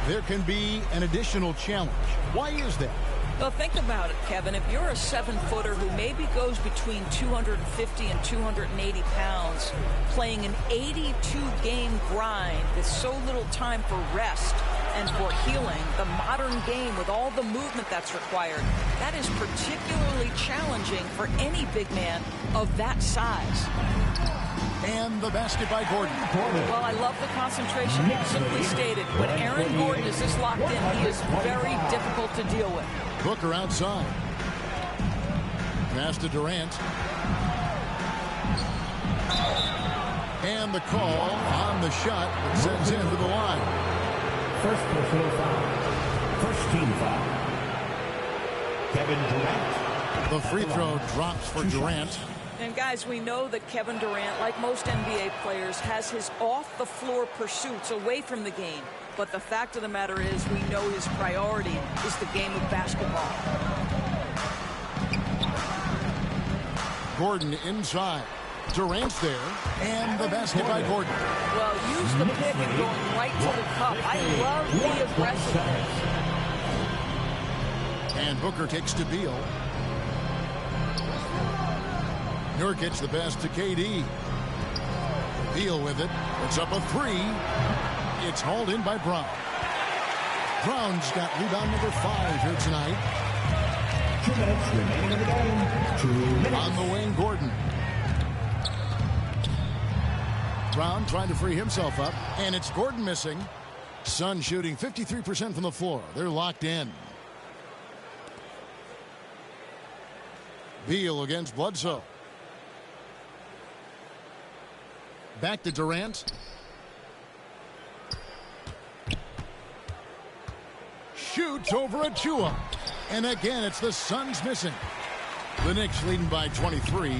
there can be an additional challenge. Why is that? Well, think about it, Kevin. If you're a 7-footer who maybe goes between 250 and 280 pounds, playing an 82-game grind with so little time for rest and for healing, the modern game with all the movement that's required, that is particularly challenging for any big man of that size. And the basket by Gordon. Well, I love the concentration. Simply stated, when Aaron Gordon is this locked in, he is very difficult to deal with. Booker outside. Pass to Durant. And the call on the shot that sends him to the line. First personal foul. First team foul. Kevin Durant. The free throw drops for Durant. And guys, we know that Kevin Durant, like most NBA players, has his off-the-floor pursuits away from the game. But the fact of the matter is, we know his priority is the game of basketball. Gordon inside. Durant's there, and the basket by Gordon. Well, use the pick and going right to the cup. I love the aggressiveness. And Booker takes to Beal. Nurkic the pass to KD. Beal with it. It's up a three. It's hauled in by Brown. Brown's got rebound number 5 here tonight. 2 minutes remaining in the game. 2 minutes. On the wing, Gordon. Brown trying to free himself up, and it's Gordon missing. Suns shooting 53% from the floor. They're locked in. Beal against Bledsoe. Back to Durant. Shoots over Achua. And again, it's the Suns missing. The Knicks leading by 23.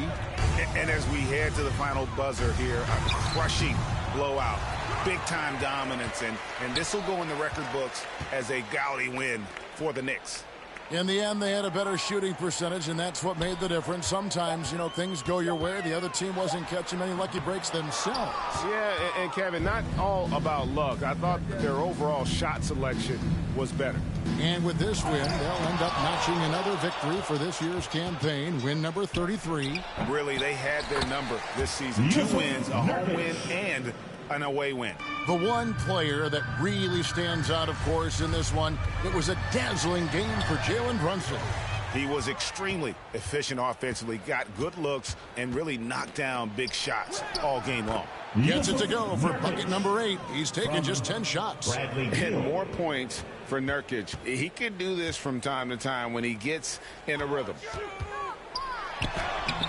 And as we head to the final buzzer here, a crushing blowout. Big-time dominance. And this will go in the record books as a gaudy win for the Knicks. In the end, they had a better shooting percentage, and that's what made the difference. Sometimes, you know, things go your way. The other team wasn't catching many lucky breaks themselves. Yeah, and Kevin, not all about luck. I thought their overall shot selection was better. And with this win, they'll end up notching another victory for this year's campaign, win number 33. Really, they had their number this season. 2 wins, a home win, and an away win. The one player that really stands out, of course, in this one, it was a dazzling game for Jalen Brunson. He was extremely efficient offensively, got good looks, and really knocked down big shots all game long. Gets it to go for bucket number 8. He's taken just 10 shots. And more points for Nurkic. He can do this from time to time when he gets in a rhythm.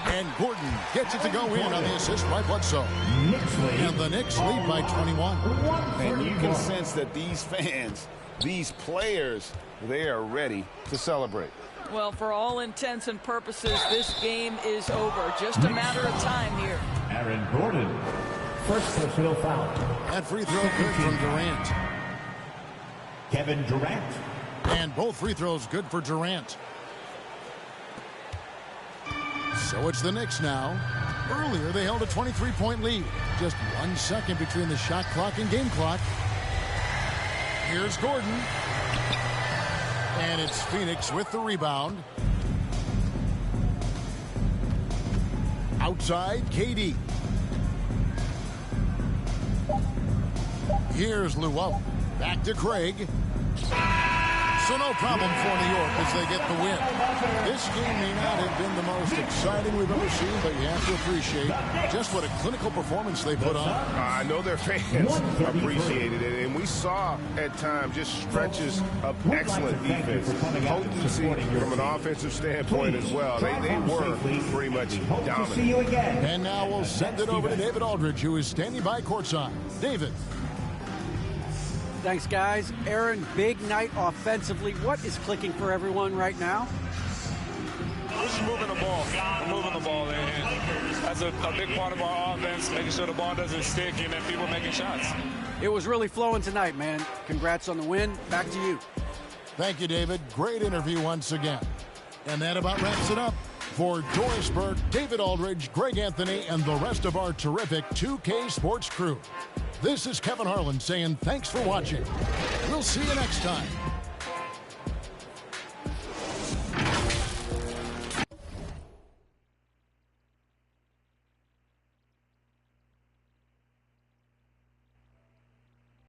And Gordon gets it to go in on the assist by Bledsoe. And the Knicks lead by 21. And you can sense that these fans, these players, they are ready to celebrate. Well, for all intents and purposes, this game is over. Just a matter of time here. Aaron Gordon, first personal foul. That free throw good from Durant. Kevin Durant. And both free throws good for Durant. So it's the Knicks now. Earlier, they held a 23-point lead. Just 1 second between the shot clock and game clock. Here's Gordon. And it's Phoenix with the rebound. Outside, KD. Here's Llewellyn. Back to Craig. So no problem for New York as they get the win. This game may not have been the most exciting we've ever seen, but you have to appreciate just what a clinical performance they put on. I know their fans appreciated it, and we saw at times just stretches of excellent defense, potency from an offensive standpoint as well. They were pretty much dominant. And now we'll send it over to David Aldridge, who is standing by courtside. David. Thanks, guys. Aaron, big night offensively. What is clicking for everyone right now? We're just moving the ball. We're moving the ball, and that's a big part of our offense, making sure the ball doesn't stick and that people making shots. It was really flowing tonight, man. Congrats on the win. Back to you. Thank you, David. Great interview once again. And that about wraps it up. For Doris Burke, David Aldridge, Greg Anthony, and the rest of our terrific 2K Sports crew. This is Kevin Harlan saying thanks for watching. We'll see you next time.